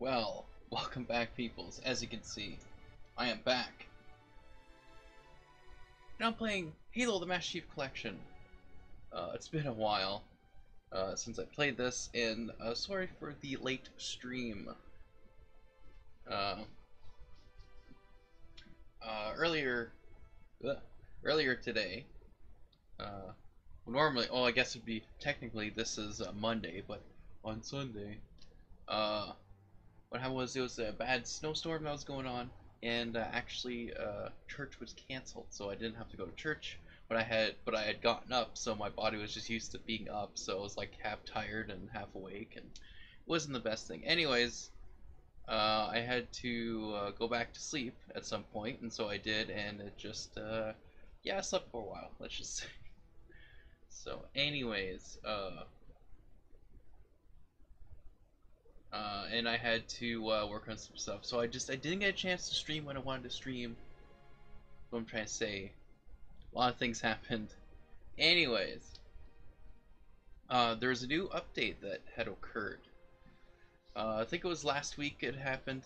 Well, welcome back, peoples. As you can see, I am back. Now I'm playing Halo the Master Chief Collection. It's been a while since I played this, and sorry for the late stream. Uh, earlier, earlier today, normally, I guess it'd be technically this is Monday, but on Sunday, what happened was it was a bad snowstorm that was going on, and actually church was canceled, so I didn't have to go to church. But I had gotten up, so my body was just used to being up, so I was like half tired and half awake, and it wasn't the best thing. Anyways, I had to go back to sleep at some point, and so I did, and it just yeah, I slept for a while, let's just say. So anyways, and I had to work on some stuff, so I didn't get a chance to stream when I wanted to stream. What I'm trying to say, a lot of things happened. Anyways, there was a new update that had occurred. I think it was last week it happened,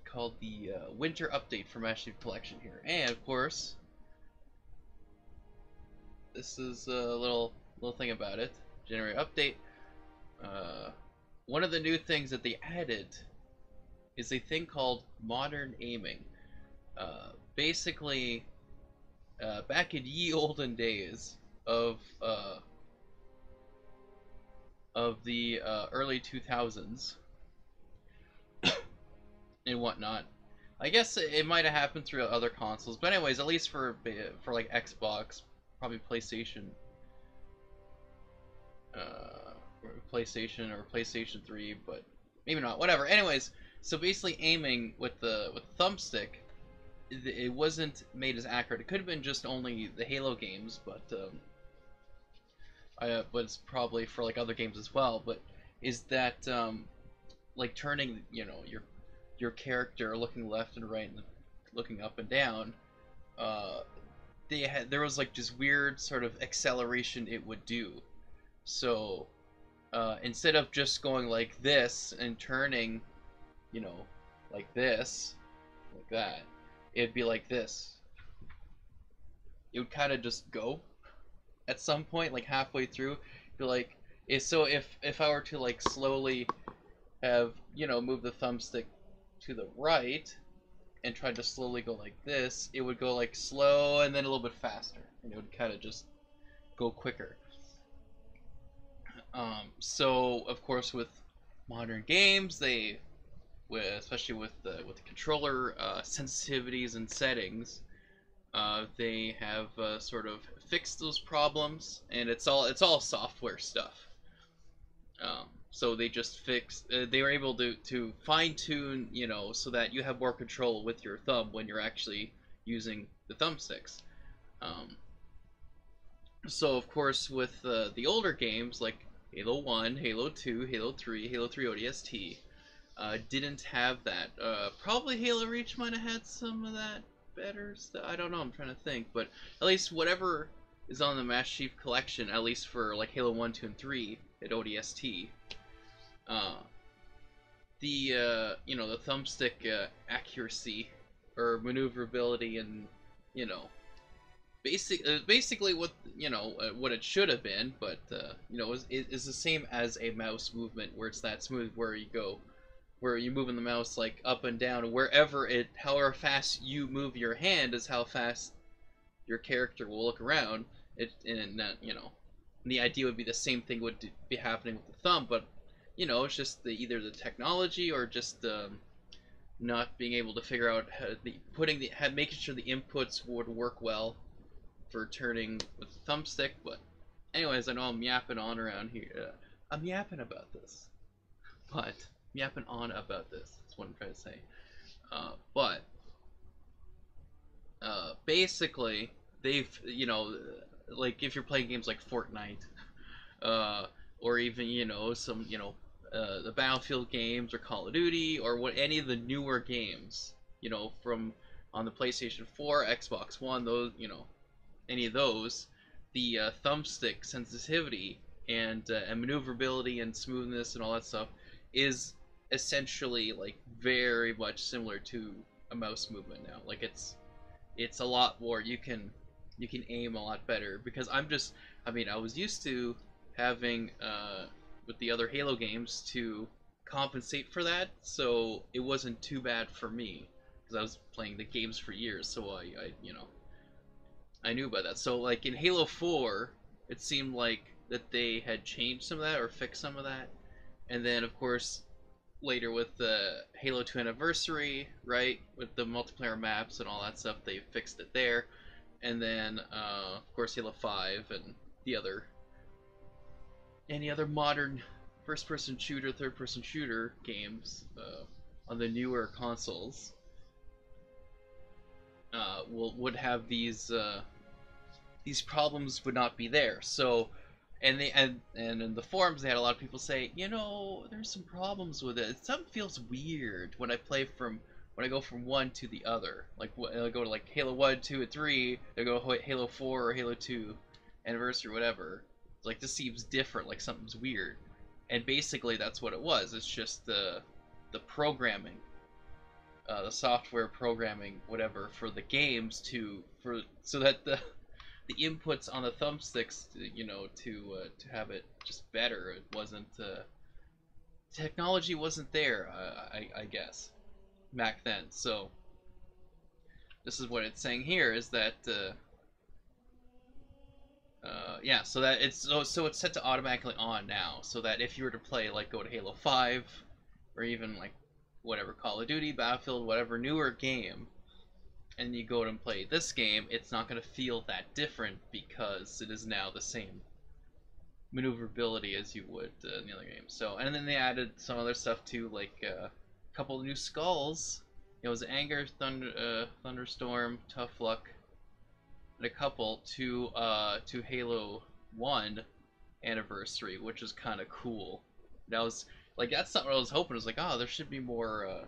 called the winter update for Master Chief Collection here, and of course, this is a little thing about it. Generate update. One of the new things that they added is a thing called modern aiming. Basically, back in ye olden days of the early 2000s and whatnot, I guess it might have happened through other consoles, but anyways, at least for like Xbox, probably PlayStation. PlayStation or PlayStation 3, but maybe not. Whatever. Anyways, so basically aiming with the thumbstick, it wasn't made as accurate. It could have been just only the Halo games, but it's probably for like other games as well. But is that like turning, you know, your character looking left and right and looking up and down, there was like this weird sort of acceleration it would do. So instead of just going like this and turning, you know, like this, like that, it'd be like this. It would kind of just go at some point, like halfway through. Be like, so if I were to like slowly have, you know, move the thumbstick to the right and try to slowly go like this, it would go like slow and then a little bit faster, and it would kind of just go quicker. So of course with modern games, especially with the controller sensitivities and settings, they have sort of fixed those problems, and it's all software stuff. So they just fixed. They were able to fine tune, you know, so that you have more control with your thumb when you're actually using the thumbsticks. So of course with the older games like Halo 1, Halo 2, Halo 3, Halo 3 ODST, didn't have that. Probably Halo Reach might have had some of that better stuff. I don't know, I'm trying to think. But at least whatever is on the Master Chief Collection, at least for like Halo 1, 2, and 3 at ODST, you know, the thumbstick accuracy or maneuverability and, you know, basically what, you know, what it should have been, but you know, is the same as a mouse movement, where it's that smooth, where you moving the mouse like up and down, wherever however fast you move your hand is how fast your character will look around. And you know, the idea would be the same thing would be happening with the thumb, but you know, it's just either the technology or just not being able to figure out how making sure the inputs would work well for turning with the thumbstick. But anyways, I know I'm yapping on around here. I'm yapping about this, but yapping on about this. That's what I'm trying to say. But basically, they've, you know, like if you're playing games like Fortnite, or even, you know, some, you know, the Battlefield games or Call of Duty or any of the newer games, you know, from on the PlayStation 4, Xbox One, those, you know, any of those, the thumbstick sensitivity and maneuverability and smoothness and all that stuff is essentially like very much similar to a mouse movement now. Like it's a lot more. You can aim a lot better because I mean, I was used to having with the other Halo games to compensate for that, so it wasn't too bad for me because I was playing the games for years, so I you know, I knew about that. So like in Halo 4, it seemed like that they had changed some of that or fixed some of that. And then of course later with the Halo 2 anniversary, right? With the multiplayer maps and all that stuff, they fixed it there. And then of course Halo 5 and the other any other modern first-person shooter, third-person shooter games on the newer consoles would have these problems would not be there. So, and in the forums they had a lot of people say, you know, there's some problems with it. Something feels weird when I go from one to the other. Like I go to like Halo 1, 2, and 3, they go Halo 4 or Halo 2 anniversary, whatever. It's like this seems different, like something's weird. And basically that's what it was. It's just the programming, the software programming, whatever, for the games so that the inputs on the thumbsticks, you know, to have it just better. It wasn't technology wasn't there, I guess, back then. So this is what it's saying here is that yeah, so that so it's set to automatically on now, so that if you were to play like go to Halo 5 or even like whatever Call of Duty, Battlefield, whatever newer game, and you go and play this game, it's not going to feel that different because it is now the same maneuverability as you would in the other game. So, and then they added some other stuff too, like a couple of new skulls. It was Anger, Thunderstorm, Tough Luck, and a couple to Halo 1 anniversary, which is kind of cool. That was like that's something I was hoping. It was like, oh, there should be more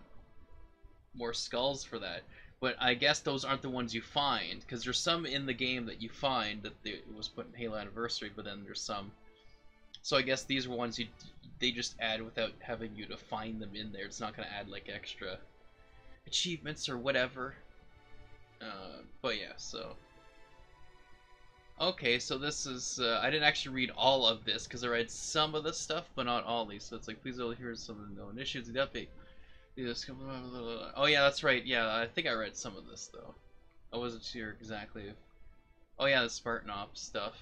skulls for that. But I guess those aren't the ones you find, because there's some in the game that you find that it was put in Halo Anniversary, but then there's some. So I guess these were ones they just add without having you to find them in there. It's not going to add like extra achievements or whatever. But yeah, so. Okay, so this is, I didn't actually read all of this, because I read some of the stuff, but not all these. So it's like, please only hear some of the known issues of the update. Oh yeah, that's right. Yeah, I think I read some of this though. I wasn't sure exactly. Oh yeah, the Spartan Ops stuff.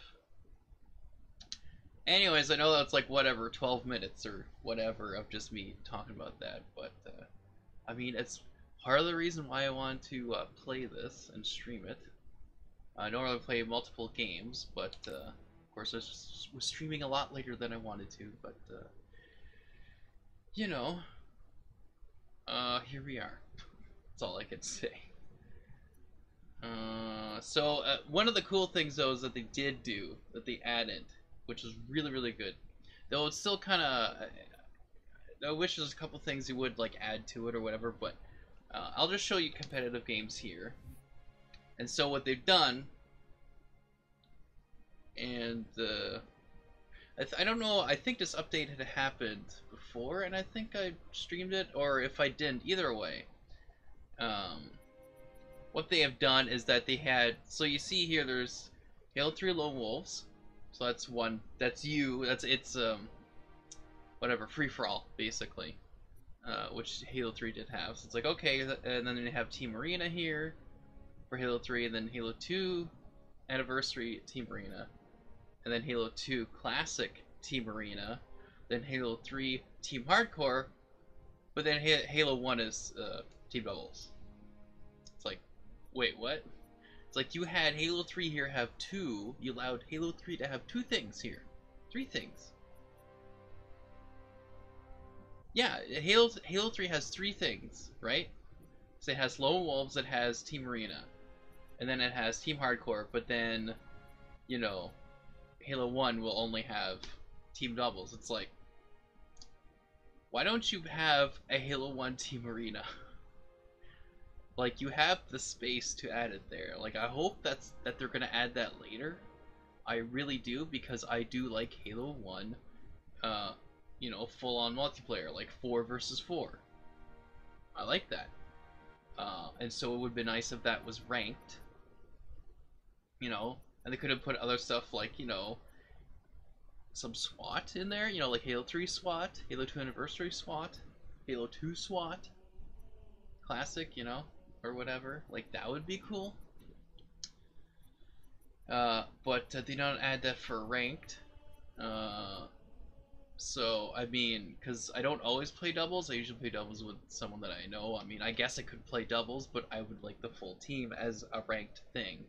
Anyways, I know that's like whatever, 12 minutes or whatever of just me talking about that, but I mean, it's part of the reason why I want to play this and stream it. I normally play multiple games, but of course I was streaming a lot later than I wanted to, but you know. Here we are. That's all I can say. So one of the cool things though is that they did do, that they added, which is really, really good. Though it's still kind of, I wish there's a couple things you would like add to it or whatever, but I'll just show you competitive games here. And so what they've done, and I don't know, I think this update had happened before, and I think I streamed it, or if I didn't, either way. What they have done is that they had, so you see here there's Halo 3 Lone Wolves, so that's one, that's you, it's whatever, free-for-all, basically, which Halo 3 did have. So it's like, okay, and then they have Team Arena here for Halo 3, and then Halo 2 Anniversary Team Arena, and then Halo 2 Classic Team Arena, then Halo 3 Team Hardcore, but then Halo 1 is Team Doubles. It's like, wait, what? It's like you had Halo 3 here have two, you allowed Halo 3 to have two things here. Three things. Yeah, Halo 3 has three things, right? So it has Lone Wolves, it has Team Arena, and then it has Team Hardcore, but then, you know, Halo 1 will only have Team Doubles. It's like, why don't you have a Halo 1 Team Arena? Like, you have the space to add it there. Like, I hope that they're gonna add that later. I really do, because I do like Halo 1. you know, full-on multiplayer, like 4 versus 4. I like that. And so it would be nice if that was ranked, you know, and they could have put other stuff like, you know, some SWAT in there, you know, like Halo 3 SWAT, Halo 2 Anniversary SWAT, Halo 2 SWAT, Classic, you know, or whatever. Like, that would be cool. But they don't add that for ranked. So, I mean, because I don't always play doubles, I usually play doubles with someone that I know. I mean, I guess I could play doubles, but I would like the full team as a ranked thing.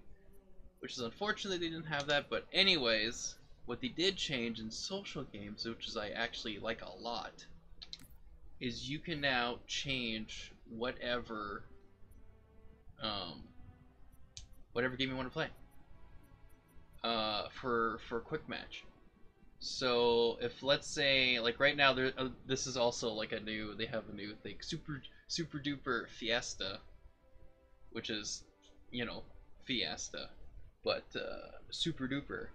Which is unfortunate they didn't have that, but anyways, what they did change in social games, which is I actually like a lot, is you can now change whatever game you want to play for quick match. So if, let's say, like right now, this is also like they have a new thing, super duper fiesta, which is, you know, fiesta, but super duper.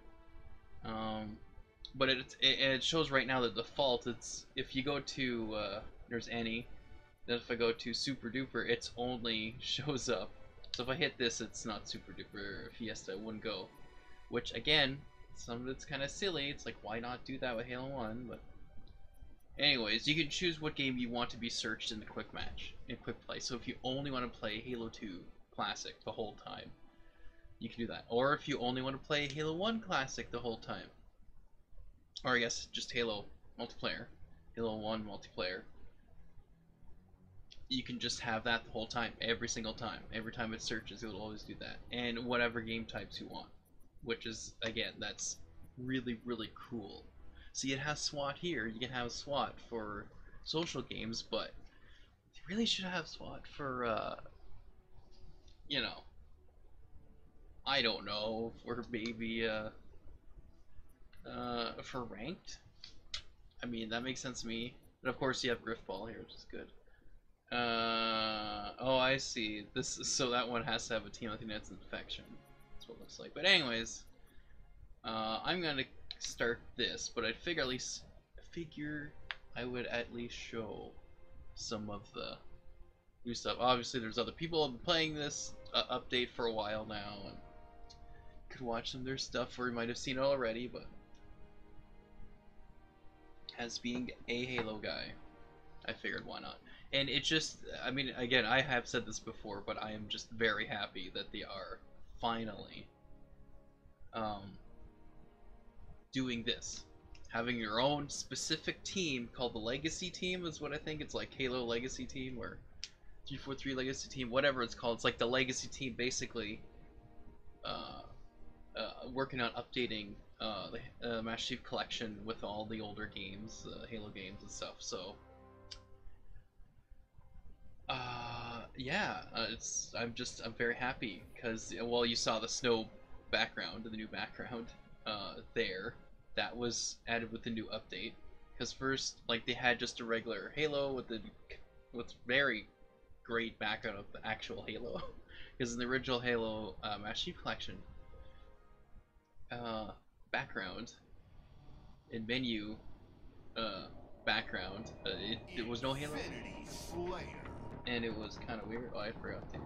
But it shows right now the default. It's if you go to there's any, then if I go to super duper, it's only shows up. So if I hit this, it's not super duper fiesta. It wouldn't go. Which again, some of it's kind of silly. It's like, why not do that with Halo 1? But anyways, you can choose what game you want to be searched in the quick match, in quick play. So if you only want to play Halo 2 Classic the whole time, you can do that. Or if you only want to play Halo 1 Classic the whole time, or I guess just Halo multiplayer, Halo 1 multiplayer, you can just have that the whole time, every single time. Every time it searches, it'll always do that. And whatever game types you want. Which is, again, that's really, really cool. See, it has SWAT here. You can have SWAT for social games, but you really should have SWAT for, you know, I don't know, for maybe, for ranked. I mean, that makes sense to me. But of course, you have Griffball here, which is good. Oh, I see. So that one has to have a team. I think that's Infection. That's what it looks like. But anyways, I'm gonna start this, but I figure I would at least show some of the new stuff. Obviously, there's other people who have been playing this update for a while now, and you could watch some of their stuff, or you might have seen it already, but as being a Halo guy, I figured why not. And it just, I mean, again, I have said this before, but I am just very happy that they are finally doing this. Having your own specific team called the Legacy Team is what I think. It's like Halo Legacy Team or 343 Legacy Team, whatever it's called. It's like the Legacy Team basically working on updating the Master Chief Collection with all the older games, Halo games and stuff. So yeah, I'm very happy because, well, you saw the snow background, the new background there. That was added with the new update. Because first, like, they had just a regular Halo with very great background of the actual Halo. Because in the original Halo Master Chief Collection background, in menu background, it was no Halo. And it was kind of weird. Oh, I forgot to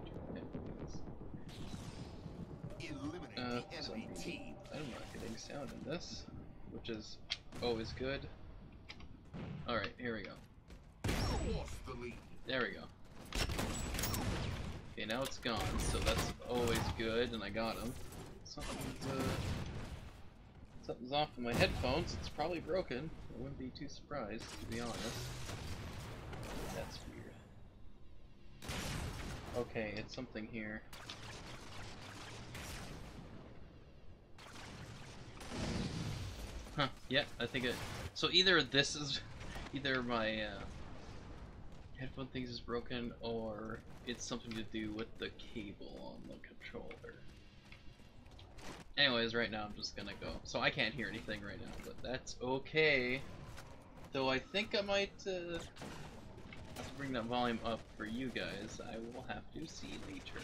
I'm not getting sound in this, which is always good. Alright, here we go. There we go. Okay, now it's gone, so that's always good, and I got him. Something's off with my headphones. It's probably broken. I wouldn't be too surprised, to be honest. That's weird. Okay, it's something here. Huh, yeah, I think it... So either my headphone thing is broken, or it's something to do with the cable on the controller. Anyways, right now I'm just gonna go. So I can't hear anything right now, but that's okay. Though I think I might have to bring that volume up for you guys. I will have to see later.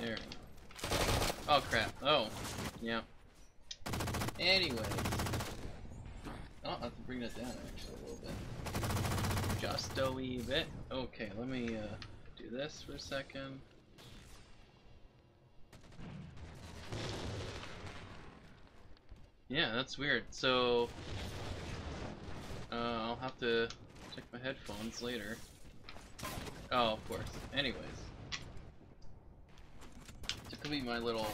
There. Oh crap. Oh. Yeah. Anyways. Oh, I have to bring that down actually a little bit. Just a wee bit. Okay, let me do this for a second. Yeah, that's weird. So, I'll have to check my headphones later. Oh, of course. Anyways. It could be my little...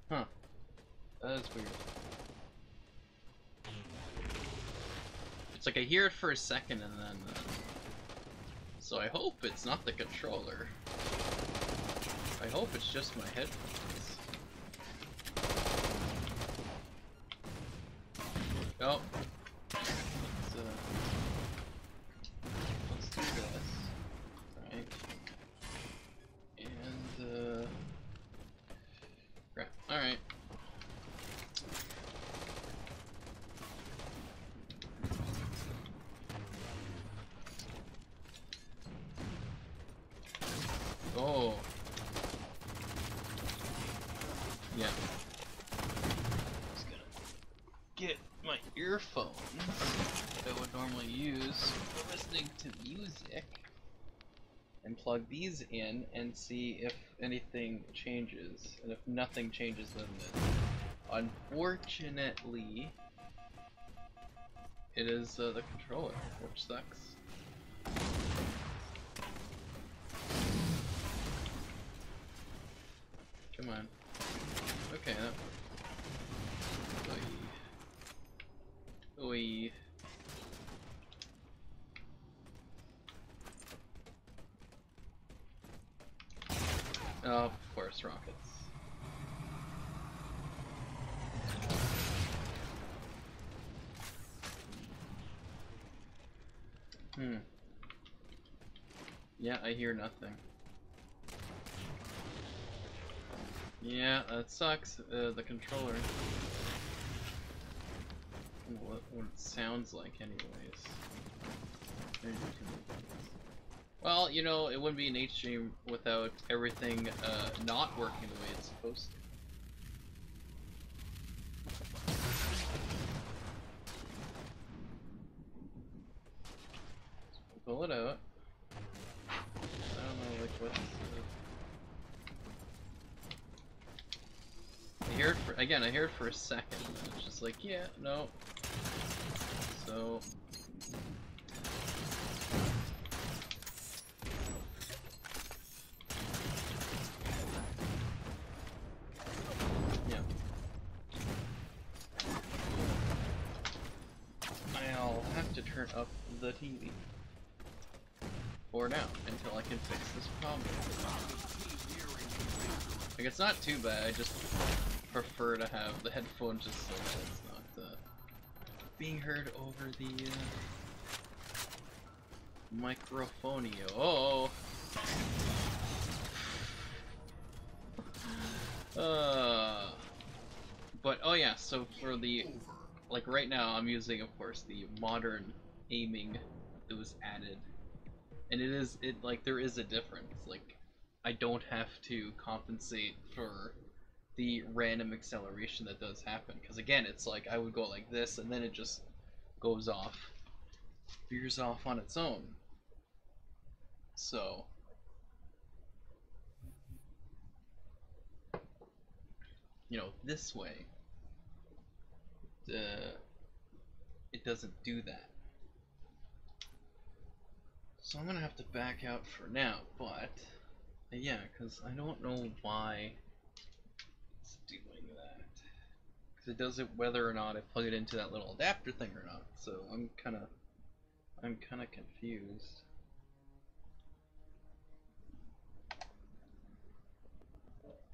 Huh. That is weird. It's like I hear it for a second and then... So I hope it's not the controller. I hope it's just my headphones. Oh. Let's do this. Right. And, crap. Alright. Oh. Yeah. Just gonna get my earphones that I would normally use for listening to music and plug these in and see if anything changes. And if nothing changes, then unfortunately it is the controller, which sucks. Come on. Okay, that... Oi. Oh, of course, rockets. Yeah, I hear nothing. Yeah, that sucks. The controller. What it sounds like, anyways. Well, you know, it wouldn't be an H-stream without everything not working the way it's supposed to. Pull it out. I don't know, like, what's... I hear it for, again, I hear it for a second, and it's just like, yeah, no. So... yeah. I'll have to turn up the TV. For now, until I can fix this problem. Like, it's not too bad, I just prefer to have the headphones just so that it's not being heard over the microphonio. Oh! But, oh yeah, so for the, like right now I'm using, of course, the modern aiming that was added. And like, there is a difference. Like, I don't have to compensate for the random acceleration that does happen. Because again, it's like, I would go like this, and then it just goes off. Veers off on its own. So... you know, this way, it doesn't do that. So I'm gonna have to back out for now, but yeah, because I don't know why it's doing that. Because it does it whether or not I plug it into that little adapter thing or not. So I'm kind of confused.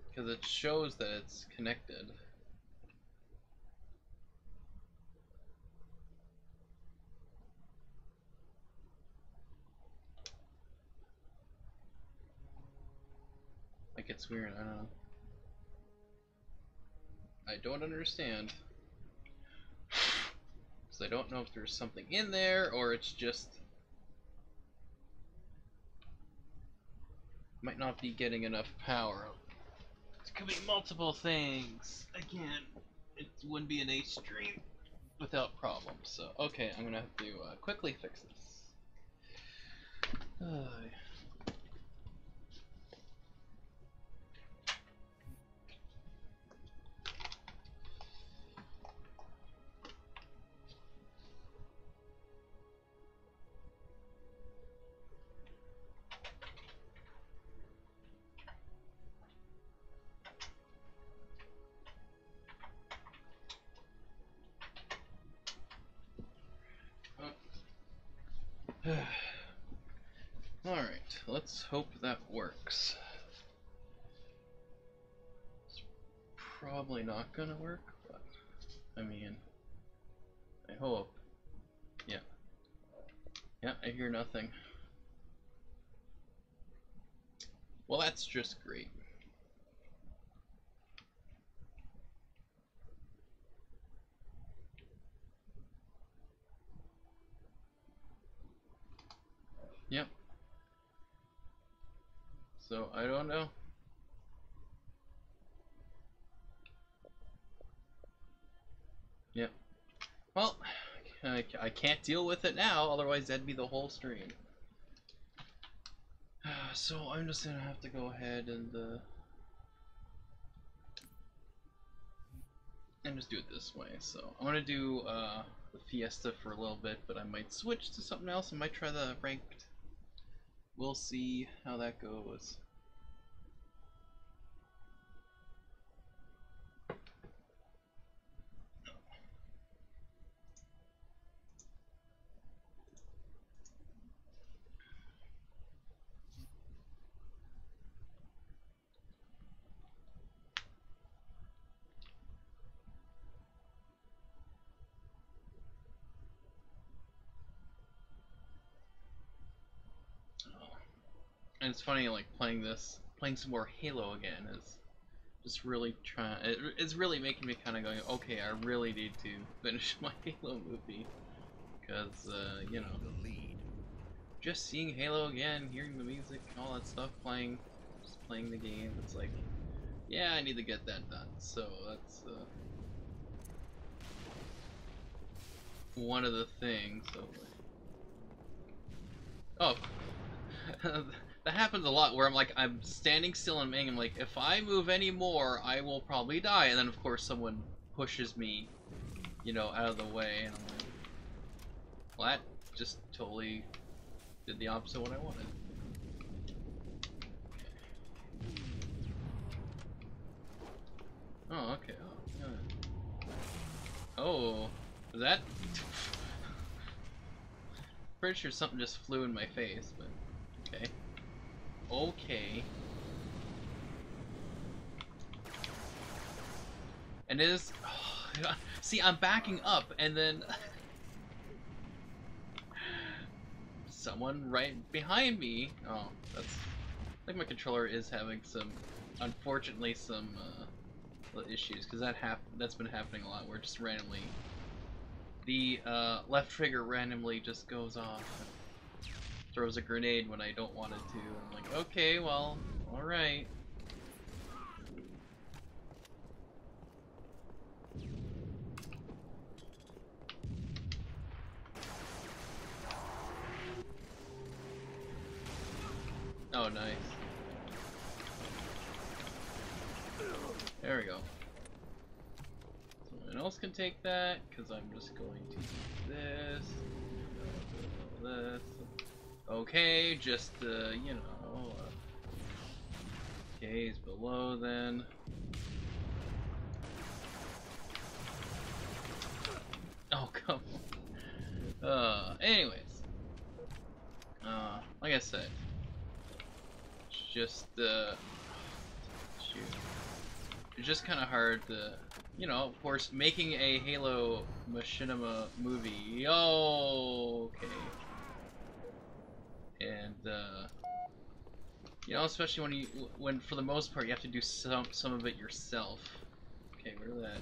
Because it shows that it's connected. Like, it's weird, I don't know. I don't understand. Because I don't know if there's something in there, or it's just... Might not be getting enough power. It could be multiple things. Again, it wouldn't be an H stream without problems. So, okay, I'm gonna have to quickly fix this. Alright, let's hope that works. It's probably not gonna work, but I mean, I hope. Yeah. Yeah, I hear nothing. Well, that's just great. Yep. So, I don't know. Yep. Well, I can't deal with it now, otherwise that'd be the whole stream. So I'm just gonna have to go ahead and just do it this way. So I'm gonna do the Fiesta for a little bit, but I might switch to something else. I might try the ranked. We'll see how that goes. And it's funny, like playing some more Halo again is just really it's really making me kind of going, okay, I really need to finish my Halo movie, because you know, just seeing Halo again, hearing the music, all that stuff, just playing the game, it's like, yeah, I need to get that done. So that's one of the things. So, oh. That happens a lot where I'm standing still and I'm like, if I move any more, I will probably die. And then of course someone pushes me, you know, out of the way, and I'm like, well, that just totally did the opposite of what I wanted. Oh, okay. Oh, yeah. Oh, was that? Pretty sure something just flew in my face, but okay. Okay. And it is... Oh, see, I'm backing up, and then... someone right behind me... Oh, that's... I think my controller is having some... Unfortunately, some issues, because that's been happening a lot, where just randomly... The left trigger randomly just goes off. Throws a grenade when I don't want it to. I'm like, okay, well, alright. Oh, nice. There we go. Someone else can take that, because I'm just going to do this. This. Okay, just, you know, okay, he's below then. Oh, come on. Anyways. Like I said, just, shoot. It's just kind of hard to, you know, of course, making a Halo Machinima movie. Oh, okay. And you know, especially when for the most part you have to do some of it yourself. Okay, where's that?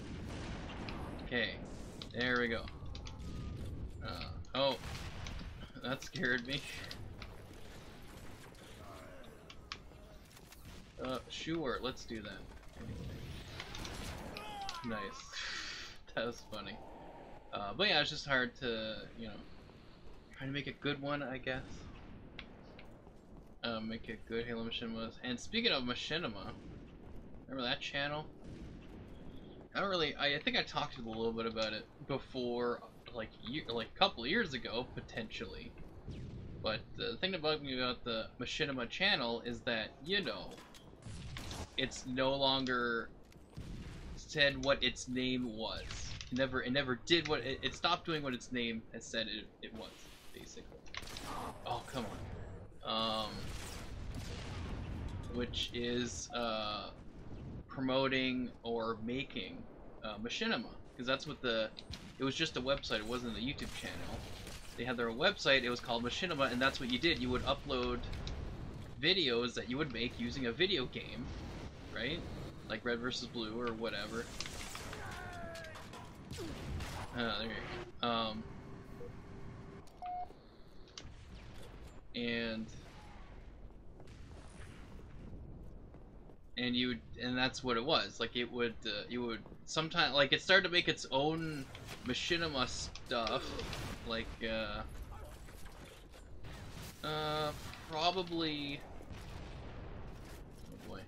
Okay, there we go. Oh, that scared me. Sure, let's do that. Nice. That was funny. But yeah, it's just hard to, you know, try to make a good one, I guess. Make a good Halo Machinima. And speaking of Machinima, remember that channel? I think I talked a little bit about it before, like a couple of years ago, potentially. But the thing that bugged me about the Machinima channel is that, you know, it's no longer said what its name was. It never did what it stopped doing what its name has said it was, basically. Oh, come on. Which is promoting or making Machinima, because that's what it was just a website, it wasn't a YouTube channel. They had their own website, it was called Machinima, and that's what you did. You would upload videos that you would make using a video game, right? Like Red vs. Blue or whatever. There you go. And that's what it was. Like it would, you would sometimes, like it started to make its own Machinima stuff, like probably, oh boy,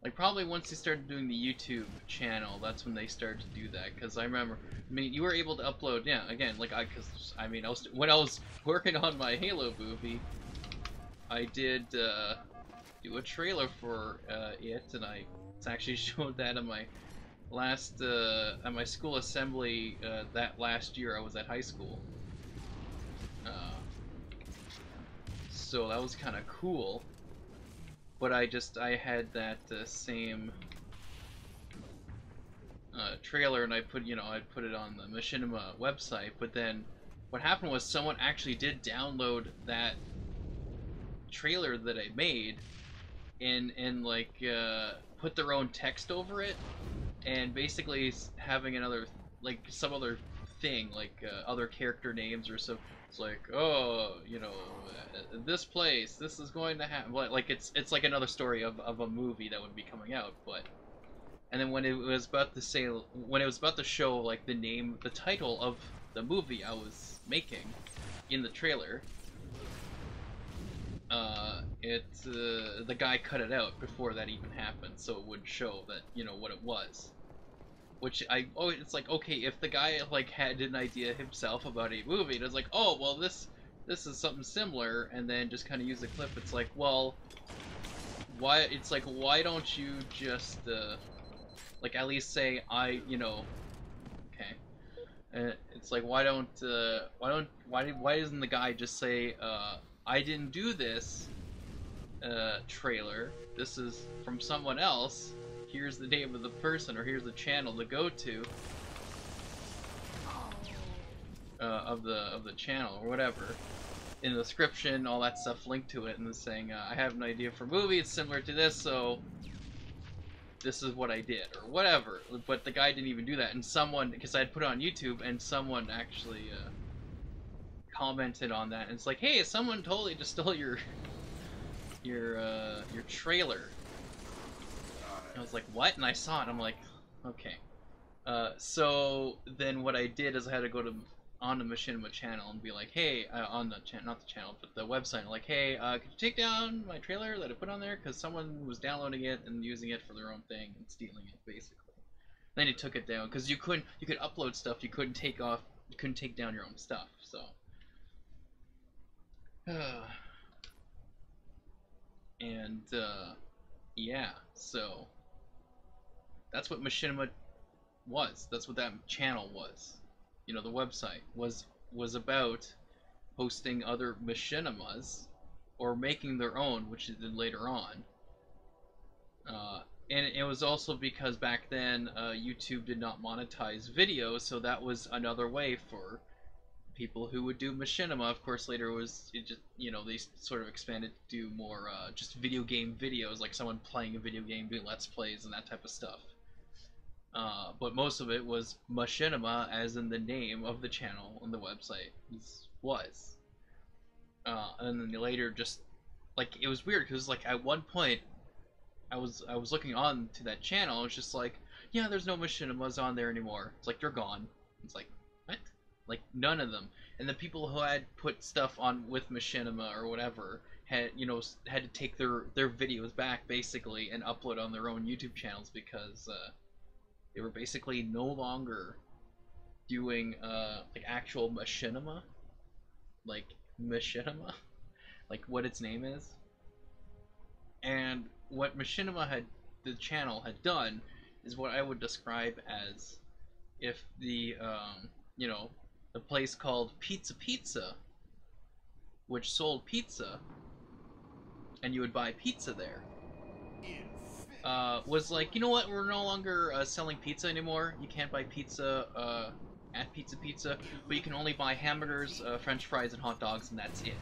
like probably once they started doing the YouTube channel, that's when they started to do that. Because I remember, I mean, you were able to upload, yeah, again, like when I was working on my Halo movie, I did do a trailer for it, and I actually showed that in my last at my school assembly that last year I was at high school. So that was kind of cool. But I had that same trailer, and I put it on the Machinima website. But then what happened was someone actually did download that trailer that I made and like put their own text over it, and basically having another, like some other thing, like other character names or so. It's like, oh, you know, this place, this is going to happen. Like it's like another story of a movie that would be coming out. But and then when it was about to say, when it was about to show like the name, the title of the movie I was making in the trailer, the guy cut it out before that even happened, so it would show that, you know, what it was. Which it's like, okay, if the guy like had an idea himself about a movie, and it's like, oh well, this is something similar, and then just kind of use the clip. It's like, well, why? It's like, why don't you just like at least say okay. It's like, why doesn't the guy just say, I didn't do this trailer, this is from someone else, here's the name of the person, or here's the channel to go to of the channel, or whatever, in the description, all that stuff linked to it, and then saying, I have an idea for a movie, it's similar to this, so this is what I did, or whatever. But the guy didn't even do that, and someone, because I had put it on YouTube, and someone actually commented on that, and it's like, hey, someone totally just stole your trailer. And I was like, what? And I saw it, and I'm like, okay. So then what I did is I had to go on the Machinima channel and be like, hey, on the not the channel, but the website, like, hey, could you take down my trailer that I put on there, because someone was downloading it and using it for their own thing and stealing it, basically. Then he took it down, because you could upload stuff, you couldn't take down your own stuff, so. And yeah, so that's what Machinima was. That's what that channel was. You know, the website was about hosting other Machinimas or making their own, which it did later on. And it was also because back then YouTube did not monetize videos, so that was another way for people who would do Machinima. Of course, later it just, you know, they sort of expanded to do more just video game videos, like someone playing a video game, doing Let's Plays and that type of stuff. But most of it was Machinima, as in the name of the channel on the website was. And then later, just like, it was weird because like at one point, I was looking on to that channel. It's just like, yeah, there's no machinimas on there anymore. It's like they're gone. It's like, what? Like none of them. And the people who had put stuff on with machinima or whatever had, you know, had to take their videos back basically and upload on their own YouTube channels because they were basically no longer doing like actual machinima, like machinima, like what its name is. And what machinima had, the channel had done, is what I would describe as if the you know, the place called Pizza, which sold pizza, and you would buy pizza there, was like, you know what, we're no longer selling pizza anymore. You can't buy pizza at Pizza, but you can only buy hamburgers, French fries, and hot dogs, and that's it.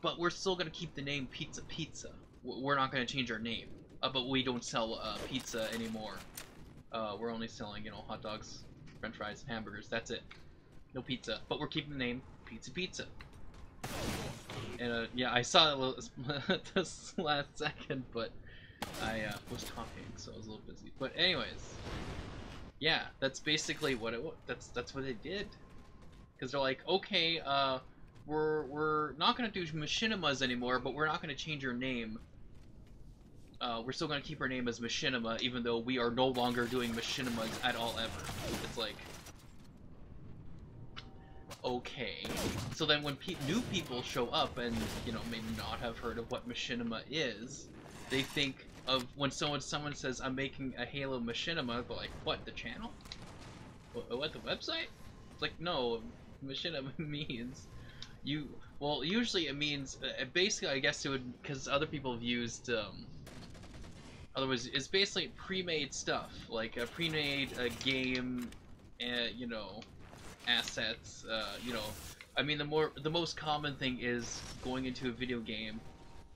But we're still gonna keep the name Pizza. We're not gonna change our name. But we don't sell pizza anymore. We're only selling, you know, hot dogs, French fries, and hamburgers. That's it. No pizza. But we're keeping the name Pizza. And yeah, I saw it this last second, but I was talking, so I was a little busy. But anyways, yeah, that's basically what it was. That's what they did. Because they're like, okay, we're not gonna do machinimas anymore, but we're not gonna change your name. We're still gonna keep our name as Machinima, even though we are no longer doing machinimas at all ever. It's like, okay. So then when new people show up and, you know, maybe not have heard of what machinima is, they think of when someone says, I'm making a Halo machinima, they're like, what, the channel? What, the website? It's like, no, machinima means well, usually it means, basically I guess it would, because other people have used, otherwise, it's basically pre-made stuff, like a pre-made game, you know, assets. You know, I mean, the most common thing is going into a video game,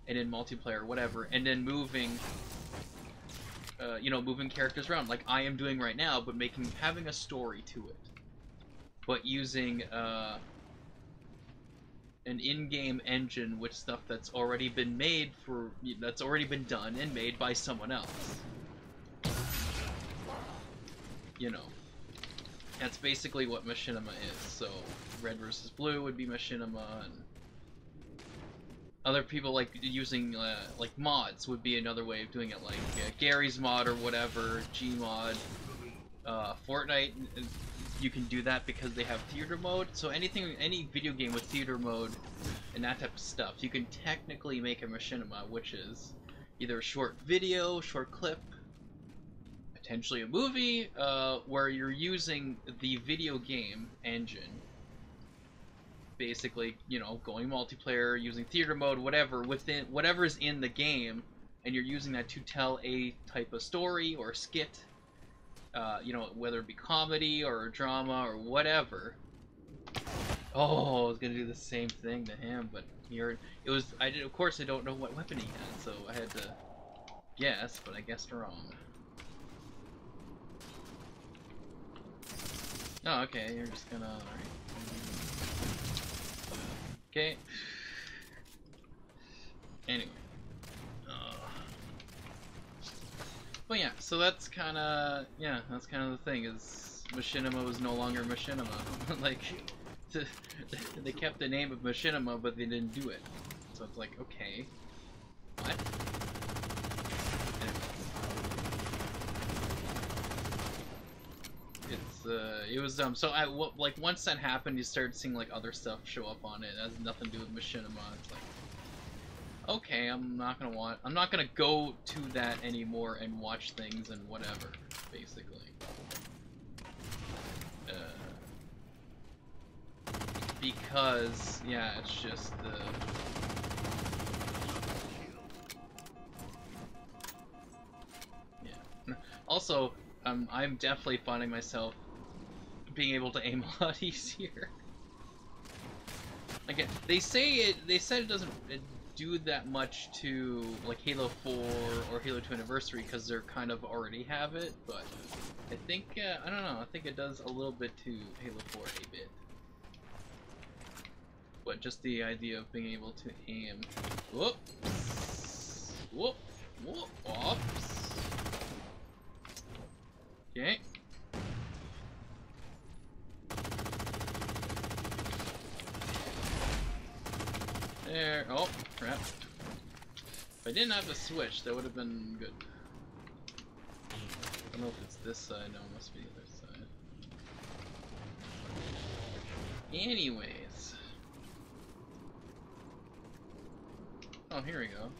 and in multiplayer, whatever, and then moving, you know, moving characters around, like I am doing right now, but having a story to it, but using an in-game engine with stuff that's already been made that's already been done and made by someone else. You know, that's basically what machinima is. So red versus blue would be machinima, and other people like using like mods would be another way of doing it, like Gary's mod or whatever, Gmod, Fortnite. You can do that because they have theater mode. So any video game with theater mode and that type of stuff, you can technically make a machinima, which is either a short video, short clip, potentially a movie, where you're using the video game engine, basically, you know, going multiplayer, using theater mode, whatever, within whatever's in the game, and you're using that to tell a type of story or skit. You know, whether it be comedy or drama or whatever. Oh, I was gonna do the same thing to him, but of course I don't know what weapon he had, so I had to guess, but I guessed wrong. Oh, okay, you're just gonna, alright. Okay. Anyway. But yeah, so that's kind of the thing, is machinima was no longer machinima. Like, they kept the name of machinima, but they didn't do it. So it's like, okay, what? Anyway. It was dumb. So like once that happened, you started seeing like other stuff show up on it. It has nothing to do with machinima. It's like, okay, I'm not gonna go to that anymore and watch things and whatever, basically. Because, yeah, it's just, yeah. Also, I'm definitely finding myself being able to aim a lot easier. Again, they said it doesn't do that much to like Halo 4 or Halo 2 Anniversary because they're kind of already have it, but I think I don't know, I think it does a little bit to Halo 4 a bit. But just the idea of being able to aim, whoop, Whoops. Okay. There. Oh, crap. If I didn't have the switch, that would have been good. I don't know if it's this side. No, it must be the other side. Anyways. Oh, here we go.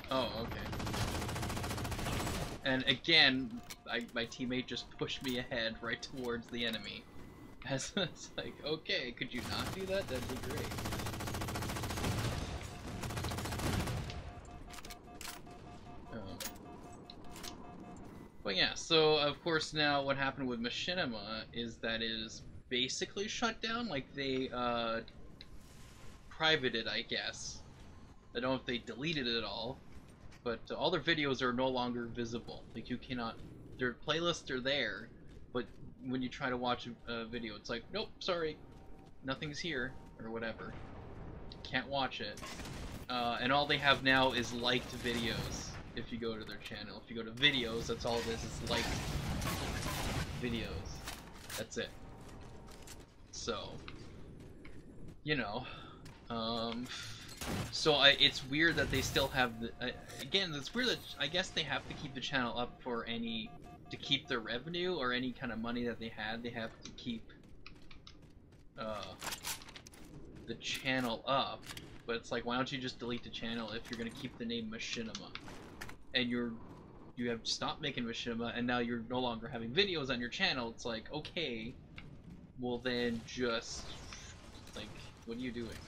Oh, okay. And again, my teammate just pushed me ahead right towards the enemy. As it's like, okay, could you not do that? That'd be great. But yeah, so of course now what happened with Machinima is that it is basically shut down. Like they privated, I guess. I don't know if they deleted it all, but all their videos are no longer visible. Like you cannot, their playlists are there, but when you try to watch a video, it's like, nope, sorry, nothing's here, or whatever. Can't watch it. And all they have now is liked videos. If you go to their channel, if you go to videos, that's all it is. It's liked videos. That's it. So, you know, so it's weird that they still have the, again, it's weird that I guess they have to keep the channel up for any, to keep their revenue or any kind of money that they had, they have to keep the channel up. But it's like, why don't you just delete the channel if you're gonna keep the name Machinima? And you have stopped making Machinima, and now you're no longer having videos on your channel. It's like, okay, well then just, like, what are you doing?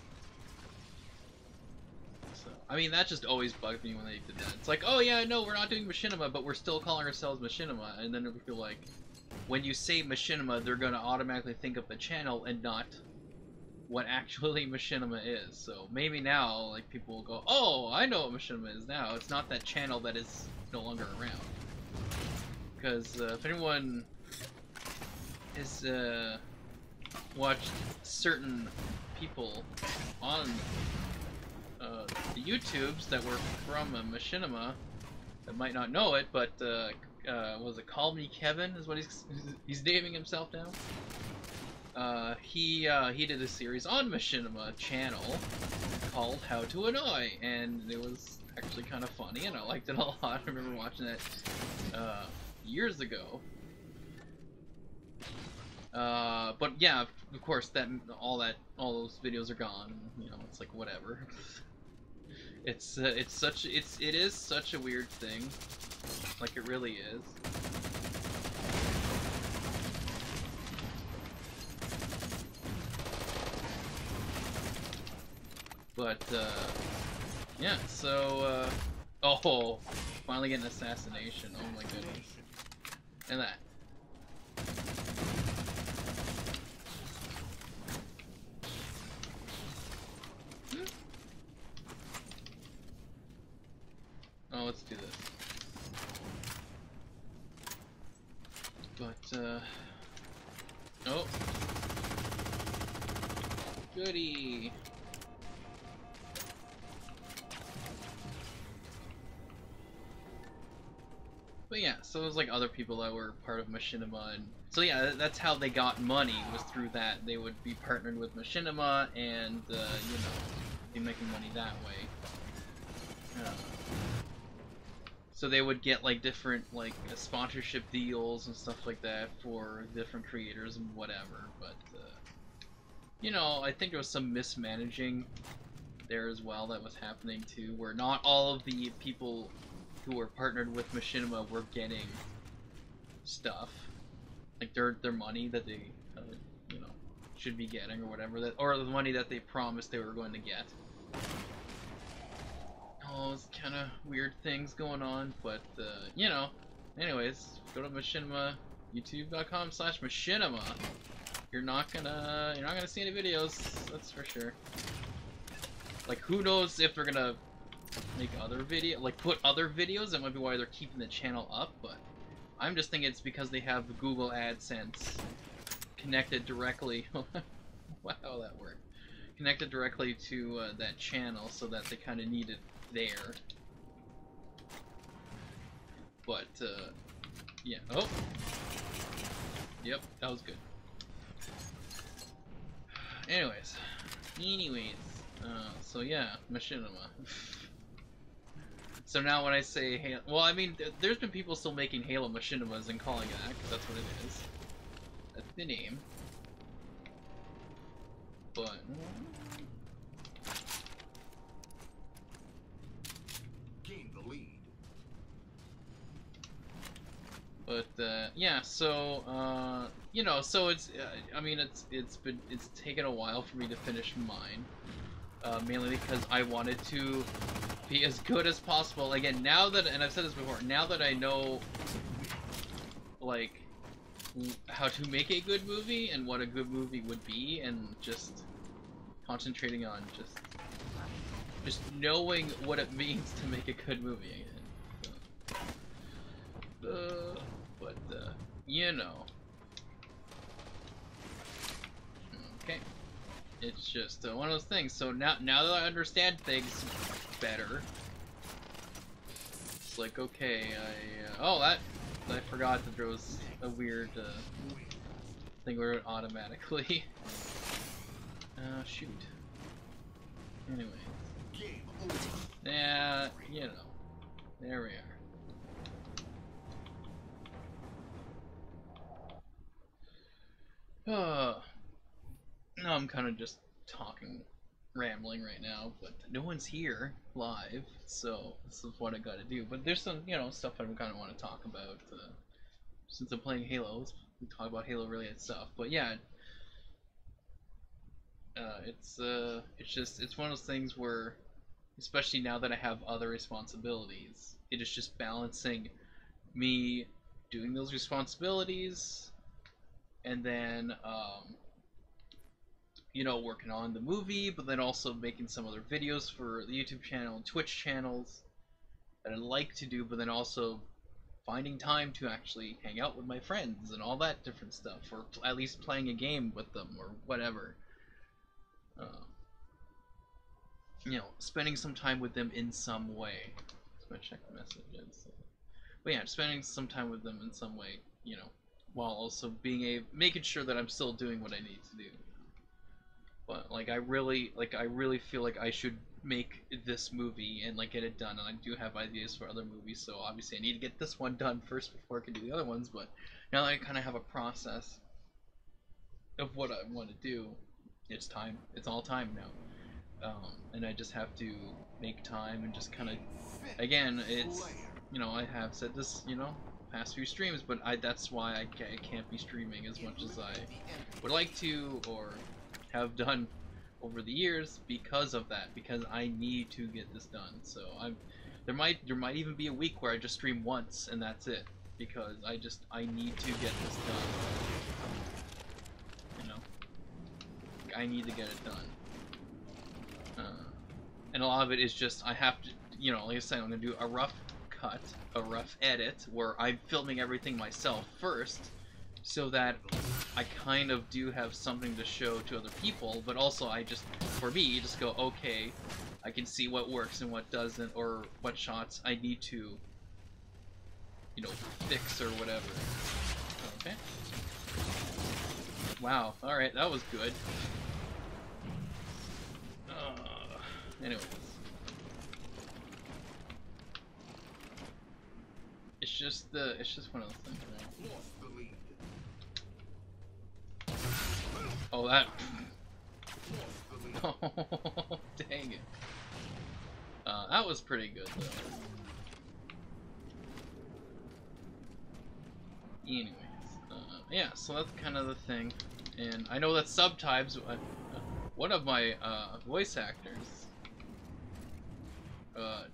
So, I mean, that just always bugged me when they did that. It's like, oh yeah, no, we're not doing Machinima, but we're still calling ourselves Machinima. And then it would feel like, when you say Machinima, they're gonna automatically think of the channel and not what actually Machinima is. So maybe now, like, people will go, oh, I know what Machinima is now. It's not that channel that is no longer around. Because if anyone has watched certain people on the YouTubes that were from Machinima that might not know it, but was it Call Me Kevin is what he's naming himself now? He did a series on Machinima channel called How to Annoy, and it was actually kind of funny, and I liked it a lot. I remember watching it years ago. But yeah, of course, all those videos are gone. You know, it's like whatever. It is such a weird thing. Like it really is. But, yeah, so, oh, finally getting assassination, oh my goodness. And that. Oh, let's do this. But, oh. Goody. But yeah, so it was like other people that were part of Machinima, and so yeah, that's how they got money, was through that. They would be partnered with Machinima, and you know, be making money that way. So they would get like different like sponsorship deals and stuff like that for different creators and whatever. But you know, I think there was some mismanaging there as well that was happening too, where not all of the people who were partnered with Machinima were getting stuff, like their money that they you know, should be getting or whatever, that, or the money that they promised they were going to get. All those kind of weird things going on, but you know, anyways, go to Machinima, youtube.com/Machinima. You're not gonna see any videos, that's for sure. Like, who knows if they're gonna make other put other videos. That might be why they're keeping the channel up, but I'm just thinking it's because they have the Google AdSense connected directly. Wow, that worked. connected directly to that channel, so that they kind of need it there. But yeah. Oh. Yep, that was good. Anyways, so yeah, machinima. So now when I say Halo, well, I mean, there's been people still making Halo machinimas and calling it that, because that's what it is. That's the name. But gain the lead. But yeah, so you know, so it's I mean, it's taken a while for me to finish mine, mainly because I wanted to be as good as possible. Again, now that, and I've said this before, now that I know like how to make a good movie and what a good movie would be, and just concentrating on just knowing what it means to make a good movie again. But you know, okay, it's just one of those things. So now that I understand things better, it's like, okay, I forgot that there was a weird thing where it automatically shoot. Anyway, yeah, you know, there we are. No, I'm kind of just talking, rambling right now, but no one's here live, so this is what I gotta do. But there's some, you know, stuff I kind of want to talk about. Since I'm playing Halo, we talk about Halo-related stuff. But yeah, it's one of those things where, especially now that I have other responsibilities, it is just balancing me doing those responsibilities and then you know, working on the movie, but then also making some other videos for the YouTube channel and Twitch channels that I like to do, but then also finding time to actually hang out with my friends and all that different stuff, or at least playing a game with them or whatever. You know, spending some time with them in some way. I'm gonna check the messages. But yeah, spending some time with them in some way, you know, while also making sure that I'm still doing what I need to do. But like I really feel like I should make this movie and like get it done, and I do have ideas for other movies, so obviously I need to get this one done first before I can do the other ones. But now that I kind of have a process of what I want to do, it's time. It's all time now, and I just have to make time and just kind of, again, it's, you know, I have said this, you know, past few streams, but that's why I can't be streaming as much as I would like to or have done over the years because of that, because I need to get this done. So there might even be a week where I just stream once and that's it, because I need to get this done. You know, I need to get it done. And a lot of it is just I have to, you know, like I said, I'm gonna do a rough cut, a rough edit where I'm filming everything myself first, so that I kind of do have something to show to other people, but also I just, for me, just go, okay, I can see what works and what doesn't, or what shots I need to, you know, fix or whatever. Okay. Wow, alright, that was good. Anyways. It's just one of those things, right? Oh, that. Oh, dang it. That was pretty good, though. Anyways, yeah, so that's kind of the thing. And I know that sometimes one of my voice actors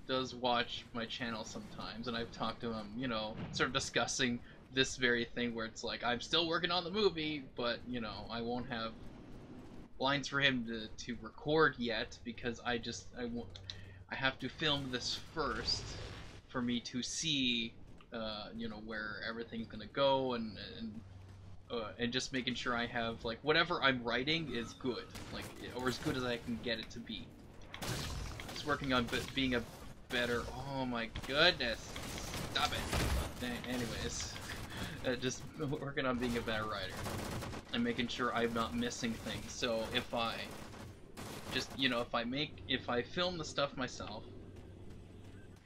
does watch my channel sometimes, and I've talked to him, you know, sort of discussing this very thing where it's like, I'm still working on the movie, but, you know, I won't have lines for him to record yet, because I have to film this first for me to see, you know, where everything's gonna go, and and just making sure I have like whatever I'm writing is good, like or as good as I can get it to be. Just working on being a better. Oh my goodness! Stop it. Anyways, just working on being a better writer and making sure I'm not missing things. So if I just if I film the stuff myself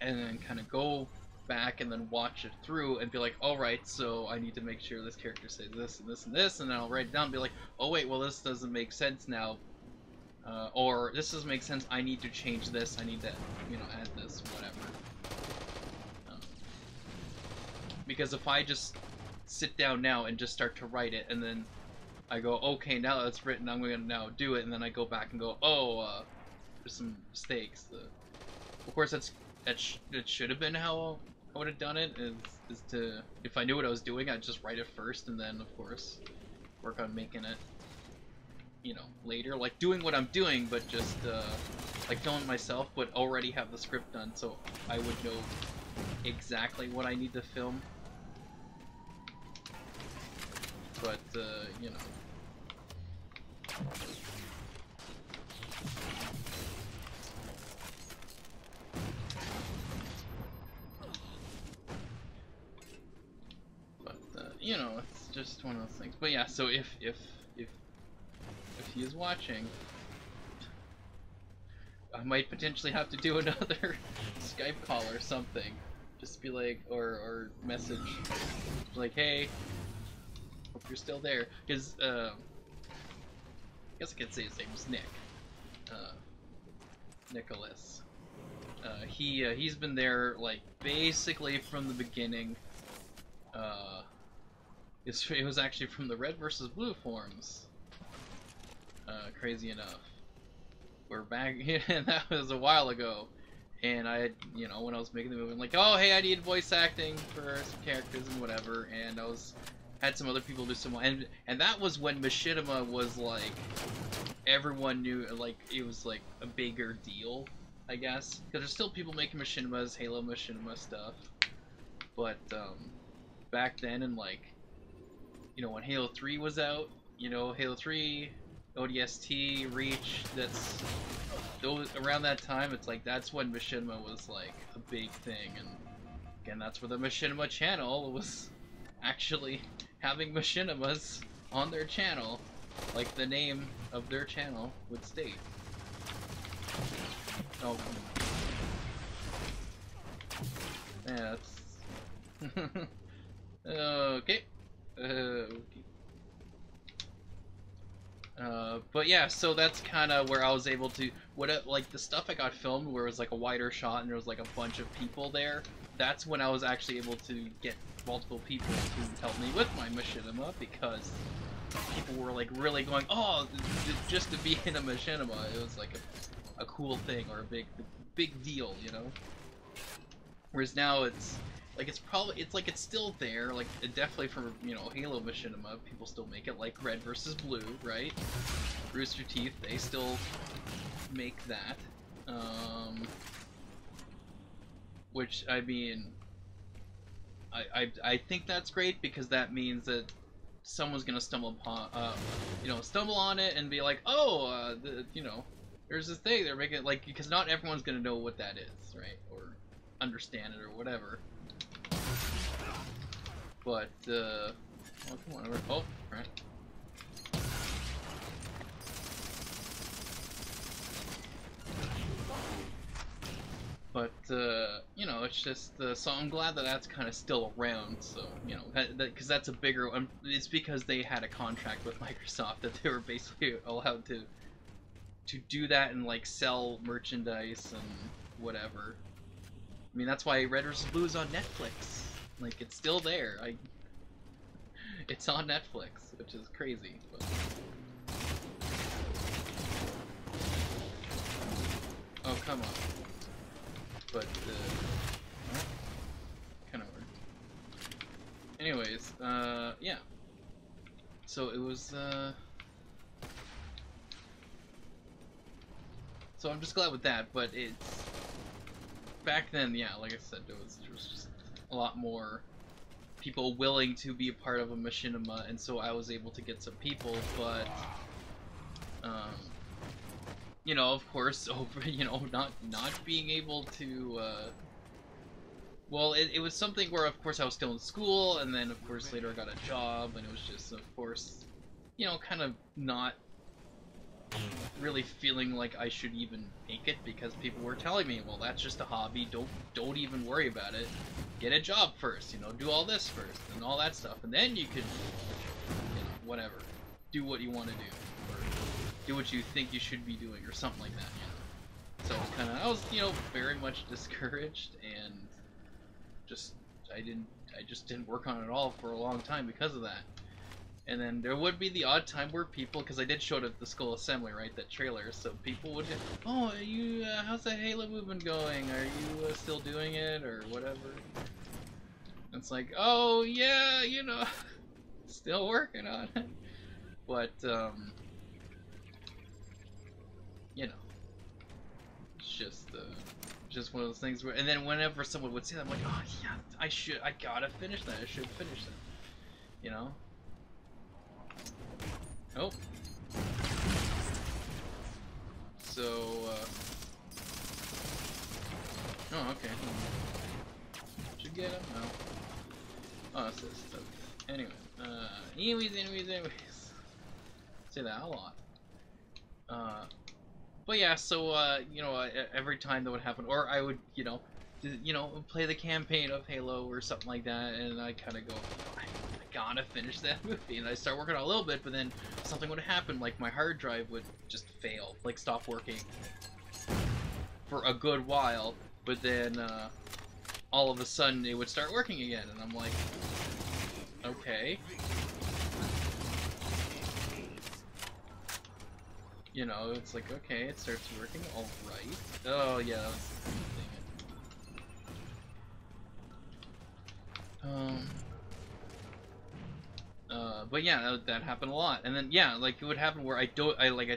and then kind of go back and then watch it through and be like, alright, so I need to make sure this character says this and this and this, and then I'll write it down and be like, oh wait, well this doesn't make sense now, or this doesn't make sense, I need to change this, I need to, add this, whatever. Because if I just sit down now and just start to write it, and then I go, okay, now that it's written, I'm going to now do it, and then I go back and go, oh, there's some mistakes. Of course, that should have been how I would have done it, is to, if I knew what I was doing, I'd just write it first, and then, of course, work on making it, later. Like, doing what I'm doing, but just, like, filming myself, but already have the script done, so I would know exactly what I need to film. But, it's just one of those things. But yeah, so if he is watching, I might potentially have to do another Skype call or something. Just be like, or message, like, hey, hope you're still there. Because, I guess I could say his name was Nick. Nicholas. He's been there, like, basically from the beginning. It was actually from the Red versus Blue forums. Crazy enough. We're back, and that was a while ago. And I had, when I was making the movie, I'm like, oh, hey, I need voice acting for some characters and whatever. And I had some other people do some, and that was when Machinima was like, everyone knew, like, it was like a bigger deal, I guess. Because there's still people making Machinimas, Halo Machinima stuff. But, back then, and like, when Halo 3 was out, Halo 3, ODST, Reach, around that time, it's like, that's when Machinima was like a big thing, and again, that's where the Machinima channel was actually having Machinimas on their channel, like the name of their channel would state. Oh, yeah, that's... okay. But yeah, so that's kind of where I was able to, like the stuff I got filmed where it was like a wider shot and there was like a bunch of people there, that's when I was actually able to get multiple people to help me with my Machinima, because people were like really going, oh, just to be in a Machinima, it was like a cool thing, or a big deal, Whereas now it's still there, like, definitely for, Halo Machinima, people still make it, like Red versus Blue, right? Rooster Teeth, they still make that. Which, I mean, I think that's great, because that means that someone's gonna stumble on it and be like, oh, there's this thing they're making, like, because not everyone's gonna know what that is, right? Or understand it or whatever. But, oh, come on over. Oh, right. But, it's just, so I'm glad that that's kind of still around, so, because that's a bigger one. It's because they had a contract with Microsoft that they were basically allowed to do that and, like, sell merchandise and whatever. I mean, that's why Red vs. Blue is on Netflix. Like, it's still there. It's on Netflix, which is crazy. But... oh, come on. But, kind of weird. Anyways, yeah. So it was, so I'm just glad with that, but back then, yeah, like I said, it was just a lot more people willing to be a part of a machinima, and so I was able to get some people, but you know, of course, over, you know, not being able to, well, it was something where, of course, I was still in school, and then, of course, later I got a job, and it was just, of course, you know, kind of not really feeling like I should even make it, because people were telling me, well, that's just a hobby, don't even worry about it, get a job first, you know, do all this first, and all that stuff, and then you could, you know, whatever, do what you want to do, or do what you think you should be doing, or something like that, you know. So it was kind of, I was, you know, very much discouraged, and just, I just didn't work on it at all for a long time because of that. And then there would be the odd time where people, because I did show it at the Skull Assembly, right, that trailer, so people would get, oh, are you, how's that Halo movement going? Are you still doing it, or whatever? And it's like, oh, yeah, you know, still working on it. But, you know, it's just one of those things where, and then whenever someone would say that, I'm like, oh, yeah, I gotta finish that, I should finish that, you know? Oh. So, oh, okay. Should get him? No. Oh, that's this stuff. Anyway, anyways. Say that a lot. But yeah, so, you know, every time that would happen, or I would, you know, play the campaign of Halo or something like that, and I kind of go, I gotta finish that movie, and I start working on a little bit, but then something would happen, like my hard drive would just fail, like stop working for a good while, but then all of a sudden it would start working again, and I'm like, okay. You know, it's like, okay, it starts working, alright. Oh, yeah, that was, dang it. But yeah, that happened a lot, and then yeah, like it would happen where I'd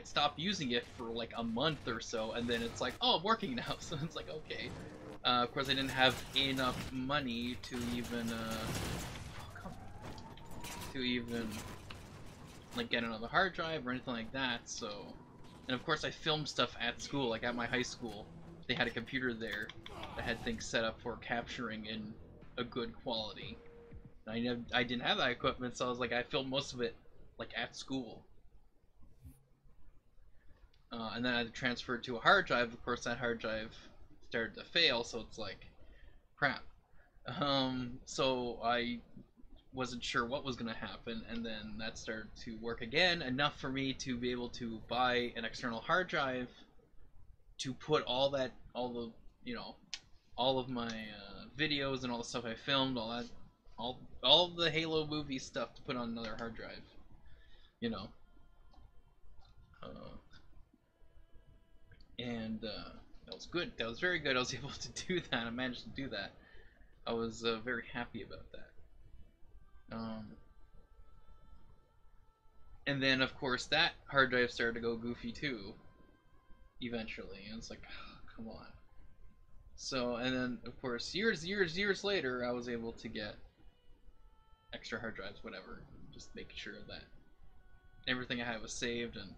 stop using it for like a month or so, and then it's like, oh, I'm working now, so it's like, okay. Of course, I didn't have enough money to even like get another hard drive or anything like that. So, and of course, I filmed stuff at school, like at my high school. They had a computer there that had things set up for capturing in a good quality. I didn't have that equipment, so I was like, I filmed most of it like at school, and then I transferred to a hard drive. Of course, that hard drive started to fail, so it's like, crap. So I wasn't sure what was gonna happen, and then that started to work again, enough for me to be able to buy an external hard drive to put all the, you know, all of my videos and all the stuff I filmed, all that. All the Halo movie stuff to put on another hard drive, you know, and that was good. That was very good. I was able to do that. I managed to do that. I was very happy about that. And then of course that hard drive started to go goofy too, eventually, and it's like, oh, come on. So, and then of course years later, I was able to get extra hard drives, whatever, just making sure that everything I had was saved. And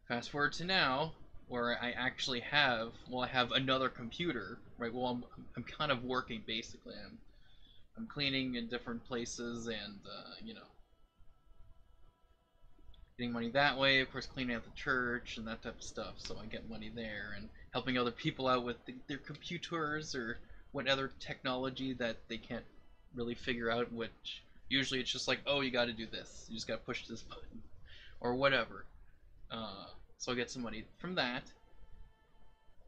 fast forward to now, where I actually have, well, I have another computer, right? Well, I'm kind of working basically. I'm cleaning in different places, and you know, getting money that way. Of course, cleaning at the church and that type of stuff. So I get money there, and helping other people out with their computers or what other technology that they can't really figure out, which usually it's just like, oh, you got to do this, you just got to push this button or whatever. So I get some money from that,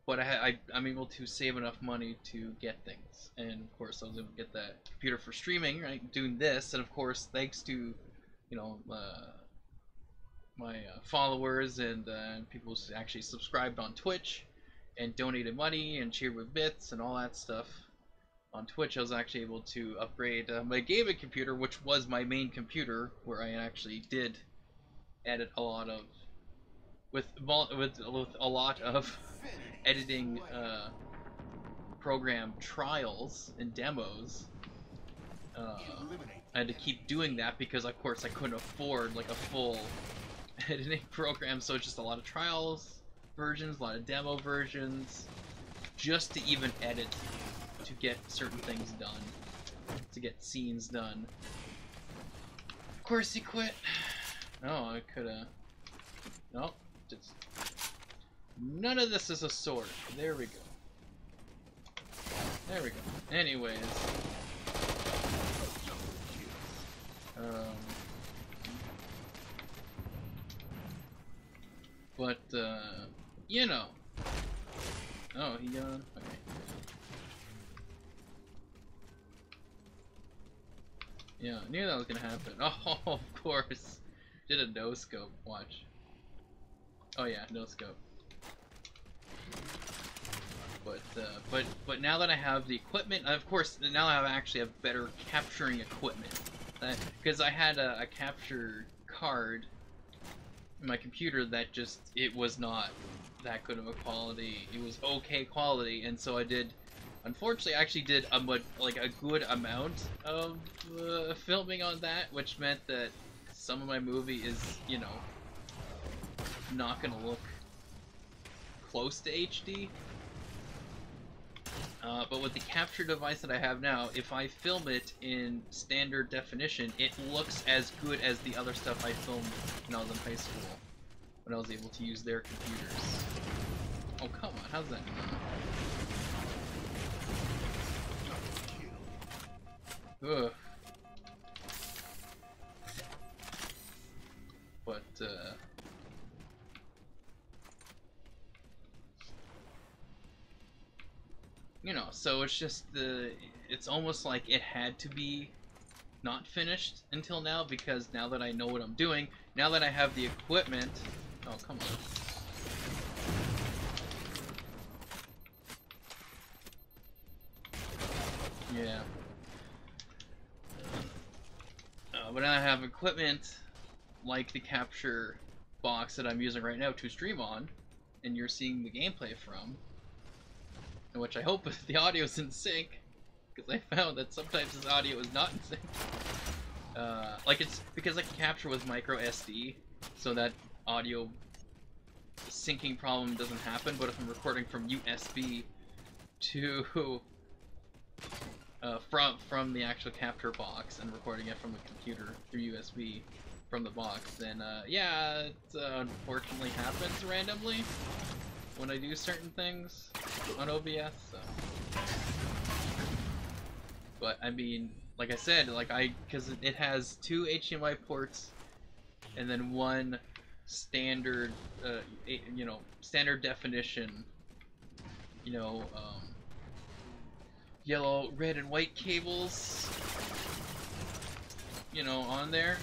but I'm able to save enough money to get things, and of course I was able to get that computer for streaming, right, doing this, and of course thanks to, you know, my followers and people who actually subscribed on Twitch and donated money and cheered with bits and all that stuff. On Twitch, I was actually able to upgrade my gaming computer, which was my main computer, where I actually did edit a lot of, with a lot of editing program trials and demos I had to keep doing that because, of course, I couldn't afford like a full editing program, so it's just a lot of trials versions, a lot of demo versions, just to even edit, to get certain things done, to get scenes done. Of course he quit. Oh, I could've... Nope. Just... None of this is a sword. There we go. There we go. Anyways. But, you know. Oh, he gone? Okay. Yeah, I knew that was gonna happen. Oh, of course. Did a no scope. Watch. Oh yeah, no scope. But now that I have the equipment, of course, now I actually have better capturing equipment. Because I had a capture card in my computer that just, it was not that good of a quality. It was okay quality, and so I did, unfortunately, I actually did a good amount of filming on that, which meant that some of my movie is, you know, not gonna look close to HD. But with the capture device that I have now, if I film it in standard definition, it looks as good as the other stuff I filmed when I was in high school, when I was able to use their computers. Oh, come on, how's that going? Ugh. But, you know, so it's just it's almost like it had to be not finished until now, because now that I know what I'm doing, now that I have the equipment, oh come on. Yeah. But now I have equipment like the capture box that I'm using right now to stream on, and you're seeing the gameplay from. Which I hope the audio's in sync, because I found that sometimes this audio is not in sync. Like it's because I can capture with micro SD, so that audio syncing problem doesn't happen. But if I'm recording from USB to from the actual capture box and recording it from the computer through USB from the box, then yeah, it unfortunately happens randomly when I do certain things on OBS, so. But I mean, like I said, like because it has 2 HDMI ports and then one standard, you know, standard definition, you know, yellow, red, and white cables, you know, on there.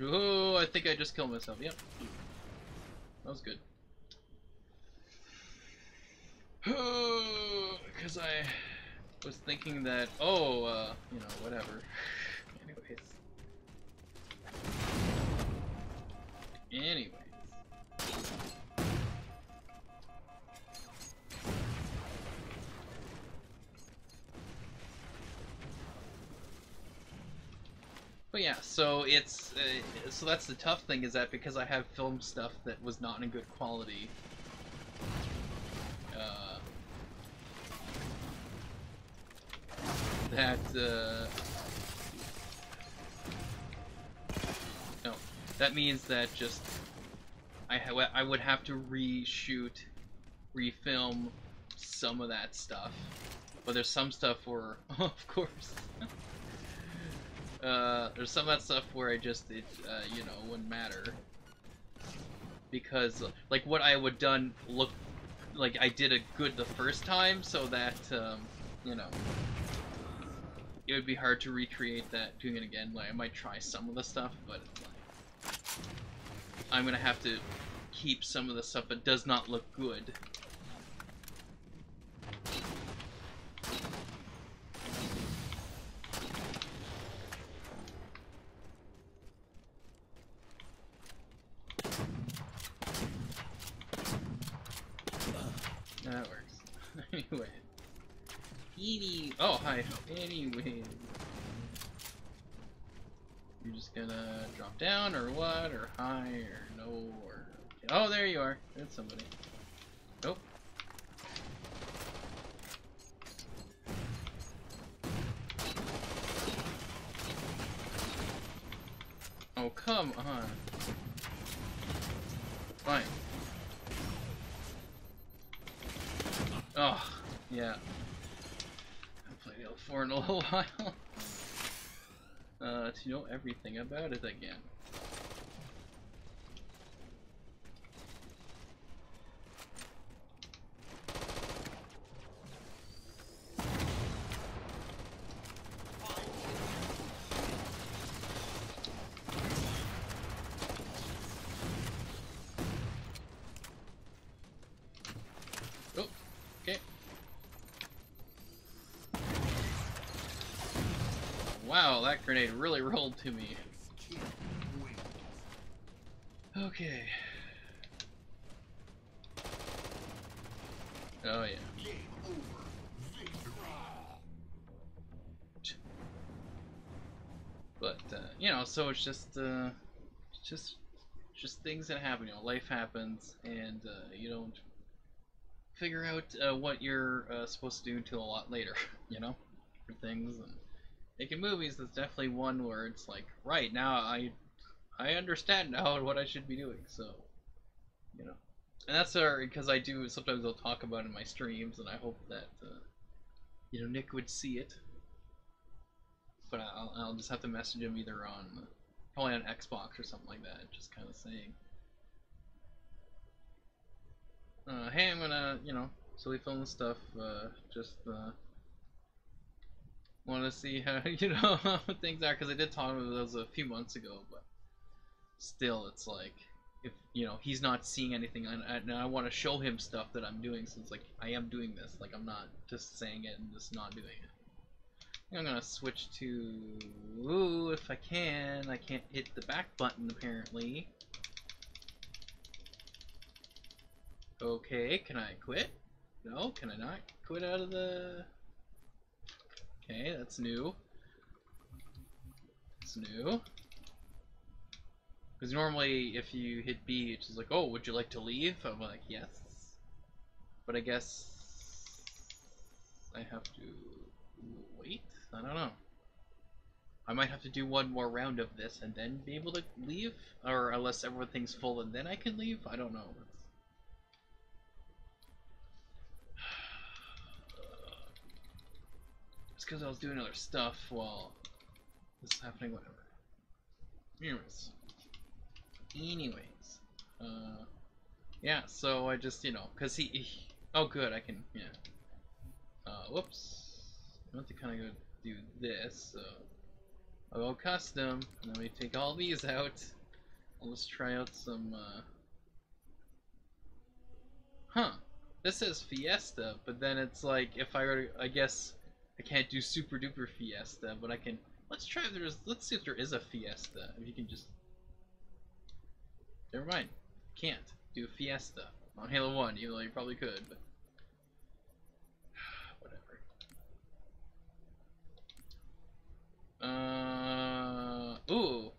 Oh, I think I just killed myself. Yep. That was good. Because I was thinking that, oh, you know, whatever. Anyways. But yeah, so it's so that's the tough thing, is that because I have filmed stuff that was not in good quality, no, that means that just I would have to reshoot, refilm some of that stuff, but there's some stuff where, of course. There's some of that stuff where I just, you know, wouldn't matter. Because, like, what I would done looked like I did it good the first time, so that, you know, it would be hard to recreate that doing it again. Like, I might try some of the stuff, but like, I'm gonna have to keep some of the stuff that does not look good. That works. Anyway. Oh, hi. Anyway. You're just gonna drop down, or what? Or hi, or no, or... Oh, there you are. There's somebody. Nope. Oh, come on. Fine. Oh, yeah. I haven't played Halo 4 in a little while. To know everything about it again. Oh, okay. Wow, that grenade really rolled to me. Okay. Oh yeah. But you know, so it's just things that happen. You know, life happens, and you don't figure out what you're supposed to do until a lot later. You know, for things. And making movies is definitely one where it's like, right now I understand now what I should be doing. So, you know, and that's because I do sometimes I'll talk about it in my streams, and I hope that you know, Nick would see it. But I'll just have to message him either on probably on Xbox or something like that, just kind of saying, hey, I'm gonna, you know, silly film this stuff, just want to see how, you know, how things are, because I did talk about those a few months ago, but still, it's like, if, you know, he's not seeing anything, and I want to show him stuff that I'm doing, so it's like, I am doing this, like, I'm not just saying it and just not doing it. I'm gonna switch to, ooh, if I can. I can't hit the back button apparently. Okay, can I quit? No, can I not quit out of the... Okay, that's new. It's new. Because normally if you hit B, it's just like, oh, would you like to leave? I'm like, yes. But I guess I have to wait? I don't know. I might have to do one more round of this and then be able to leave, or unless everything's full and then I can leave. I don't know. It's because I was doing other stuff while this is happening. Whatever. Anyways, yeah. So I just, you know, cause he oh good, I can, yeah. Whoops. I want to kind of go do this. So I'll go custom, and then we take all these out. I'll just try out some, huh. This says Fiesta, but then it's like, if I were to, I guess I can't do Super Duper Fiesta, but I can, let's try if there's, let's see if there is a Fiesta. If you can just, never mind. Can't do a Fiesta on Halo 1, even though you probably could, but whatever. Ooh.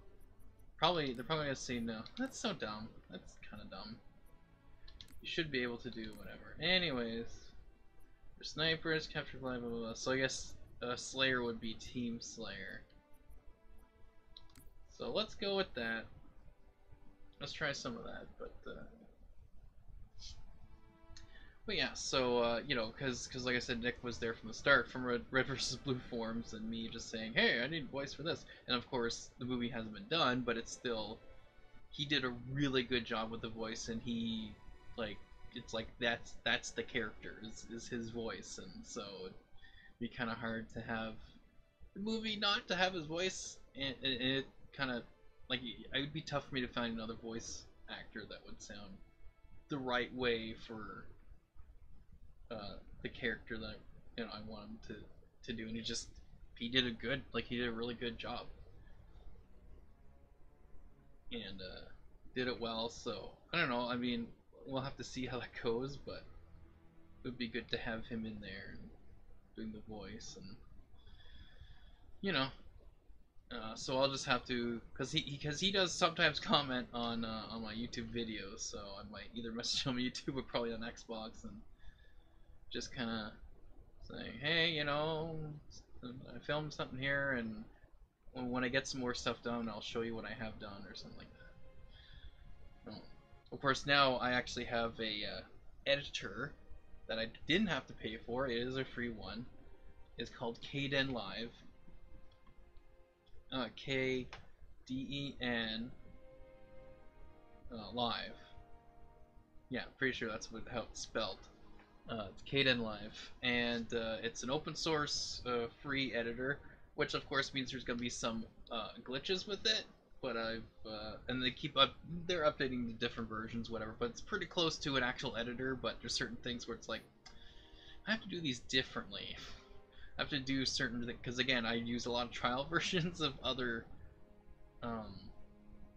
Probably, they're probably gonna say no. That's so dumb. That's kind of dumb. You should be able to do whatever. Anyways, for snipers, capture flag, blah blah blah. So I guess Slayer would be Team Slayer. So let's go with that. Let's try some of that, but yeah. So you know, because like I said, Nick was there from the start, from Red versus Blue forums, and me just saying, hey, I need a voice for this. And of course, the movie hasn't been done, but it's still, he did a really good job with the voice, and he, like, it's like that's the character is his voice, and so it'd be kind of hard to have the movie not to have his voice, and it kind of, like, it would be tough for me to find another voice actor that would sound the right way for the character that, you know, I want him to do, and he did he did a really good job, and did it well. So I don't know. I mean, we'll have to see how that goes, but it would be good to have him in there. doing the voice, and you know. So I'll just have to, cause he does sometimes comment on my YouTube videos, so I might either message him on YouTube or probably on Xbox and just kind of saying, hey, you know, I filmed something here, and when I get some more stuff done, I'll show you what I have done or something like that. Of course, now I actually have a editor that I didn't have to pay for. It is a free one. It's called Kden Live. KDEN Live. Yeah, pretty sure that's how it's spelled. It's Kden Live, and it's an open source free editor, which of course means there's gonna be some glitches with it. But and they're updating the different versions, whatever. But it's pretty close to an actual editor. But there's certain things where it's like, I have to do these differently. I have to do certain things, because again, I use a lot of trial versions of other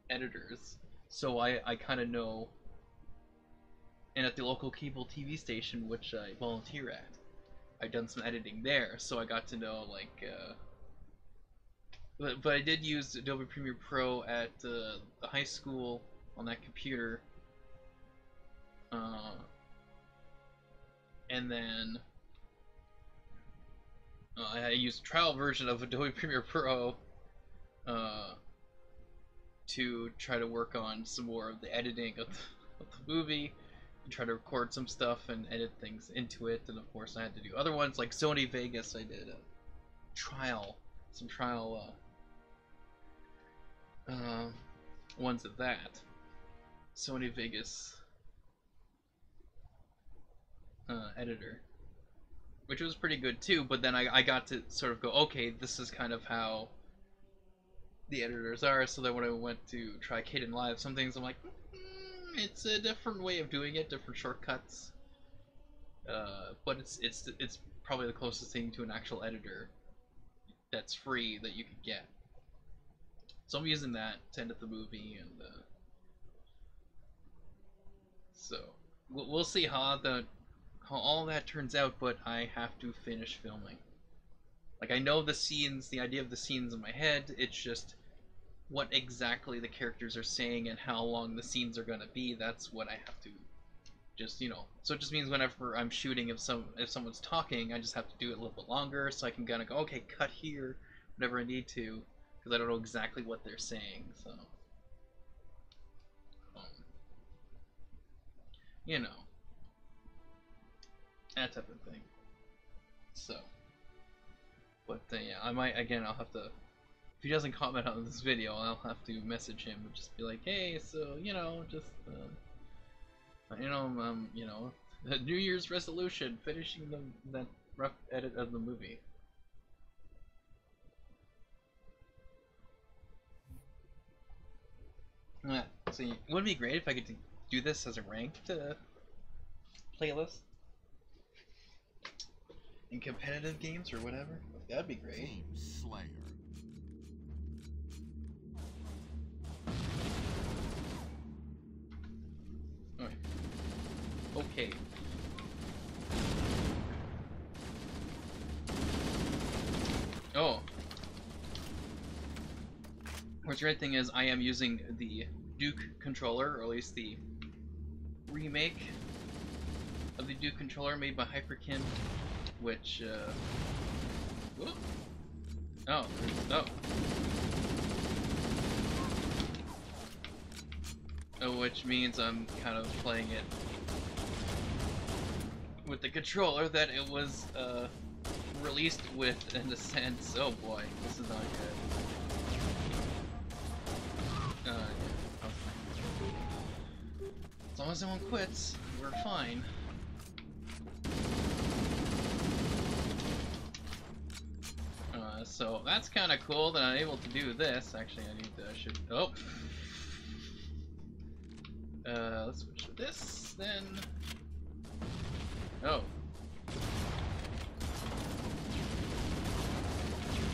editors, so I kind of know. And at the local cable TV station, which I volunteer at, I've done some editing there, so I got to know, like, but I did use Adobe Premiere Pro at the high school on that computer, and then I used a trial version of Adobe Premiere Pro to try to work on some more of the editing of the movie, and try to record some stuff and edit things into it. And of course I had to do other ones like Sony Vegas. I did some trial ones of that. Sony Vegas editor, which was pretty good too, but then I got to sort of go, okay, this is kind of how the editors are, so that when I went to try Kden Live, some things I'm like, it's a different way of doing it, different shortcuts, but it's probably the closest thing to an actual editor that's free that you could get. So I'm using that to edit the movie, and so we'll see how all that turns out, but I have to finish filming. Like, I know the scenes, the idea of the scenes in my head, it's just what exactly the characters are saying and how long the scenes are going to be. That's what I have to just, you know. So it just means whenever I'm shooting, if someone's talking, I just have to do it a little bit longer, so I can kind of go, okay, cut here, whatever I need to, because I don't know exactly what they're saying, so. You know. That type of thing. So. But yeah, I might, again, I'll have to, if he doesn't comment on this video, I'll have to message him and just be like, hey, so, you know, just, you know, New Year's resolution, finishing that rough edit of the movie. So, wouldn't it be great if I could do this as a ranked playlist? In competitive games or whatever? That'd be great. Team Slayer. Alright. Okay. Oh. What's the great thing is I am using the Duke controller, or at least the remake of the Duke controller made by Hyperkin, which, whoop. Oh, oh. Oh, which means I'm kind of playing it with the controller that it was, released with, in a sense. Oh boy, this is not good. Yeah, okay. As long as no one quits, we're fine. So that's kind of cool that I'm able to do this. Actually, let's switch to this, then. Oh.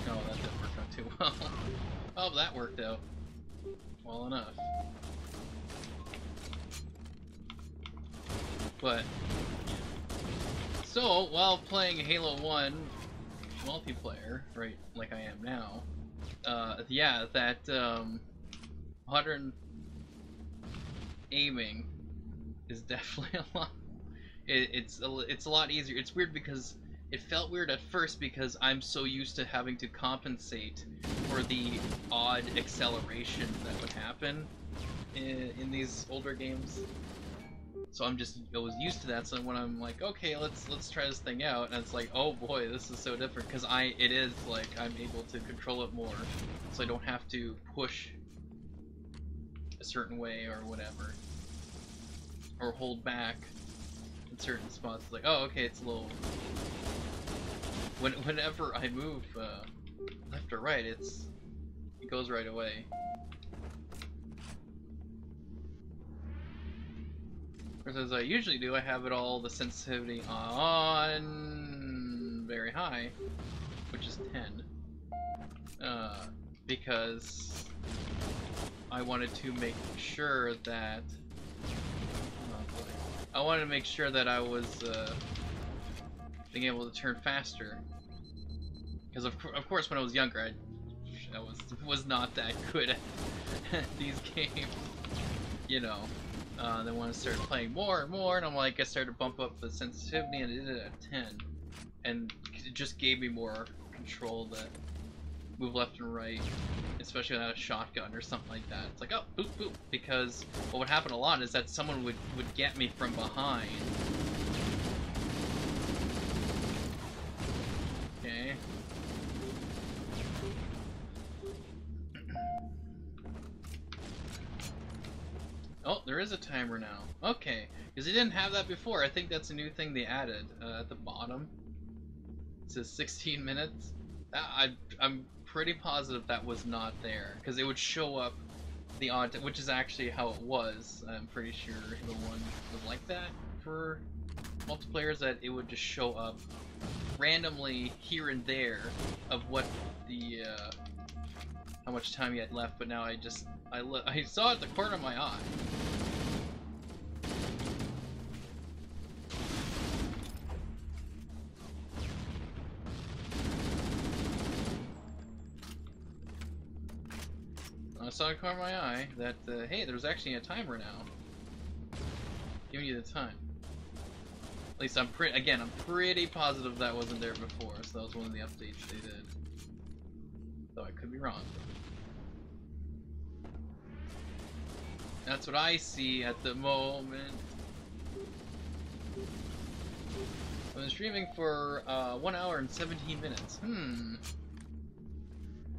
Oh, that didn't work out too well. Oh, that worked out well enough. But, so, while playing Halo 1, multiplayer, right, like I am now, yeah, that modern aiming is definitely a lot. It's a lot easier. It's weird because it felt weird at first because I'm so used to having to compensate for the odd acceleration that would happen in these older games. So I was used to that. So when I'm like, okay, let's try this thing out, and it's like, oh boy, this is so different because it is like I'm able to control it more, so I don't have to push a certain way or whatever, or hold back in certain spots. It's like, oh, okay, it's a little. Whenever I move left or right, it goes right away. As I usually do, I have it all the sensitivity on very high, which is 10, because I wanted to make sure that I was being able to turn faster. Because of course, when I was younger, I was not that good at these games, you know. Then when I started playing more and more, and I started to bump up the sensitivity, and I did it at 10, and it just gave me more control to move left and right, especially without a shotgun or something like that. It's like, oh, boop, boop, because what would happen a lot is that someone would get me from behind. Okay. Oh, there is a timer now. Okay, because they didn't have that before. I think that's a new thing they added at the bottom. It says 16 minutes. I'm pretty positive that was not there, because it would show up the odd, which is actually how it was. I'm pretty sure the one was like that for multiplayers, that it would just show up randomly here and there of what the how much time you had left. But now I saw it at the corner of my eye. I saw it corner of my eye that hey, there's actually a timer now, giving you the time. At least I'm pretty positive that wasn't there before. So that was one of the updates they did. Though I could be wrong. That's what I see at the moment. I've been streaming for 1 hour and 17 minutes.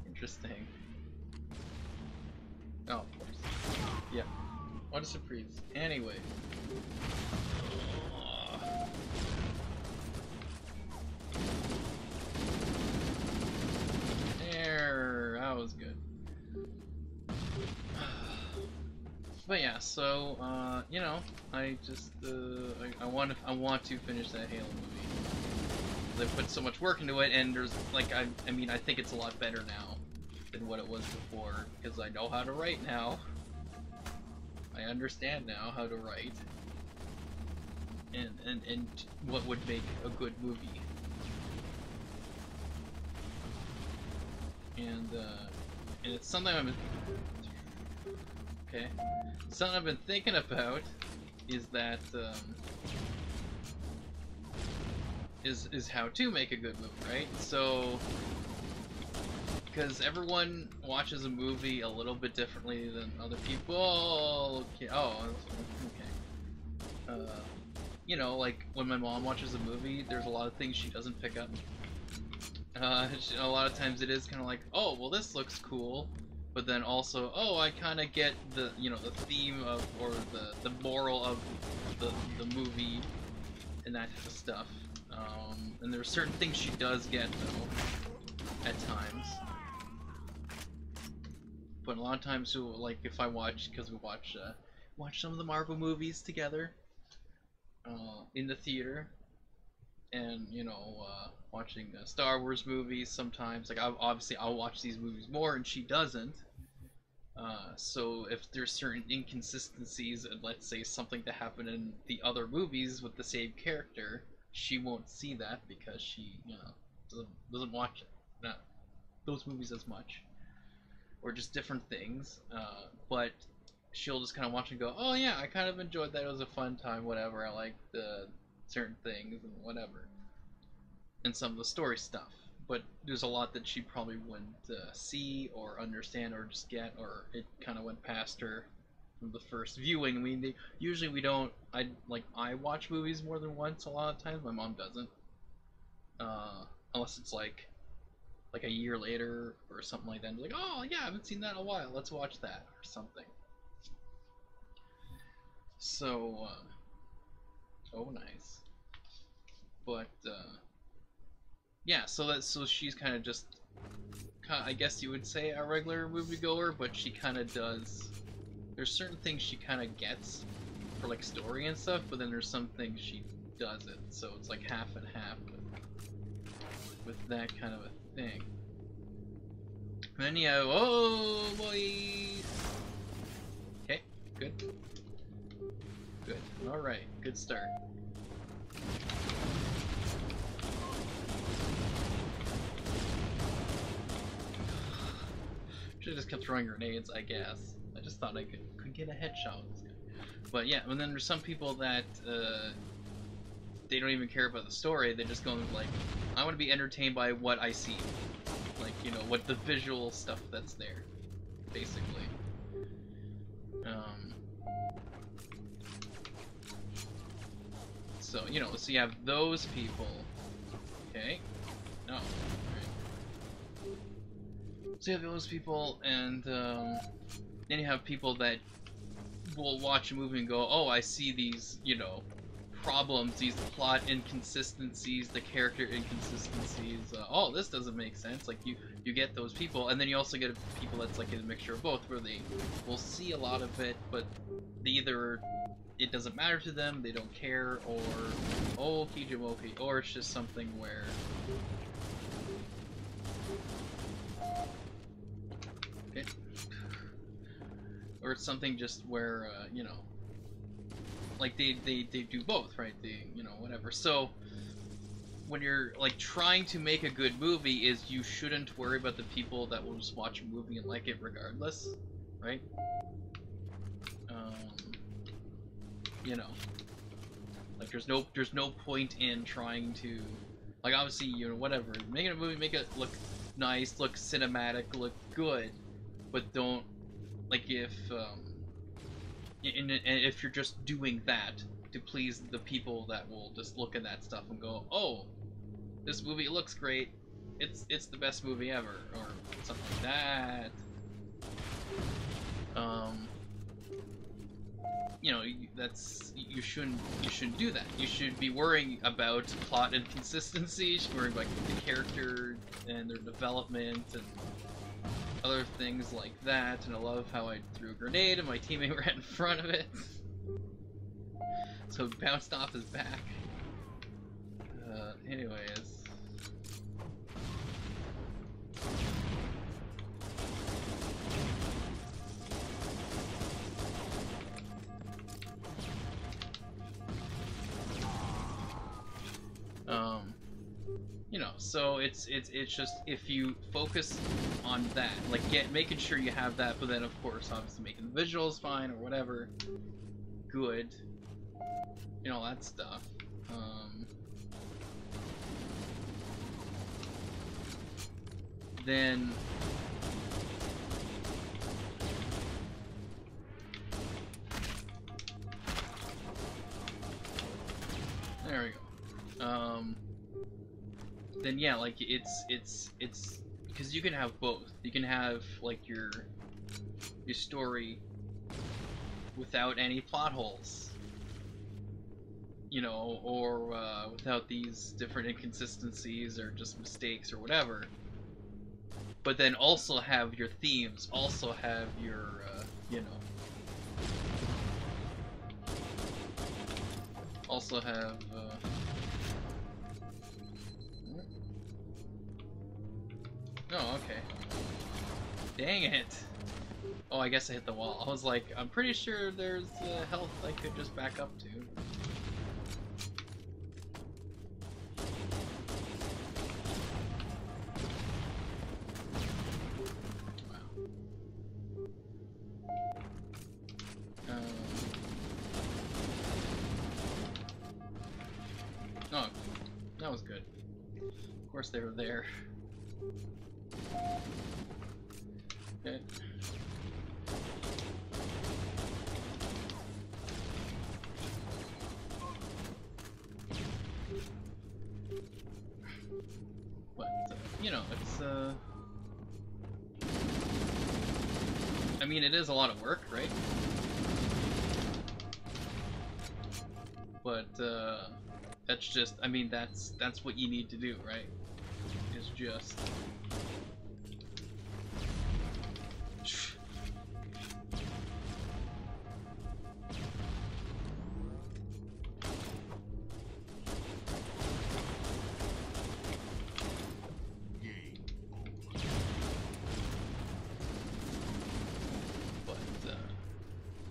Interesting. Oh, of course. Yeah. What a surprise. Anyway. There. That was good. But yeah, so you know, I just I want to finish that Halo movie. They put so much work into it, and there's like I mean I think it's a lot better now than what it was before, because I know how to write now. I understand now how to write, and what would make a good movie. And it's something something I've been thinking about is that is how to make a good movie, right? So because everyone watches a movie a little bit differently than other people. Okay. Oh, okay. You know, like when my mom watches a movie, there's a lot of things she doesn't pick up. A lot of times it is kind of like, oh, well, this looks cool. But then also, oh, I kind of get the, you know, the theme of, or the moral of the movie, and that type of stuff. And there are certain things she does get, though, at times. But a lot of times, too, like, if I watch, because we watch some of the Marvel movies together, in the theater, and, you know, watching Star Wars movies sometimes, like, obviously I'll watch these movies more, and she doesn't. So if there's certain inconsistencies, and let's say something that happened in the other movies with the same character, she won't see that because she, you know, doesn't watch not those movies as much, or just different things. But she'll just kind of watch and go, oh yeah, I kind of enjoyed that. It was a fun time. Whatever. I liked the certain things and whatever, and some of the story stuff. But there's a lot that she probably wouldn't see or understand or just get, or it kind of went past her from the first viewing. I mean, usually we don't. I watch movies more than once. A lot of times, my mom doesn't, unless it's like a year later or something like that. And like, oh yeah, I haven't seen that in a while. Let's watch that or something. So, oh nice. But yeah, so she's kind of just, I guess you would say, a regular moviegoer, but she kind of does. There's certain things she kind of gets for like story and stuff, but then there's some things she doesn't. So it's like half and half with that kind of a thing. And then you have, oh boy. Okay, good. Good. All right, good start. Should've just kept throwing grenades, I guess. I just thought I could get a headshot with this guy. But yeah, and then there's some people that they don't even care about the story. They just go like, I want to be entertained by what I see, like, you know, what the visual stuff that's there, basically. So you know, so you have those people. Okay. No. Right. So you have those people, and then you have people that will watch a movie and go, oh, I see these, you know, problems, these plot inconsistencies, the character inconsistencies. Oh, this doesn't make sense. Like, you get those people, and then you also get people that's like a mixture of both, where they will see a lot of it, but they either it doesn't matter to them, they don't care, or oh, Kijimoki, or it's just something where or it's something just where, you know, like they do both, right? They, you know, whatever. So when you're like trying to make a good movie, is you shouldn't worry about the people that will just watch a movie and like it regardless, right? You know, like there's no point in trying to, like, obviously, you know, whatever, making a movie, make it look nice, look cinematic, look good, but don't, like, if if you're just doing that to please the people that will just look at that stuff and go, oh, this movie looks great, it's the best movie ever, or something like that. You know, you shouldn't do that. You should be worrying about plot inconsistency. You should be worrying about the character and their development and other things like that. And I love how I threw a grenade and my teammate ran in front of it, so it bounced off his back. Anyways. You know, so it's just, if you focus on that, like making sure you have that, but then of course obviously making the visuals fine or whatever, good, you know, that stuff. Then there we go. Then yeah, like it's because you can have both. You can have like your story without any plot holes, you know, or without these different inconsistencies or just mistakes or whatever. But then also have your themes, also have your you know, also have oh, okay. Dang it. Oh, I guess I hit the wall. I was like, I'm pretty sure there's health I could just back up to. Oh, that was good. Of course they were there. Okay. But, you know, it's, I mean, it is a lot of work, right? But, that's just, I mean, that's what you need to do, right? It's just...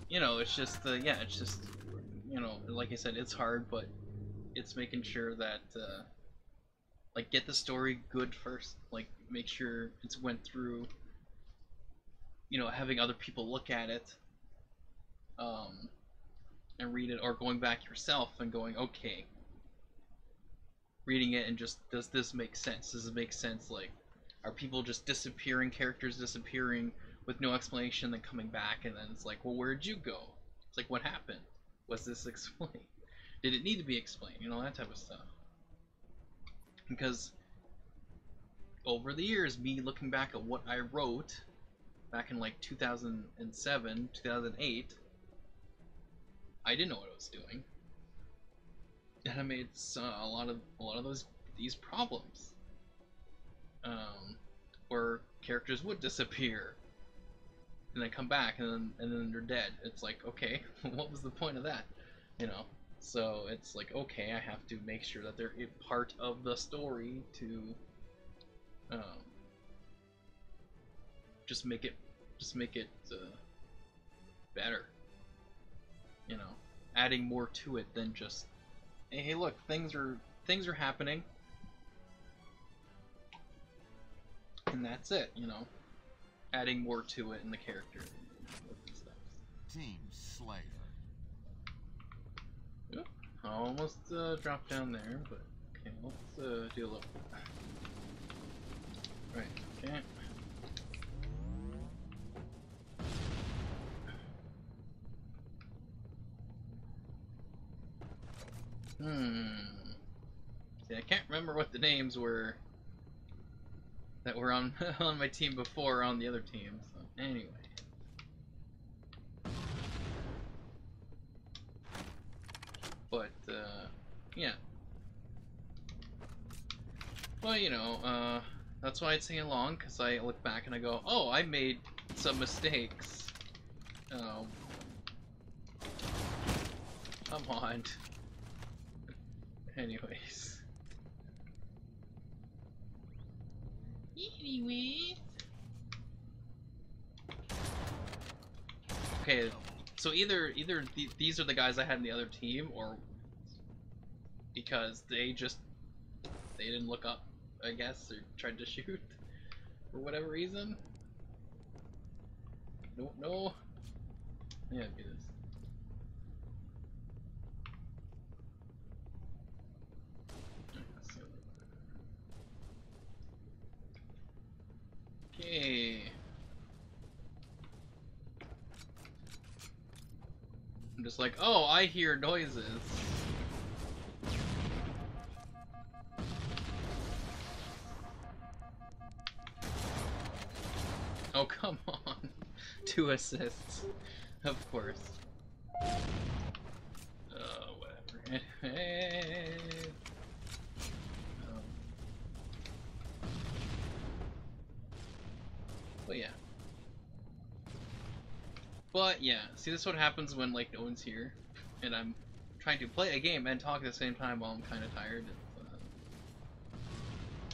You know, it's just, yeah, it's just, you know, like I said, it's hard, but it's making sure that, like, get the story good first, like, make sure it's went through, you know, having other people look at it, and read it, or going back yourself and going, okay, reading it and just, does this make sense? Does it make sense, like, are people just disappearing, characters disappearing, with no explanation, then coming back, and then it's like, well, where'd you go? It's like, what happened? Was this explained? Did it need to be explained? You know, that type of stuff. Because over the years, me looking back at what I wrote back in like 2007, 2008, I didn't know what I was doing, and I made a lot of these problems, where characters would disappear and then come back, and then they're dead. It's like, okay, what was the point of that? You know? So it's like, okay, I have to make sure that they're a part of the story to just make it better. You know, adding more to it than just, hey, look, things are happening, and that's it. You know, adding more to it in the character. Team Slayer. Oop, almost dropped down there, but okay, let's do a little. Right, okay. See, I can't remember what the names were that were on on my team before on the other team. So anyway. But yeah. Well, you know, that's why I'd sing along, because I look back and I go, oh, I made some mistakes. Oh. Come on. Anyways. Okay, so either these are the guys I had in the other team, or because they didn't look up, I guess, or tried to shoot for whatever reason. No. Yeah, do this. Okay. I'm just like, oh, I hear noises. Oh, come on. 2 assists. Of course. Whatever. But yeah. But yeah, see, this is what happens when, like, no one's here, and I'm trying to play a game and talk at the same time while I'm kind of tired.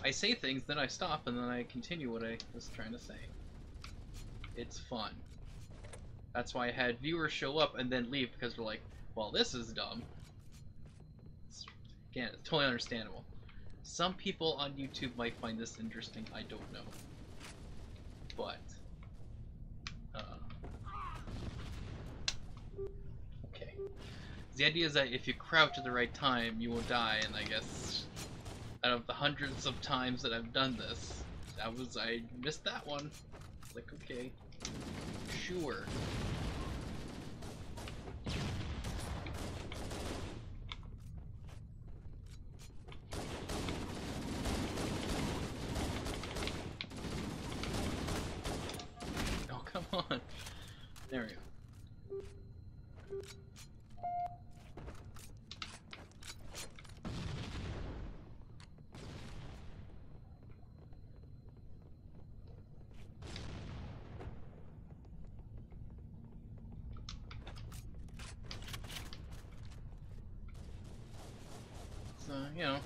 I say things, then I stop, and then I continue what I was trying to say. It's fun. That's why I had viewers show up and then leave, because they're like, well, this is dumb. Again, it's totally understandable. Some people on YouTube might find this interesting, I don't know. But, okay. the idea is that if you crouch at the right time, you won't die, and I guess out of the hundreds of times that I've done this, I missed that one. Like, okay, sure. Oh, come on. There we go. So, you know,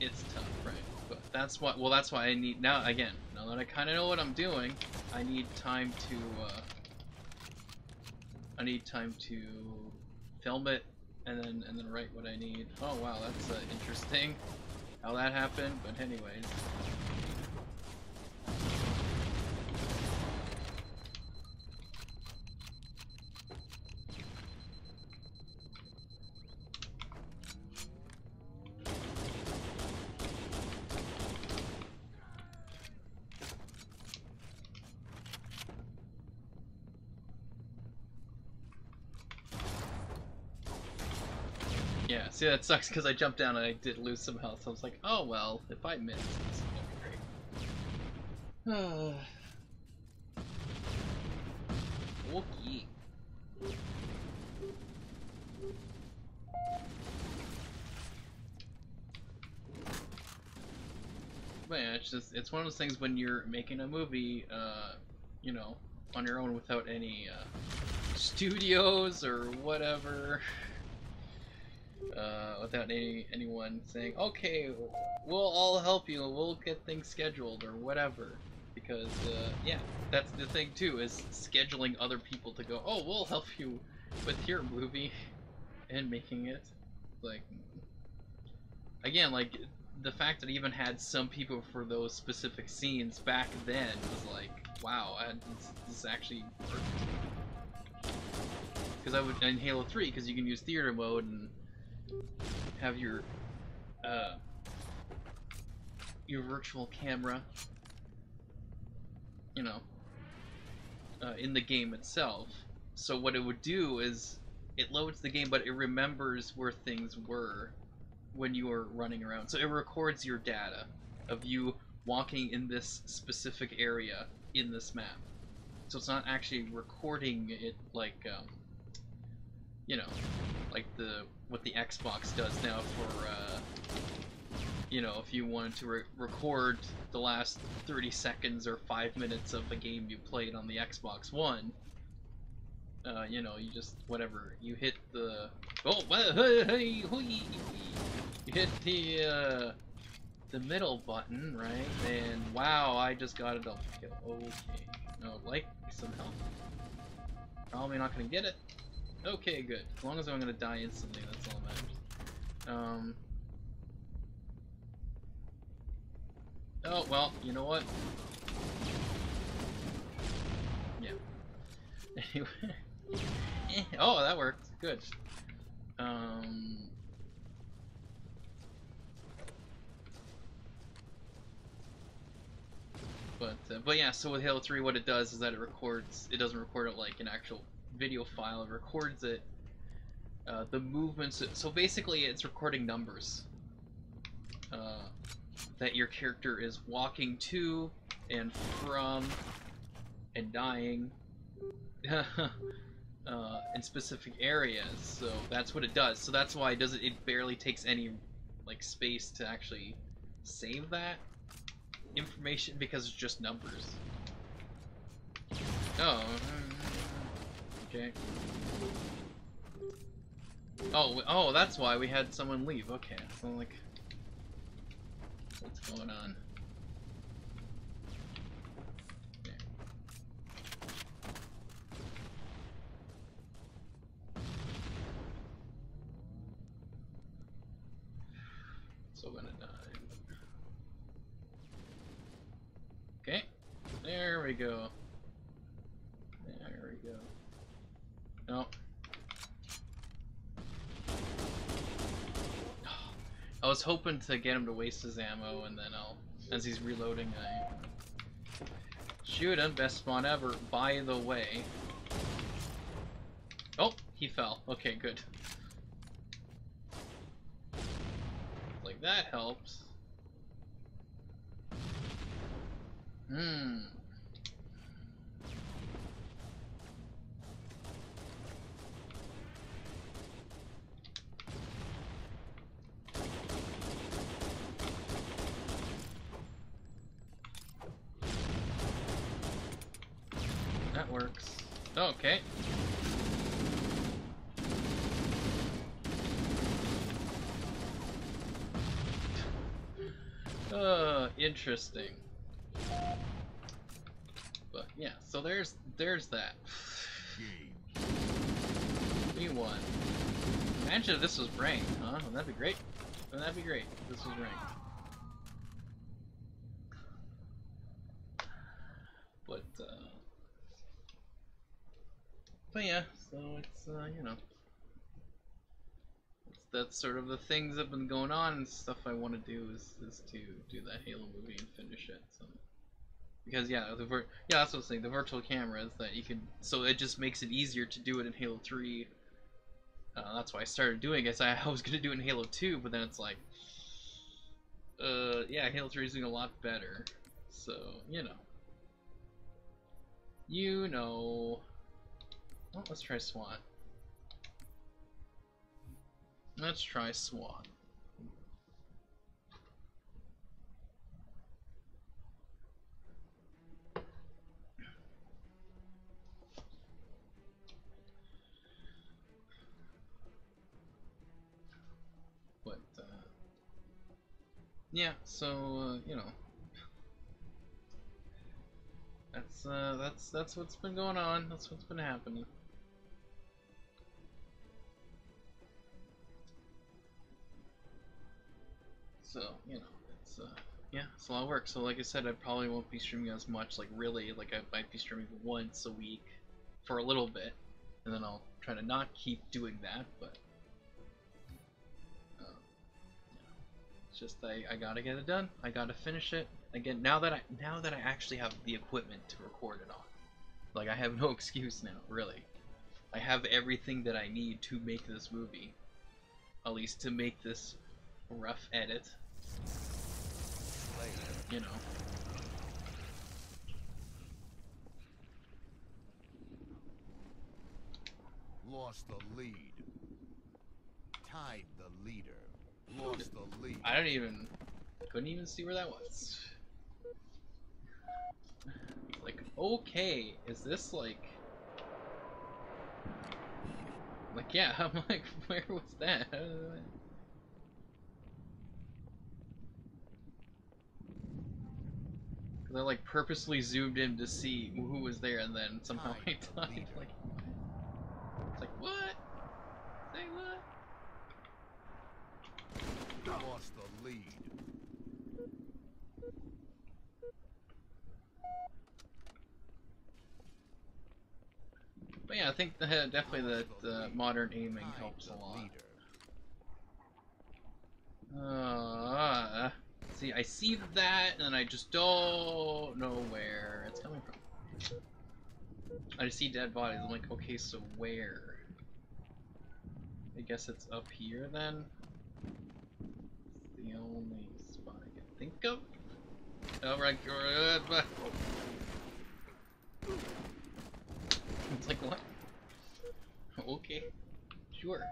it's tough, right? But that's what, well, that's why I need, now that I kind of know what I'm doing, I need time to film it and then write what I need. Oh wow, that's interesting how that happened, but anyways. Yeah, see, that sucks because I jumped down and I did lose some health. So I was like, oh well, if I miss, this is gonna be great. Okay. But yeah, it's one of those things when you're making a movie, you know, on your own without any studios or whatever. Without anyone saying, okay, we'll all help you, we'll get things scheduled or whatever, because yeah, that's the thing too, is scheduling other people to go, oh, we'll help you with your movie and making it. Like, again, like the fact that I even had some people for those specific scenes back then was like, wow, this actually worked. Because I would in Halo 3, because you can use theater mode and have your virtual camera, you know, in the game itself. So what it would do is it loads the game, but it remembers where things were when you were running around. So it records your data of you walking in this specific area in this map. So it's not actually recording it like you know, like what the Xbox does now for you know, if you wanted to record the last 30 seconds or 5 minutes of a game you played on the Xbox One, you know, you just, whatever, you hit the, oh, hey, you hit the middle button, right, and wow, I just got a double kill. Okay, no, like some health. Probably not gonna get it. Okay, good. As long as I'm gonna die instantly, that's all that matters. Oh, well, you know what? Yeah. Anyway. Oh, that worked. Good. But yeah, so with Halo 3, what it does is that it doesn't record it like an actual video file, it records it, the movements, so basically it's recording numbers that your character is walking to and from and dying in specific areas, so that's what it does. So that's why it barely takes any like space to actually save that information, because it's just numbers. Oh, okay. Oh, that's why we had someone leave. Okay, so like, what's going on? Okay. So gonna die. Okay, there we go. There we go. No. was hoping to get him to waste his ammo, and then I'll, as he's reloading, I shoot him. Best spawn ever, by the way. Oh, he fell. Okay, good. Like, that helps. That works. Okay. Interesting. But yeah, so there's that. We won. Imagine if this was ranked, huh? Wouldn't that be great? Wouldn't that be great if this was ranked? But yeah, so it's you know, that's sort of the things that have been going on, and stuff I want to do is to do that Halo movie and finish it. So because yeah, that's what I was saying. The virtual cameras that you can, so it just makes it easier to do it in Halo 3. That's why I started doing it. I was gonna do it in Halo 2, but then it's like, yeah, Halo 3 is doing a lot better. So you know. Well, let's try SWAT. Let's try SWAT. But yeah, so you know, that's what's been going on. That's what's been happening. So you know, it's yeah, it's a lot of work. So like I said, I probably won't be streaming as much. Like really, like I might be streaming once a week for a little bit, and then I'll try to not keep doing that. But you know, it's just I gotta get it done. I gotta finish it. Again, now that I actually have the equipment to record it on, like I have no excuse now. Really, I have everything that I need to make this movie, at least to make this rough edit. You know. Lost the lead. Tied the leader. Lost the lead. I couldn't even see where that was. Like, okay, is this like, yeah, I'm like, where was that? Cause I like purposely zoomed in to see who was there, and then somehow I died. Like, it's like, what? Say what? Lost the lead. But yeah, I think definitely that modern aiming helps a lot. See, I see that, and I just don't know where it's coming from. I just see dead bodies. I'm like, okay, so where? I guess it's up here then. It's the only spot I can think of. Alright, it's like, what? Okay, sure.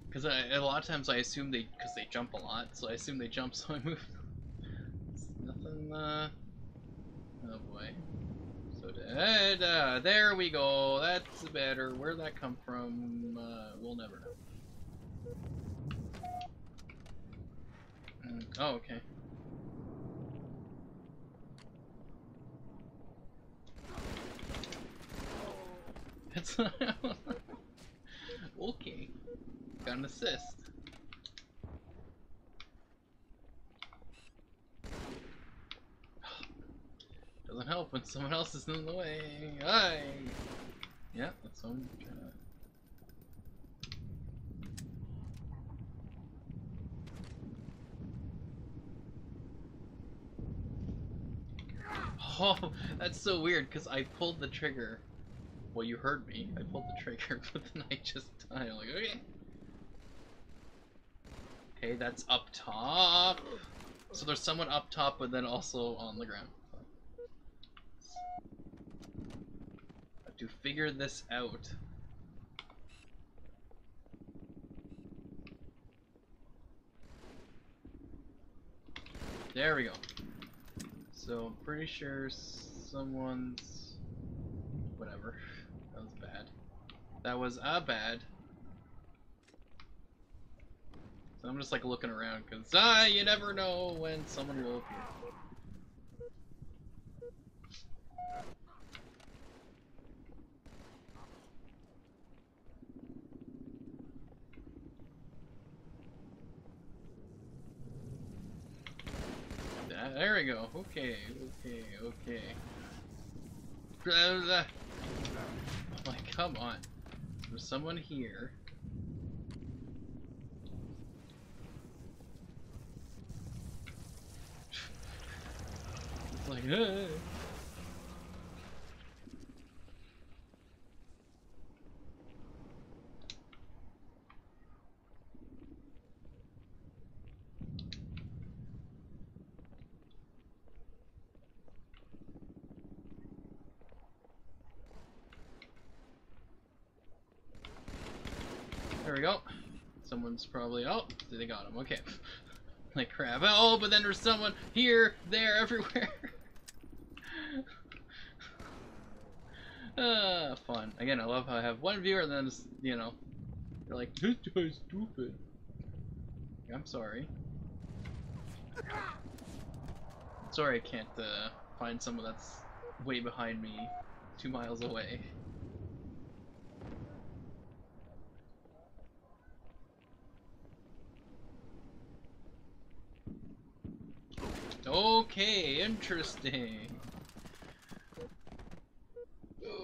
Because a lot of times I assume because they jump a lot, so I assume they jump, so I move. It's nothing, oh boy. So dead, there we go, that's better. Where'd that come from? We'll never know. Oh, okay. That's okay. Got an assist. Doesn't help when someone else is in the way. Aye. Yeah, that's what I'm trying to. Oh, that's so weird because I pulled the trigger. Well, you heard me. I pulled the trigger, but then I just died. I'm like, okay. Okay, that's up top. So there's someone up top, but then also on the ground. I have to figure this out. There we go. So I'm pretty sure someone's... Whatever. That was bad. That was bad. So I'm just like looking around because you never know when someone will appear. There we go. Okay, okay, okay. Oh my, come on. There's someone here. It's like, hey. There we go. Someone's probably... Oh, they got him. Okay. Like crap. Oh, but then there's someone here, there, everywhere. Fun. Again, I love how I have one viewer and then, just, you know, they're like, this guy's stupid. I'm sorry. Sorry I can't find someone that's way behind me, 2 miles away. Okay, interesting. Okay,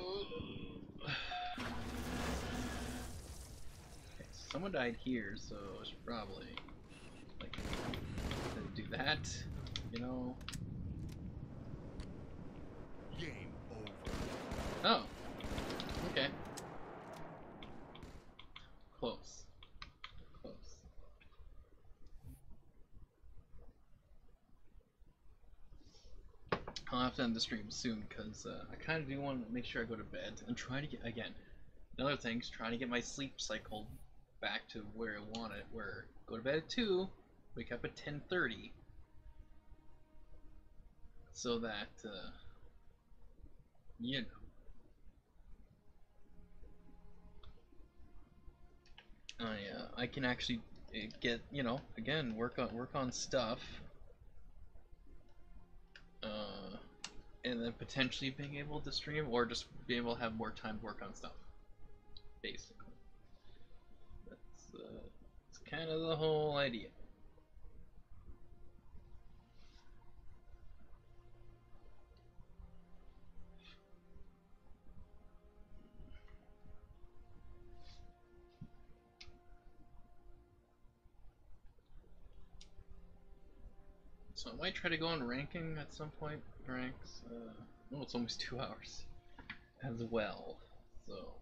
someone died here, so I should probably like do that, you know. Game over. Oh, okay. Close. Close. I'll have to end the stream soon because I kind of do want to make sure I go to bed and try to get, again, another thing is trying to get my sleep cycle back to where I want it, where go to bed at 2, wake up at 10:30, so that, you know, I can actually get, you know, again, work on stuff. And then potentially being able to stream, or just being able to have more time to work on stuff. Basically, that's kind of the whole idea. So I might try to go on ranking at some point. Ranks. Oh, it's almost 2 hours as well. So.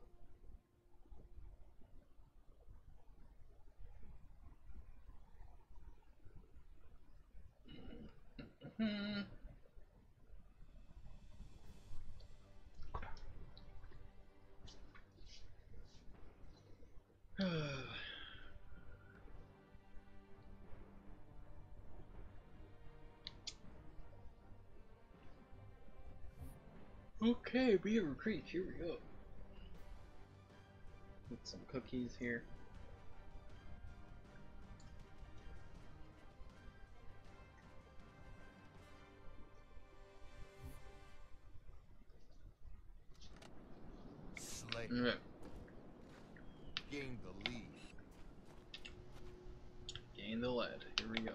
Okay, Beaver Creek, here we go. Put some cookies here. Slay play. Alright. Gain the lead. Gain the lead. Here we go.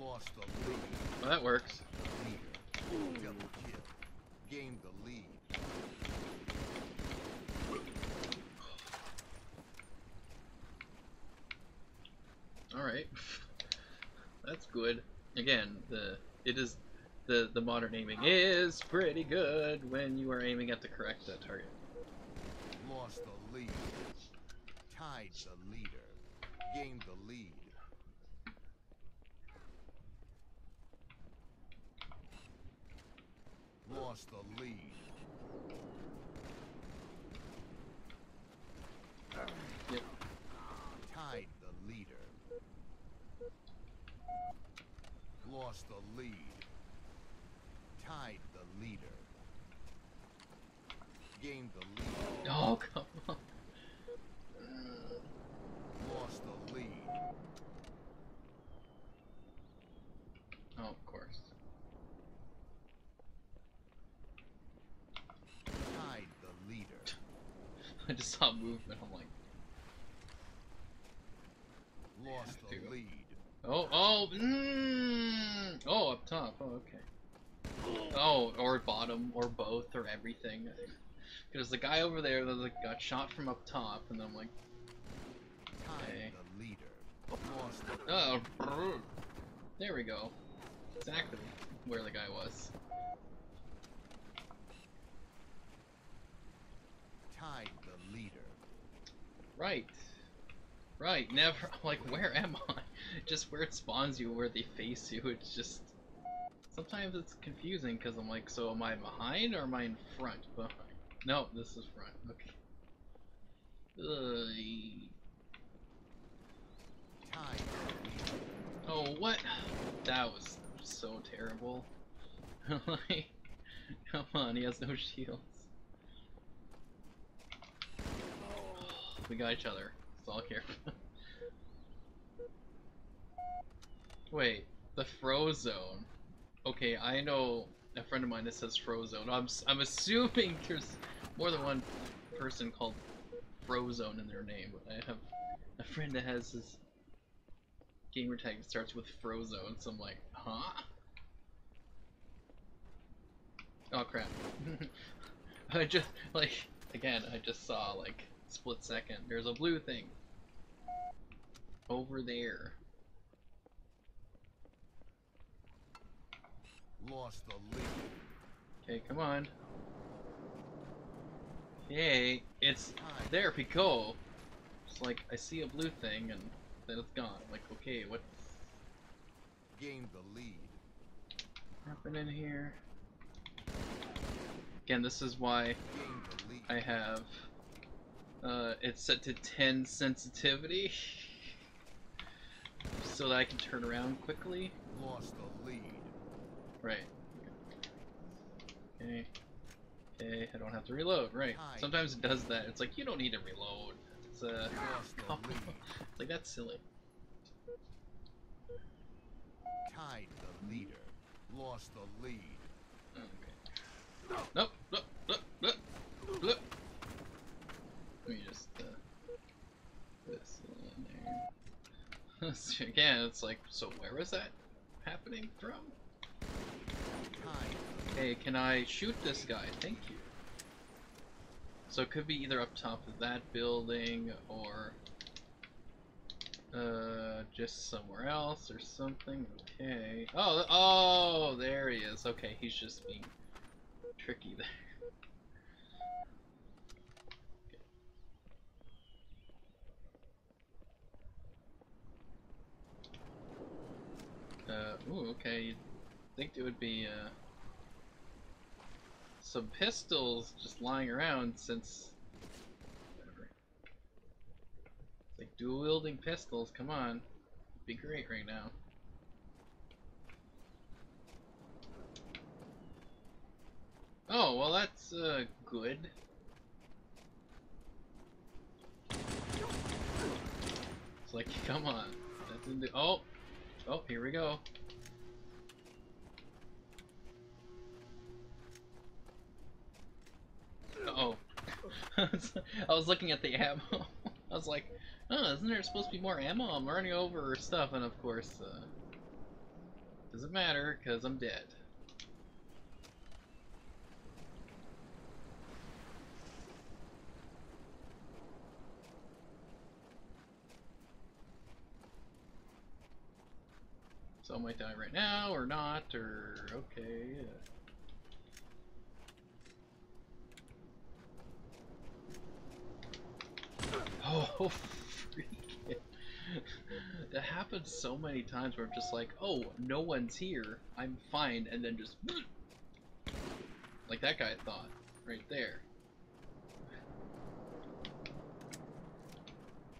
Lost the lead. Well, that works. Leader. Double kill. Gain the lead. Alright. That's good. Again, the modern aiming is pretty good when you are aiming at the correct target. Lost the lead. Tied the leader. Gained the lead. Lost the lead. Yep. Tied the leader. Lost the lead. Tied the leader. Gained the lead. Oh, come on. Lost the lead. Oh, of course. Tied the leader. I just saw movement. I'm like, Lost the to. lead. Oh, up top. Oh, okay. Oh, or bottom, or both, or everything. Because the guy over there that like, got shot from up top, and then I'm like, Tied okay. the leader. Lost the Oh, there we go. Exactly where the guy was. Tied the leader. Right. Right, never, like, where am I? Just where it spawns you, where they face you, it's just... Sometimes it's confusing, because I'm like, so am I behind, or am I in front? Behind. No, this is front, okay. Tied the leader. Oh, what? That was so terrible. Like, come on, he has no shields. We got each other. It's all here. Wait, the Frozone. Okay, I know a friend of mine that says Frozone. I'm assuming there's more than one person called Frozone in their name, but I have a friend that has his gamer tag that starts with Frozone, so I'm like, huh? Oh crap. I just, like, again, I just saw, like, split second. There's a blue thing. Over there. Lost the lead. Okay, come on. Yay, it's, there we go. It's like, I see a blue thing and then it's gone. I'm like, okay, what's Gained the lead. happening here? Again, this is why Gained the lead. I have, it's set to 10 sensitivity. So that I can turn around quickly. Lost the lead. Right. Okay. Okay, I don't have to reload. Right. Sometimes it does that. It's like, you don't need to reload. It's Lost the lead. it's like, that's silly. Tied the leader. Lost the lead. Okay. Nope. Nope. Nope. Nope. Nope. Let me just, this in there. Again, it's like, so where is that happening from? Tied. Hey, can I shoot this guy? Thank you. So it could be either up top of that building or just somewhere else or something. Okay. Oh, there he is. Okay, he's just being tricky there. Ooh, okay. You'd think there would be some pistols just lying around since whatever. It's like dual wielding pistols, come on. It'd be great right now. Oh, well that's good. It's like, come on. That didn't do, oh, Oh, here we go. Uh-oh. I was looking at the ammo. I was like, oh, isn't there supposed to be more ammo? I'm running over stuff, and of course, doesn't matter, because I'm dead. So I might die right now, or not, or okay. Oh, freak it. That happens so many times where I'm just like, oh, no one's here, I'm fine, and then just like that guy thought, right there.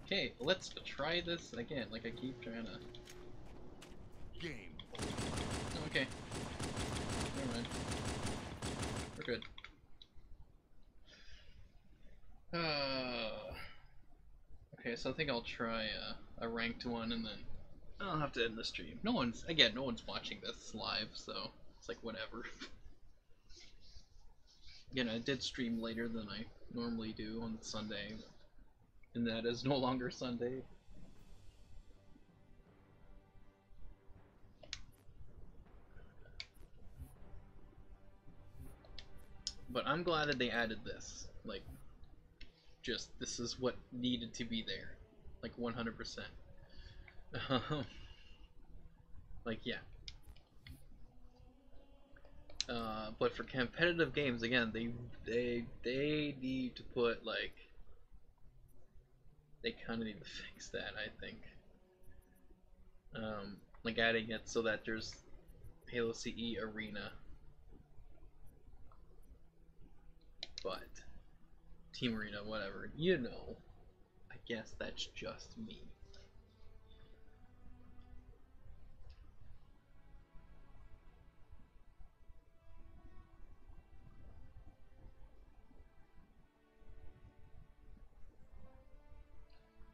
Okay, let's try this again, like I keep trying to... Game. Oh, okay. Never mind. We're good. Okay, so I think I'll try a ranked one, and then I'll have to end the stream. No one's watching this live, so it's like whatever. Again, I did stream later than I normally do on Sunday, and that is no longer Sunday. But I'm glad that they added this. Like, just, this is what needed to be there. Like, 100%. Like, yeah. But for competitive games, again, they need to put, like, they kind of need to fix that, I think. Like adding it so that there's Halo CE Arena, but Team Arena, whatever, you know. I guess that's just me.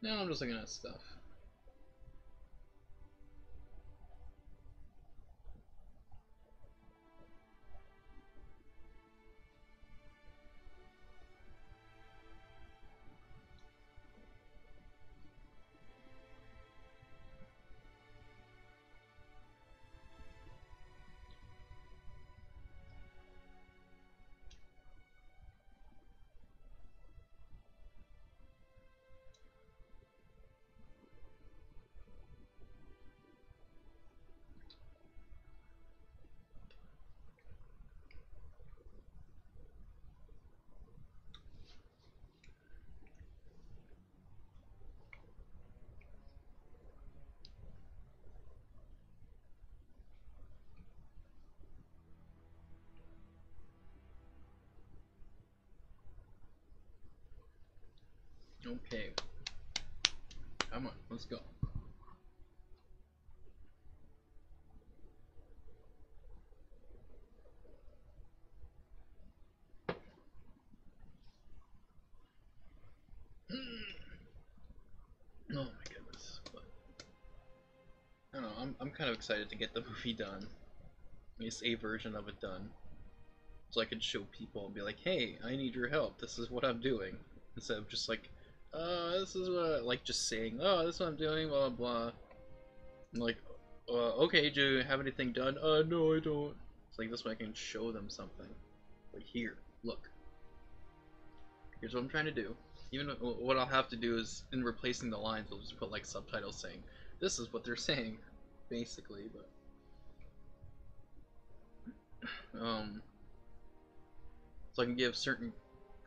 No, I'm just looking at stuff. Okay. Come on, let's go. Oh my goodness. But, I don't know, I'm kind of excited to get the movie done. At least a version of it done. So I can show people and be like, hey, I need your help. This is what I'm doing. Instead of just like, this is what, like just saying, oh, this is what I'm doing, blah, blah. I'm like, okay, do you have anything done? No, I don't. It's like this way I can show them something. Like, here, look. Here's what I'm trying to do. Even what I'll have to do is, in replacing the lines, we'll just put like subtitles saying, this is what they're saying, basically, but... So I can give certain,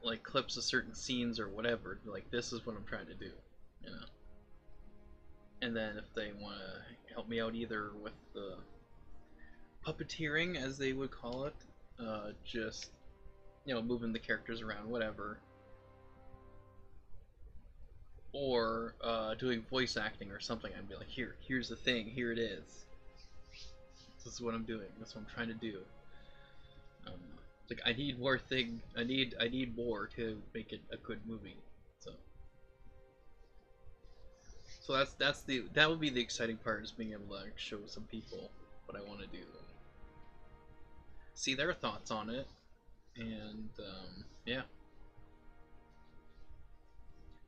like, clips of certain scenes or whatever, like, this is what I'm trying to do, you know? And then if they want to help me out either with the puppeteering, as they would call it, just, you know, moving the characters around, whatever, or doing voice acting or something, I'd be like, here's the thing, here it is. This is what I'm doing, that's what I'm trying to do. Like, I need more I need more to make it a good movie. So So that would be the exciting part, is being able to like, show some people what I want to do, see their thoughts on it, and yeah.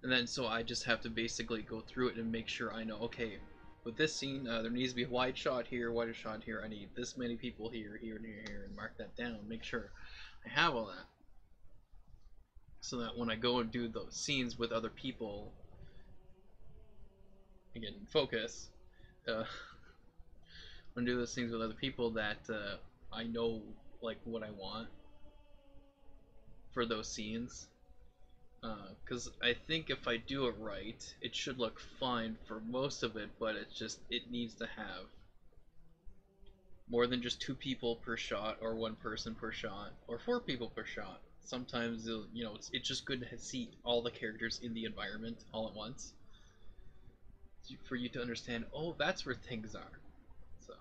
And then so I just have to basically go through it and make sure I know, okay, with this scene, there needs to be a wide shot here, wider shot here. I need this many people here, here, and here, here, and mark that down. Make sure I have all that, so that when I go and do those scenes with other people, again, focus. When I do those things with other people, that I know like what I want for those scenes. Because I think if I do it right, it should look fine for most of it, but it's just, it needs to have more than just 2 people per shot, or 1 person per shot, or 4 people per shot. Sometimes, you know, it's just good to see all the characters in the environment all at once, for you to understand, oh, that's where things are. So,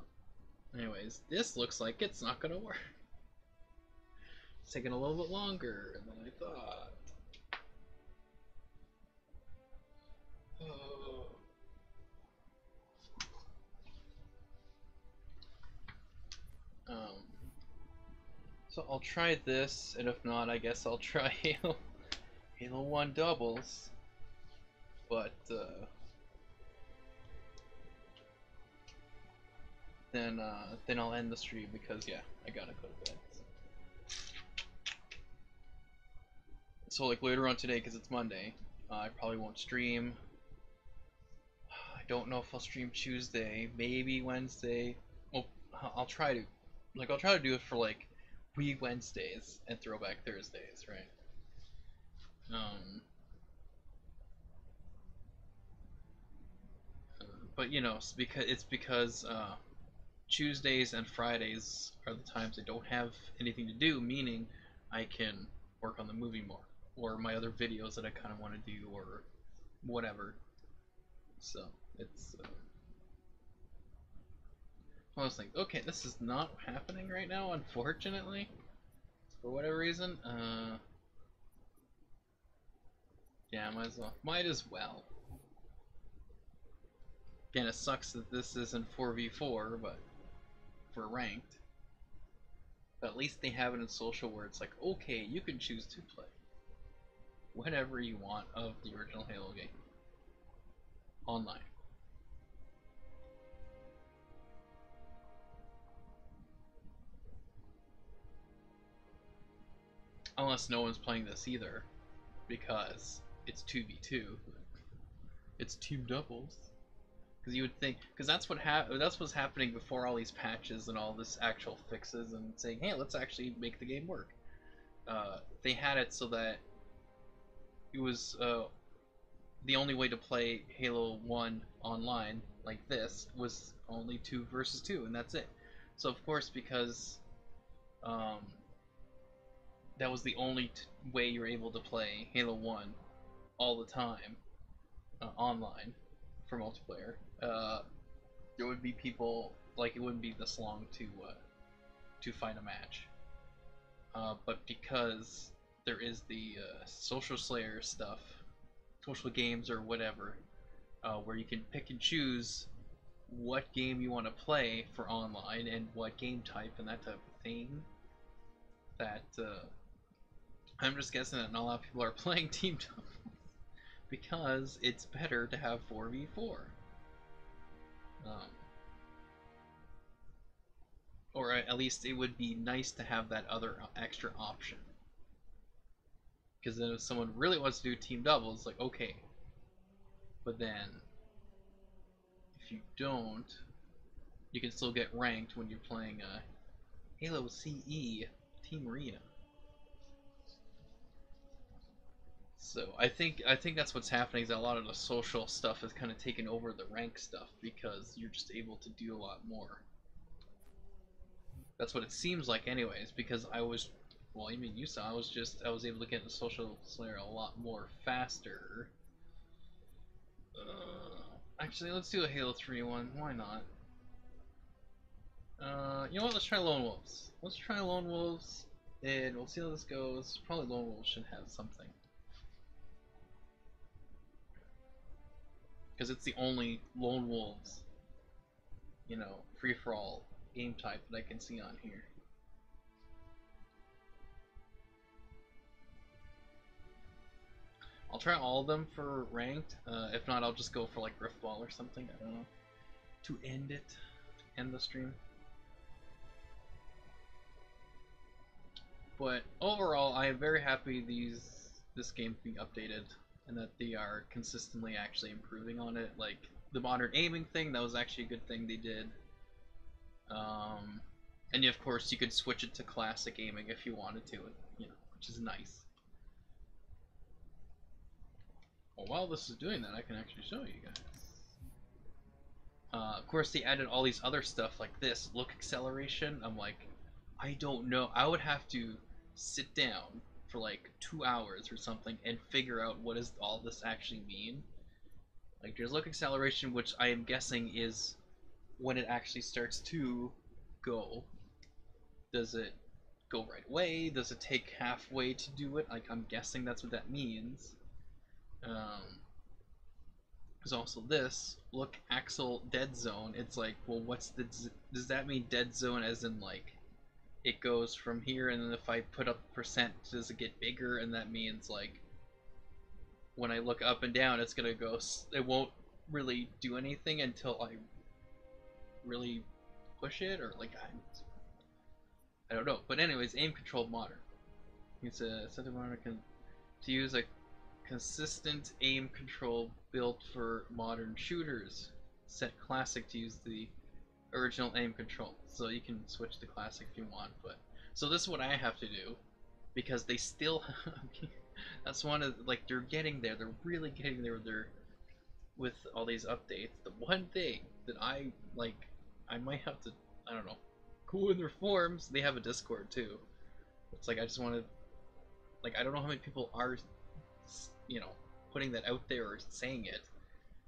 anyways, this looks like it's not gonna work. It's taking a little bit longer than I thought. So I'll try this, and if not, I guess I'll try Halo 1 doubles. But then I'll end the stream, because yeah, I gotta go to bed. So like later on today, because it's Monday, I probably won't stream. I don't know if I'll stream Tuesday, maybe Wednesday. Well, I'll try to. Like, I'll try to do it for like Week Wednesdays and Throwback Thursdays, right? But you know, it's because Tuesdays and Fridays are the times I don't have anything to do, meaning I can work on the movie more, or my other videos that I kind of want to do, or whatever. So it's one of those things. Okay, this is not happening right now, unfortunately, for whatever reason. Yeah, might as well. Again, it sucks that this isn't 4v4, but for ranked. But at least they have it in social, where it's like, okay, you can choose to play whatever you want of the original Halo game online. Unless no one's playing this either, because it's 2v2. It's team doubles. Because you would think, because that's what's happening before all these patches and all this actual fixes and saying, hey, let's actually make the game work. They had it so that it was the only way to play Halo 1 online like this was only 2 versus 2, and that's it. So of course, because that was the only way you're able to play Halo 1 all the time online for multiplayer, there would be people, like, it wouldn't be this long to find a match. But because there is the social slayer stuff, social games or whatever, where you can pick and choose what game you want to play for online and what game type and that type of thing, that I'm just guessing that not a lot of people are playing team doubles, because it's better to have 4v4. Or at least it would be nice to have that other extra option. Because then if someone really wants to do team doubles, like, okay. But then, if you don't, you can still get ranked when you're playing Halo CE Team Arena. So I think that's what's happening, is that a lot of the social stuff is kind of taken over the rank stuff, because you're just able to do a lot more. That's what it seems like anyways, because well, you mean you saw, I was able to get the social slayer a lot more faster. Actually, let's do a Halo 3 one, why not? You know what, let's try Lone Wolves. Let's try Lone Wolves, and we'll see how this goes. Probably Lone Wolves should have something. because it's the only Lone Wolves, you know, free-for-all game type that I can see on here. I'll try all of them for ranked. If not, I'll just go for like Riftball or something. I don't know. To end it, end the stream. But overall, I am very happy this game's being updated and that they are consistently actually improving on it. Like the modern aiming thing, that was actually a good thing they did. And of course, you could switch it to classic aiming if you wanted to, you know, which is nice. Well, while this is doing that, I can actually show you guys. Of course, they added all these other stuff like this look acceleration. I'm like, I don't know. I would have to sit down for like 2 hours or something and figure out what does all this actually mean. Like, there's look acceleration, which I am guessing is when it actually starts to go. Does it go right away? Does it take halfway to do it? Like, I'm guessing that's what that means. There's also this look axle dead zone. It's like, well, what's the does that mean dead zone as in like it goes from here, and then if I put up percent, does it get bigger? And that means like when I look up and down, it's gonna go. It won't really do anything until I really push it, or like I don't know. But anyways, aim control modern. It's a something modern to use a consistent aim control built for modern shooters. Set classic to use the original aim control, so you can switch to classic if you want. But so this is what I have to do because they still that's one of like they're getting there. They're really getting there with all these updates. The one thing that I like, I might have to, I don't know, go in their forums. They have a Discord too. It's like I just want to, like, I don't know how many people are, you know, putting that out there or saying it.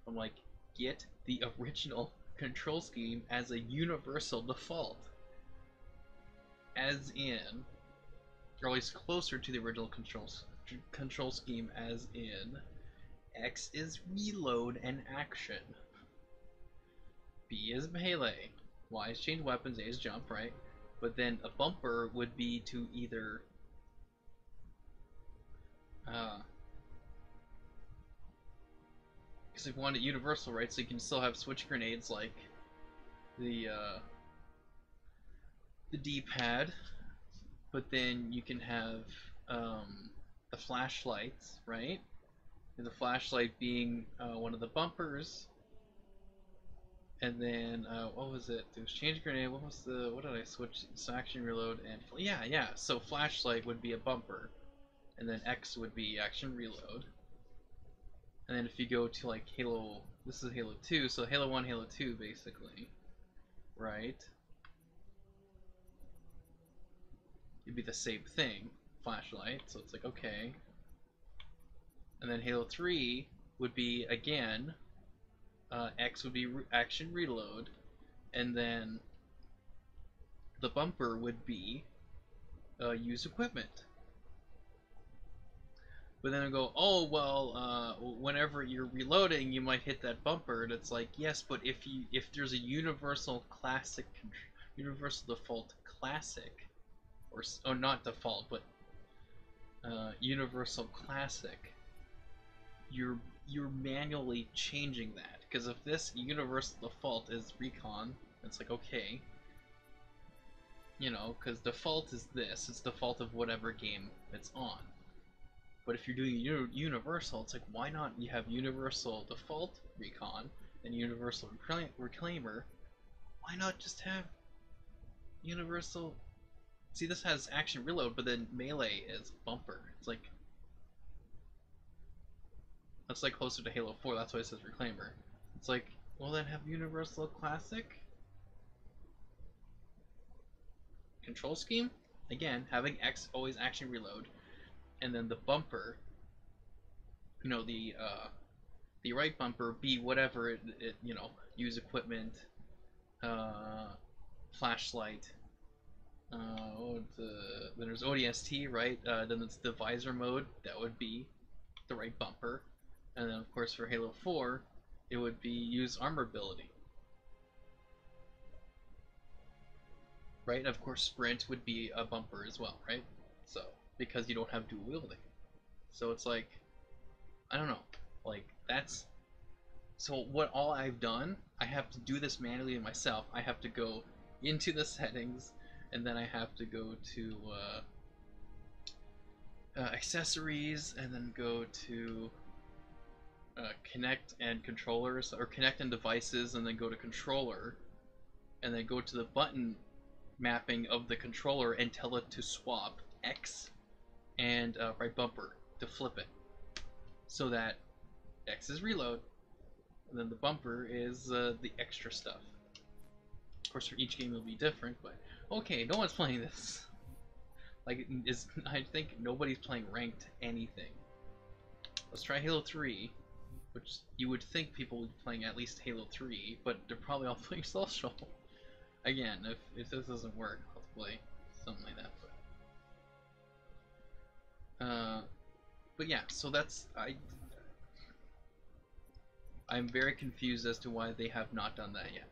I'm like, get the original control scheme as a universal default, as in, or at least closer to the original control scheme, as in X is reload and action, B is melee, Y is change weapons, A is jump, right? But then a bumper would be to either because if you want it universal, right? So you can still have switch grenades like the D-pad, but then you can have the flashlights, right? And the flashlight being one of the bumpers, and then what was it? There was change grenade. What was the? What did I switch? So action reload and yeah. So flashlight would be a bumper, and then X would be action reload. And then if you go to like Halo, this is Halo 2, so Halo 1, Halo 2 basically, right? It'd be the same thing, flashlight, so it's like, okay. And then Halo 3 would be, again, X would be action reload, and then the bumper would be use equipment. But then I go, oh well, whenever you're reloading, you might hit that bumper, and it's like, yes, but if there's a universal default classic, or not default, but universal classic, you're manually changing that, because if this universal default is recon, it's like, okay, you know, because default is this, it's default of whatever game it's on. But if you're doing universal, it's like, why not you have universal default recon and universal reclaimer? Why not just have universal? See, this has action reload, but then melee is bumper. It's like, that's like closer to Halo 4. That's why it says reclaimer. It's like, well then have universal classic control scheme. Again, having X always action reload. And then the bumper, you know, the right bumper be whatever it you know, use equipment, flashlight, then there's ODST, right? Then it's the visor mode, that would be the right bumper. And then of course for Halo 4, it would be use armor ability. Right? Of course, sprint would be a bumper as well, right? So, because you don't have dual wielding. So it's like, I don't know. Like, that's... So what all I've done, I have to do this manually myself. I have to go into the settings, and then I have to go to accessories, and then go to connect and controllers, or connect and devices, and then go to controller, and then go to the button mapping of the controller and tell it to swap X and right bumper to flip it, so that X is reload, and then the bumper is the extra stuff. Of course, for each game it'll be different, but okay, no one's playing this. Like, I think nobody's playing ranked anything. Let's try Halo 3, which you would think people would be playing at least Halo 3, but they're probably all playing social. Again, if this doesn't work, I'll play something like that. But yeah, so that's I'm very confused as to why they have not done that yet.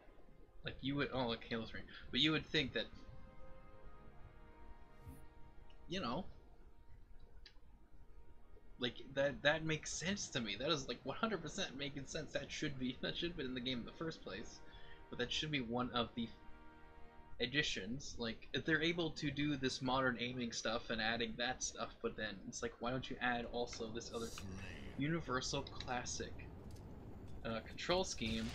Like, you would, oh, like Halo 3, but you would think that, you know, like that makes sense to me. That is like 100% making sense. That should be in the game in the first place, but that should be one of the additions. Like, if they're able to do this modern aiming stuff and adding that stuff, but then it's like, why don't you add also this other universal classic control scheme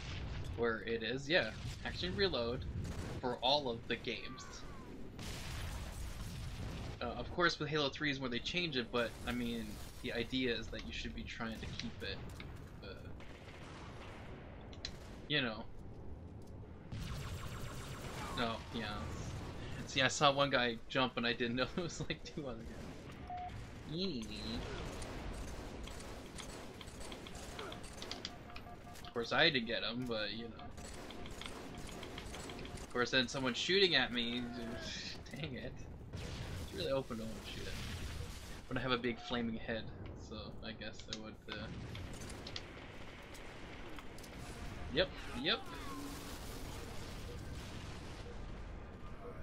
where it is, yeah, actually reload for all of the games. Of course, with Halo 3 is where they change it, but I mean, the idea is that you should be trying to keep it, you know. Oh, yeah. See, I saw one guy jump and I didn't know there was like two other guys. Of course, I had to get him, but you know. Of course, then someone shooting at me. Dang it. It's really open to want to shoot at me. But I have a big flaming head, so I guess I would. Yep, yep.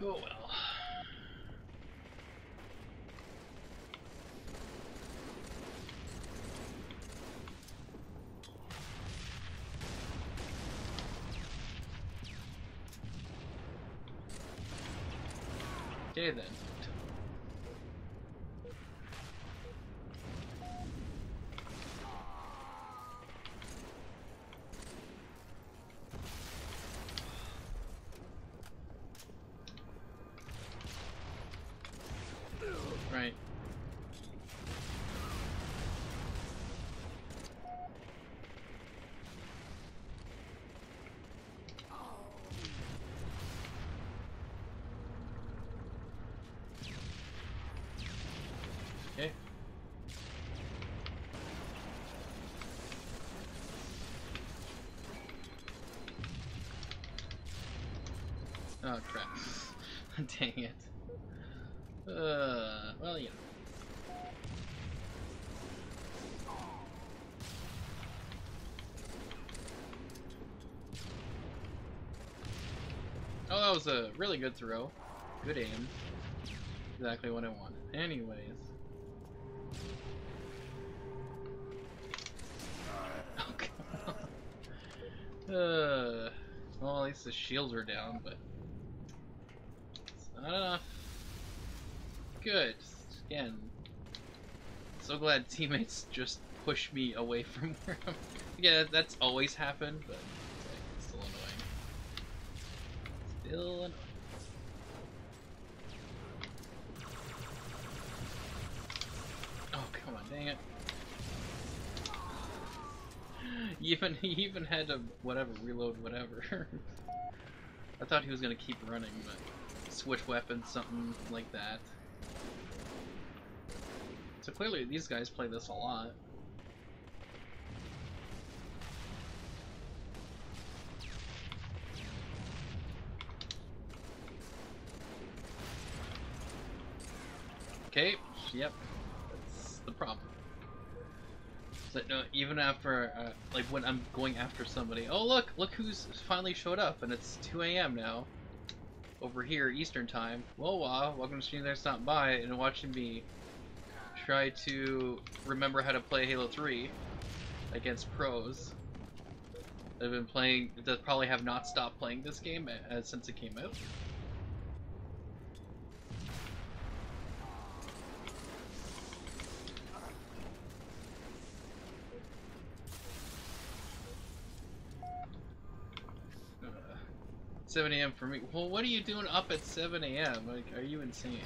Oh well. Okay then. Right. Okay. Oh crap. Dang it. Well, you know. Oh, that was a really good throw. Good aim. Exactly what I wanted. Anyways. Oh, come on. Well, at least the shields are down, but it's not enough. Good. Again, so glad teammates just push me away from where I'm. Yeah, that's always happened, but it's still annoying. Still annoying. Oh, come on, dang it. He even had to reload whatever. I thought he was gonna keep running, but switch weapons, something like that. So clearly these guys play this a lot. Okay, yep, that's the problem. But no, even after, like when I'm going after somebody, oh look who's finally showed up, and it's 2 a.m. now, over here Eastern time. Well, welcome to stream there, stop by and watching me try to remember how to play Halo 3 against pros that have been playing, that probably have not stopped playing this game since it came out. Uh, 7 a.m. for me. Well, what are you doing up at 7 a.m.? Like, are you insane?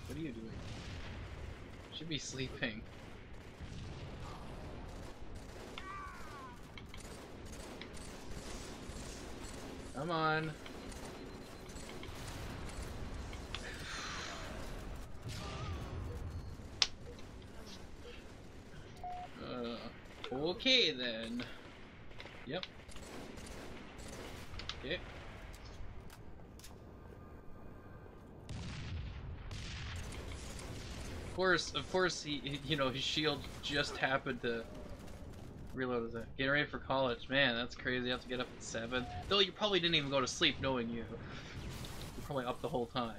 What are you doing? You should be sleeping. Come on. Okay then. Yep. Okay. Of course, you know, his shield just happened to reload. Getting ready for college, man. That's crazy. You have to get up at 7. Though you probably didn't even go to sleep, knowing you. You're probably up the whole time.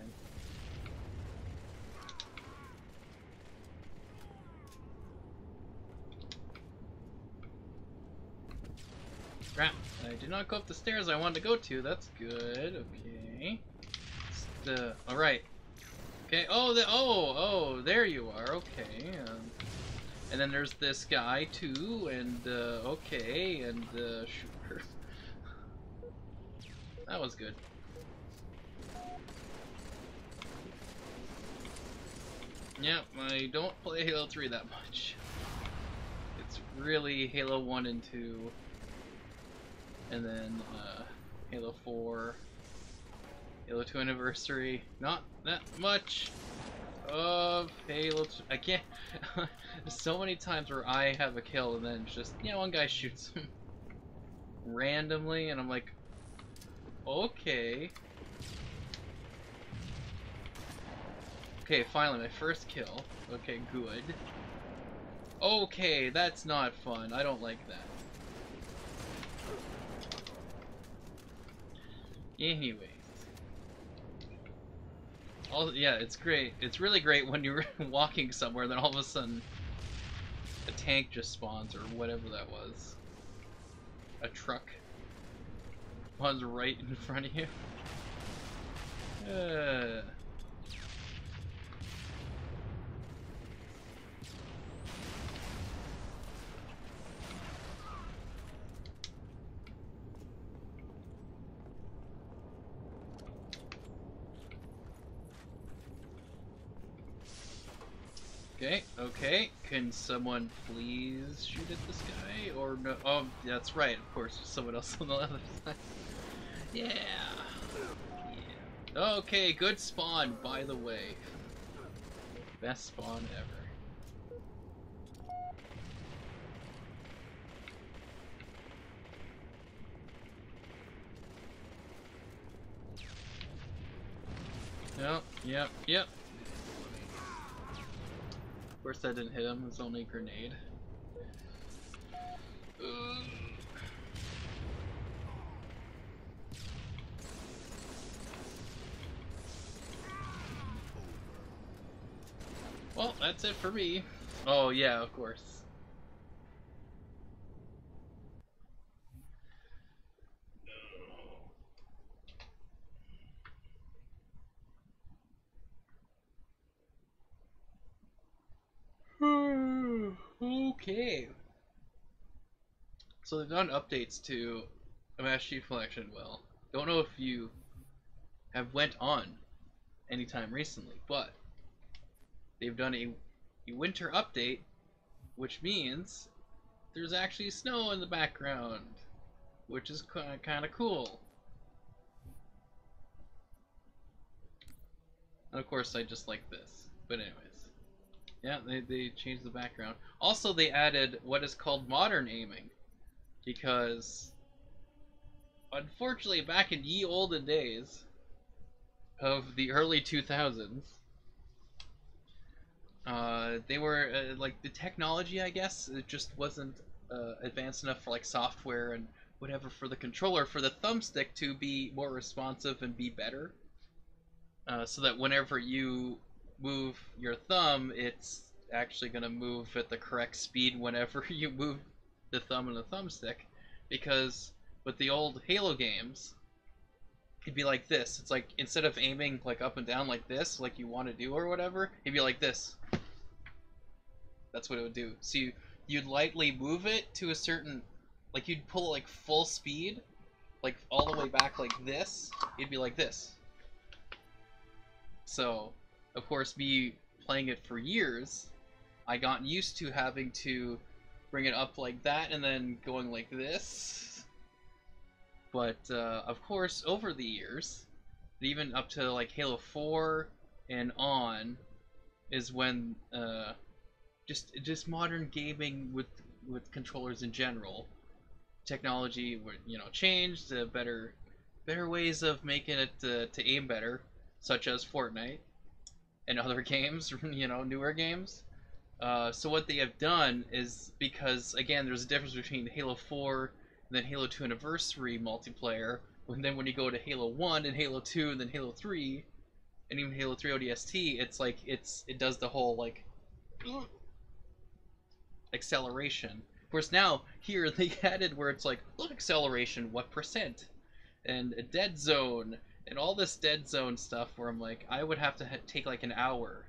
Crap! I did not go up the stairs I wanted to go to. That's good. Okay. All right. Okay. Oh, there you are. Okay. And then there's this guy too. And okay. And sure. That was good. Yeah, I don't play Halo 3 that much. It's really Halo 1 and 2. And then Halo 4. Halo 2 Anniversary. Not that much of Halo 2. I can't. So many times where I have a kill and then just, yeah, one guy shoots him randomly, and I'm like, okay. Okay, finally, my first kill. Okay, good. Okay, that's not fun. I don't like that. Anyways. Yeah, it's great. It's really great when you're walking somewhere, then all of a sudden a tank just spawns, or whatever that was. A truck spawns right in front of you. Okay. Can someone please shoot at this guy? Or no? Oh, that's right, of course, there's someone else on the other side. Yeah. Okay, good spawn, by the way. Best spawn ever. No, yep. Of course that didn't hit him, it was only a grenade. Well, that's it for me. Oh yeah, of course. Okay. So they've done updates to a Master Chief Collection. Well, don't know if you have went on anytime recently, but they've done a winter update, which means there's actually snow in the background, which is kind of cool. And of course, I just like this. But anyways. Yeah, they changed the background. Also, they added what is called modern aiming, because unfortunately, back in ye olden days of the early 2000s, They were like the technology, I guess, it just wasn't advanced enough for like software and whatever for the controller for the thumbstick to be more responsive and be better. So that whenever you move your thumb, it's actually going to move at the correct speed whenever you move the thumb and the thumbstick. Because with the old Halo games, it'd be like this. It's like instead of aiming like up and down like this, like you want to do or whatever, it'd be like this. That's what it would do. So you'd lightly move it to a certain, like you'd pull it like full speed, like all the way back like this. It'd be like this. So, of course, me playing it for years, I got used to having to bring it up like that and then going like this. But, of course, over the years, even up to like Halo 4 and on, is when just modern gaming with controllers in general, technology changed, better ways of making it to aim better, such as Fortnite and other games, newer games. So what they have done is, because again there's a difference between Halo 4 and then Halo 2 Anniversary multiplayer, and then when you go to Halo 1 and Halo 2 and then Halo 3 and even Halo 3 ODST, it's like it does the whole like acceleration. Of course, now here they added where it's like, look, acceleration, what percent, and a dead zone, and all this dead zone stuff. Where I'm like, I would have to take like an hour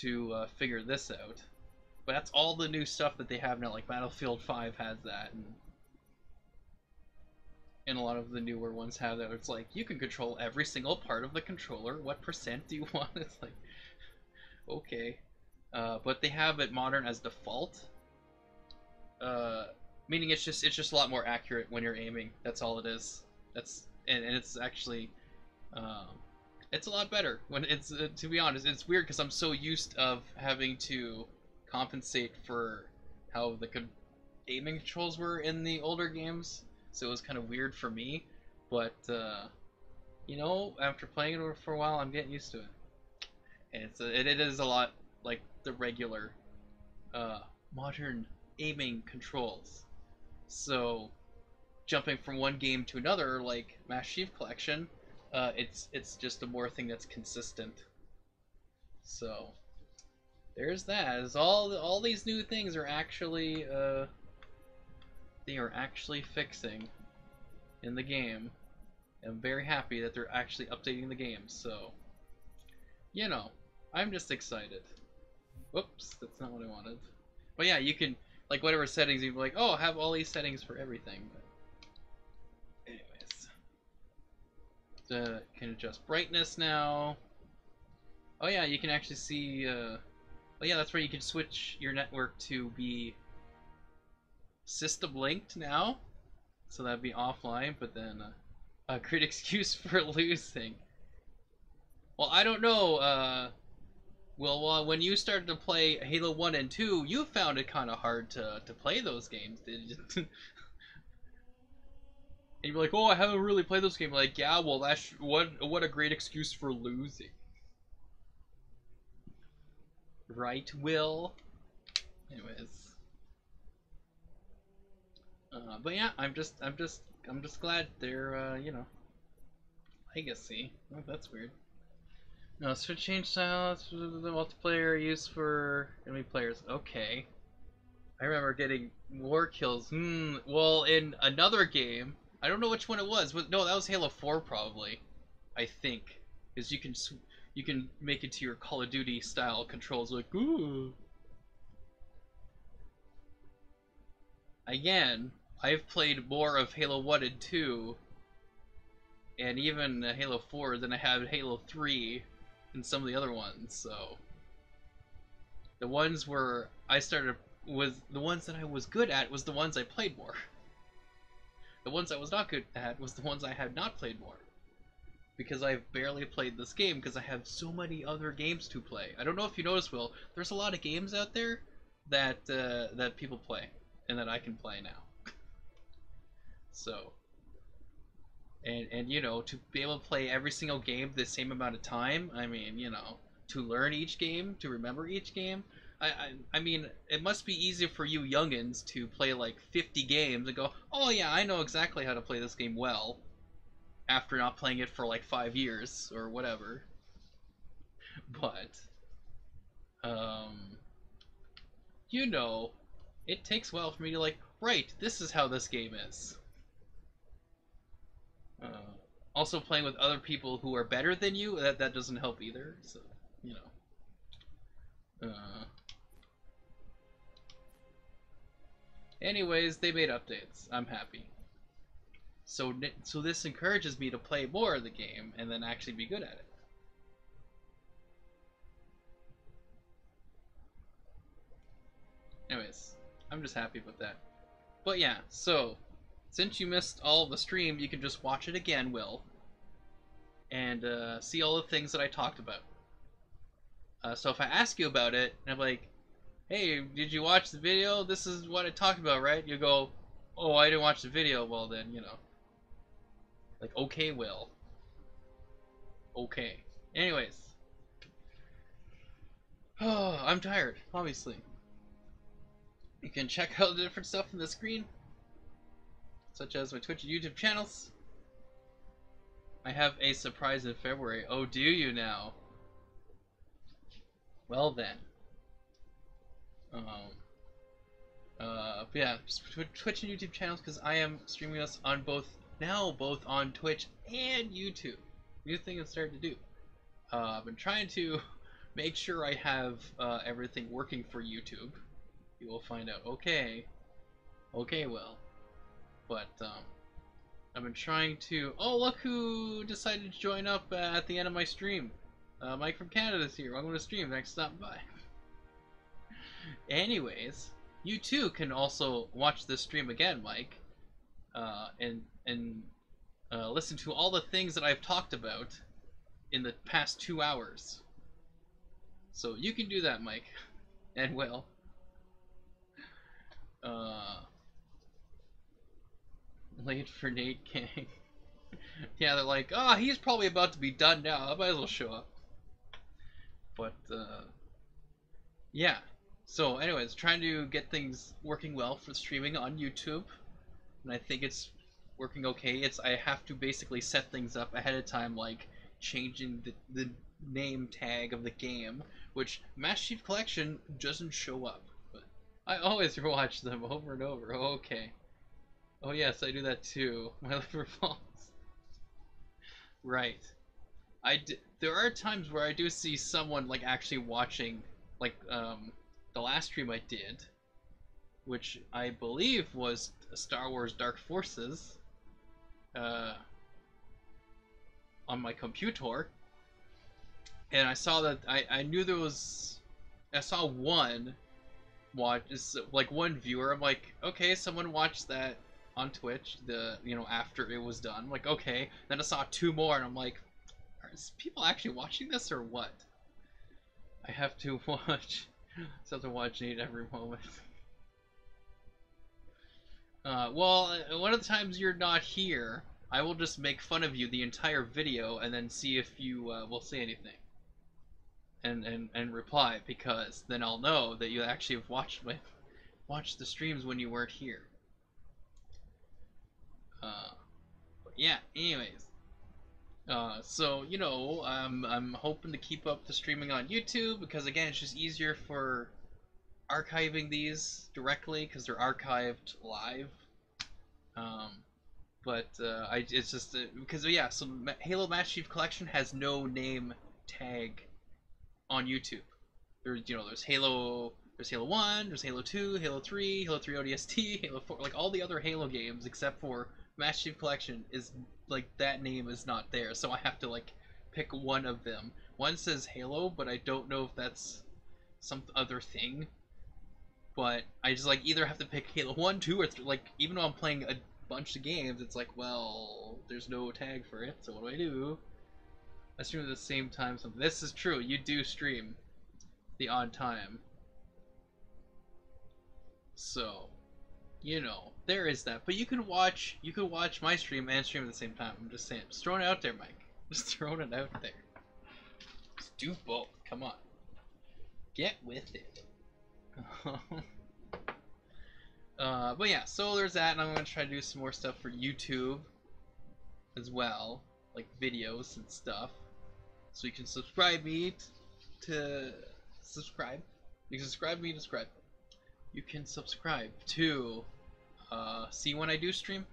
to figure this out. But that's all the new stuff that they have now. Like Battlefield 5 has that, and a lot of the newer ones have that. It's like you can control every single part of the controller. What percent do you want? It's like, okay. But they have it modern as default, meaning it's just a lot more accurate when you're aiming. That's all it is. And it's actually it's a lot better when it's to be honest. It's weird because I'm so used of having to compensate for how the aiming controls were in the older games, so it was kind of weird for me. But after playing it for a while, I'm getting used to it, and it is a lot like the regular modern aiming controls. So jumping from one game to another, like Master Chief Collection, it's just a more thing that's consistent. So there's that. As all these new things are actually they are actually fixing in the game. I'm very happy that they're actually updating the game. So I'm just excited. Whoops, that's not what I wanted. But yeah, you can, like, whatever settings, you can be like, oh, have all these settings for everything. But anyways, can adjust brightness now. Oh yeah, you can actually see. Oh yeah, that's where you can switch your network to be system linked now. So that'd be offline, but then a great excuse for losing. Well, I don't know. Well, when you started to play Halo 1 and 2, you found it kind of hard to play those games, did you? And you're like, oh, I haven't really played those games. Like, yeah, well, that's what a great excuse for losing. Right, Will? Anyways. But yeah, I'm just glad they're, legacy. Oh, that's weird. No, switch change style. The multiplayer used for enemy players. Okay. I remember getting more kills. Well, in another game, I don't know which one it was. No, that was Halo 4 probably. I think, because you can make it to your Call of Duty style controls. Like, ooh. Again, I've played more of Halo 1 and 2, and even Halo 4 than I have Halo 3 and some of the other ones. So the ones where I started was the ones that I was good at was the ones I played more. The ones I was not good at was the ones I had not played more. Because I've barely played this game because I have so many other games to play. I don't know if you noticed, Will, there's a lot of games out there that that people play and that I can play now. So, and to be able to play every single game the same amount of time, I mean, to learn each game, to remember each game. I mean, it must be easy for you youngins to play like 50 games and go, oh yeah, I know exactly how to play this game well, after not playing it for like 5 years or whatever. But, you know, it takes a while for me to like, right, this is how this game is. Uh, Also, playing with other people who are better than you, that doesn't help either. So, you know. Anyways, they made updates. I'm happy. So this encourages me to play more of the game and then actually be good at it. Anyways, I'm just happy with that. But yeah, so since you missed all of the stream, you can just watch it again, Will, and see all the things that I talked about. So if I ask you about it, and I'm like, hey, did you watch the video? This is what I talked about, right? You go, oh, I didn't watch the video. Well, then, you know. Like, okay, Will. Okay. Anyways. Oh, I'm tired, obviously. You can check out the different stuff on the screen, such as my Twitch and YouTube channels. I have a surprise in February. Oh, do you now? Well then. But yeah, Twitch and YouTube channels, because I am streaming us on both on Twitch and YouTube. New thing I'm starting to do. I've been trying to make sure I have everything working for YouTube. You will find out. Okay, well, but I've been trying to. Oh, look who decided to join up at the end of my stream. Mike from Canada is here. Welcome to stream. Thanks for stopping by. Anyways, you too can also watch this stream again, Mike, and listen to all the things that I've talked about in the past 2 hours. So you can do that, Mike, and Will. Late for Nate King. Yeah, they're like, oh, he's probably about to be done now. I might as well show up. But yeah. So, anyways, trying to get things working well for streaming on YouTube, and I think it's working okay. I have to basically set things up ahead of time, like changing the name tag of the game, which Master Chief Collection doesn't show up. But I always watch them over and over. Oh, okay. Oh yes, I do that too. My liver falls. Right. There are times where I do see someone like actually watching, like the last stream I did, which I believe was Star Wars Dark Forces, on my computer, and I saw that I knew there was, I saw one one viewer. I'm like, okay, someone watched that on Twitch, after it was done. I'm like, okay. Then I saw 2 more, and I'm like, are people actually watching this or what? I have to watch. I have to watch Nate every moment. Well, one of the times you're not here, I will just make fun of you the entire video and then see if you will say anything. And reply, because then I'll know that you actually have watched the streams when you weren't here. But yeah, anyways. So, I'm hoping to keep up the streaming on YouTube, because again, it's just easier for archiving these directly, because they're archived live. It's just, because yeah, so Halo Master Chief Collection has no name tag on YouTube. There's Halo 1, there's Halo 2, Halo 3, Halo 3 ODST, Halo 4, like all the other Halo games except for Master Chief Collection is, like, that name is not there, so I have to, like, pick one of them. One says Halo, but I don't know if that's some other thing. But I just, like, either have to pick Halo 1, 2, or 3, like, even though I'm playing a bunch of games, it's like, well, there's no tag for it, so what do? I stream at the same time. This is true, you do stream the odd time. So, there is that. But you can watch my stream and stream at the same time. I'm just saying. Just throwing it out there, Mike. Just throwing it out there. Just Do both. Come on. Get with it. But yeah, so there's that, and I'm gonna try to do some more stuff for YouTube as well, like videos and stuff. So you can subscribe me to subscribe. You can subscribe me to subscribe. You can subscribe to see when I do stream,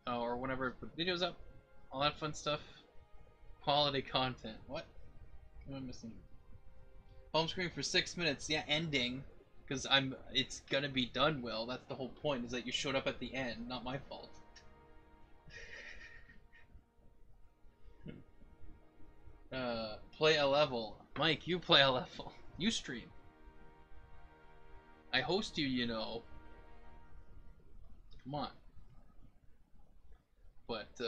or whenever I put videos up, all that fun stuff. Quality content. What? What am I missing? Home screen for 6 minutes. Yeah, ending. Because it's gonna be done well. That's the whole point, is that you showed up at the end. Not my fault. Play a level. Mike, you play a level. You stream. I host you, you know. Come on. But,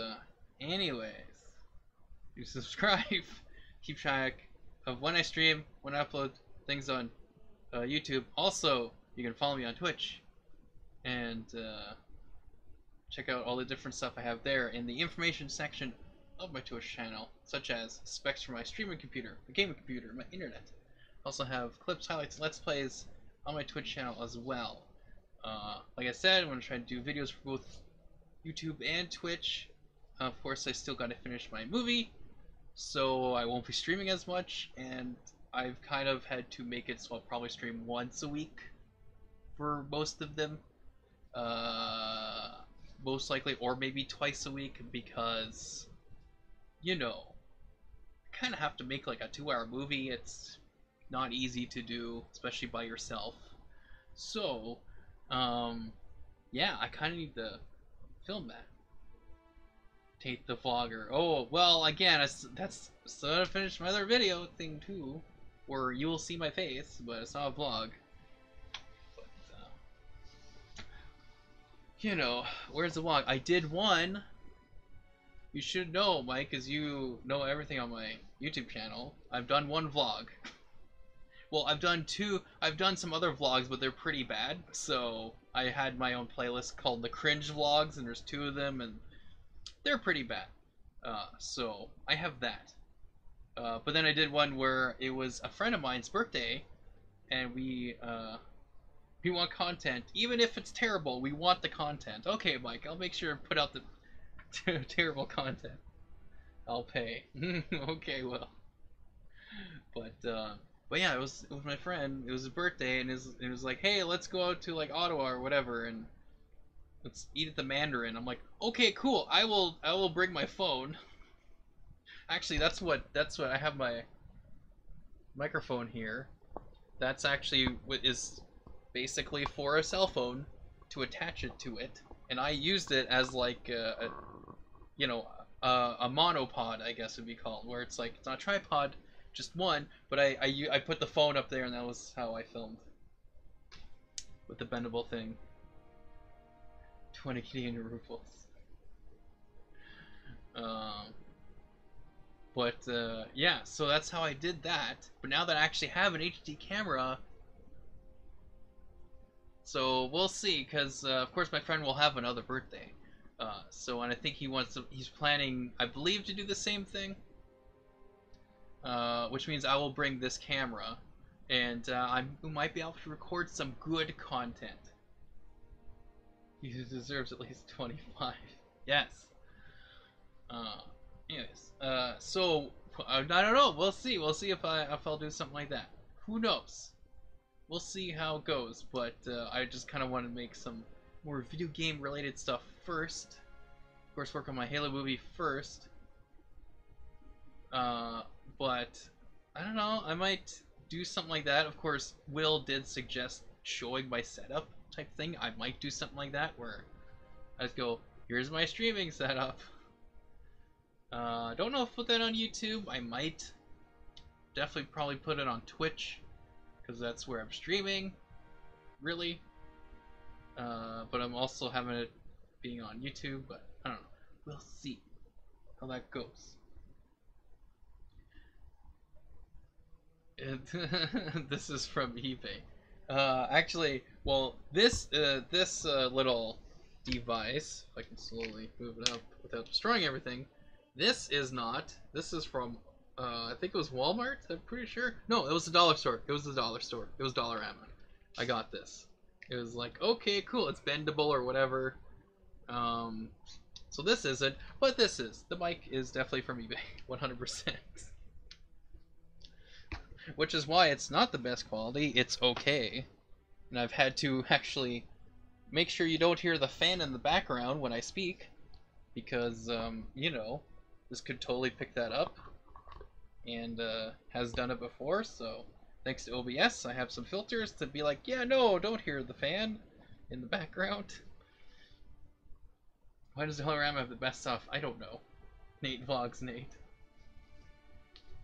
anyways. You subscribe. Keep track of when I stream, when I upload things on YouTube. Also, you can follow me on Twitch. And, check out all the different stuff I have there in the information section of my Twitch channel, such as specs for my streaming computer, my gaming computer, my internet. I also have clips, highlights, let's plays on my Twitch channel as well. Like I said, I'm going to try to do videos for both YouTube and Twitch. Of course, I still got to finish my movie, so I won't be streaming as much, and I've kind of had to make it so I'll probably stream once a week for most of them. Most likely, or maybe twice a week, because, you know, I kind of have to make like a 2-hour movie. It's not easy to do, especially by yourself. So, yeah, I kind of need to film that. Tate the Vlogger. Oh, well, again, that's still gotta finish my other video thing too, where you will see my face, but it's not a vlog. But, you know, where's the vlog? I did one. You should know, Mike, because you know everything on my YouTube channel. I've done one vlog. Well, I've done some other vlogs, but they're pretty bad. So I had my own playlist called the Cringe Vlogs, and there's 2 of them, and they're pretty bad. So I have that. But then I did one where it was a friend of mine's birthday, and we want content. Even if it's terrible, we want the content. Okay, Mike, I'll make sure to put out the terrible content. I'll pay. Okay, well. But yeah, it was my friend. It was his birthday, and it was like, hey, let's go out to like Ottawa or whatever, and let's eat at the Mandarin. I'm like, okay, cool. I will bring my phone. Actually, that's what I have my microphone here. That's actually what is basically for a cell phone to attach it to it, and I used it as like a monopod, I guess would be called, where it's like it's not a tripod, just one, but I put the phone up there, and that was how I filmed with the bendable thing. 20 Canadian rubles. Yeah, so that's how I did that. But now that I actually have an HD camera, so we'll see, because of course my friend will have another birthday. And I think he's planning, I believe, to do the same thing. Which means I will bring this camera, and I might be able to record some good content. He deserves at least 25. Yes. Anyways, so I don't know. We'll see. We'll see if I'll do something like that. Who knows? We'll see how it goes. But I just kind of want to make some more video game related stuff first. Of course, work on my Halo movie first. But I don't know. I might do something like that. Of course, Will did suggest showing my setup type thing. I might do something like that where I just go, here's my streaming setup. Don't know if I'll put that on YouTube. I might. Definitely probably put it on Twitch, because that's where I'm streaming, really. But I'm also having it being on YouTube, but I don't know. We'll see how that goes. This is from eBay. Actually, well, this little device, if I can slowly move it up without destroying everything, this is not. This is from I think it was Walmart. I'm pretty sure. No, it was the dollar store. It was the dollar store. It was Dollarama. I got this. It was like, okay, cool. It's bendable or whatever. So this isn't, but this is. The mic is definitely from eBay, 100%. Which is why it's not the best quality. It's okay. And I've had to actually make sure you don't hear the fan in the background when I speak, because you know, this could totally pick that up, and has done it before. So thanks to OBS, I have some filters to be like, yeah, no, don't hear the fan in the background. Why does Dollarama have the best stuff? I don't know. Nate Vlogs Nate.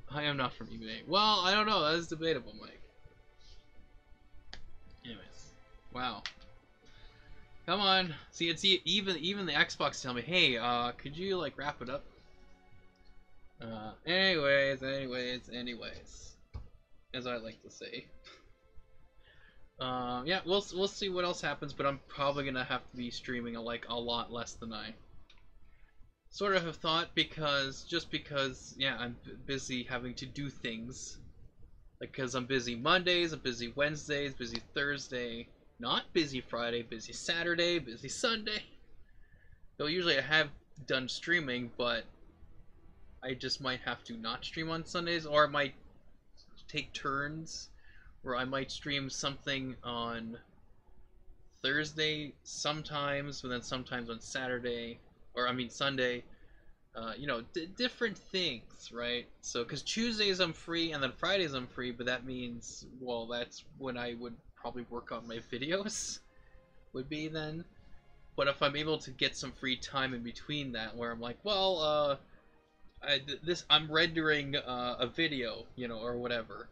I am not from eBay. Well, I don't know. That is debatable, Mike. Anyways, wow. Come on. See, it's even the Xbox tell me, hey, could you like wrap it up? Anyways, as I like to say. Yeah, we'll see what else happens, but I'm probably gonna have to be streaming like a lot less than I sort of have thought, because yeah, I'm busy having to do things, like, because I'm busy Mondays, I'm busy Wednesdays, busy Thursday, not busy Friday, busy Saturday, busy Sunday. Though usually I have done streaming, but I just might have to not stream on Sundays, or I might take turns where I might stream something on Thursday sometimes, but then sometimes on Saturday, or I mean Sunday. You know, different things, right? So, because Tuesdays I'm free, and then Fridays I'm free, but that means, well, that's when I would probably work on my videos, would be then. But if I'm able to get some free time in between that, where I'm like, well, I'm rendering a video, you know, or whatever,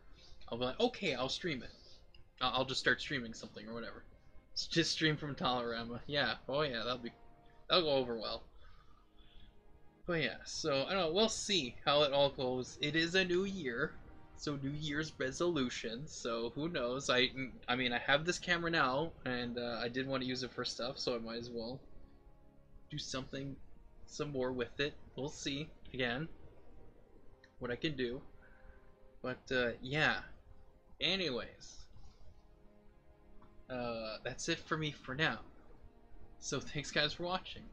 I'll be like, okay, I'll stream it. I'll just start streaming something or whatever. Just stream from Dollarama. Yeah. Oh yeah, that'll go over well. But yeah, so I don't know. We'll see how it all goes. It is a new year, so New Year's resolutions. So who knows? I mean, I have this camera now, and I did want to use it for stuff, so I might as well do something, some more with it. We'll see again what I can do. But yeah. Anyways, that's it for me for now. So thanks guys for watching,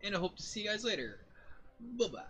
and I hope to see you guys later. Bye bye.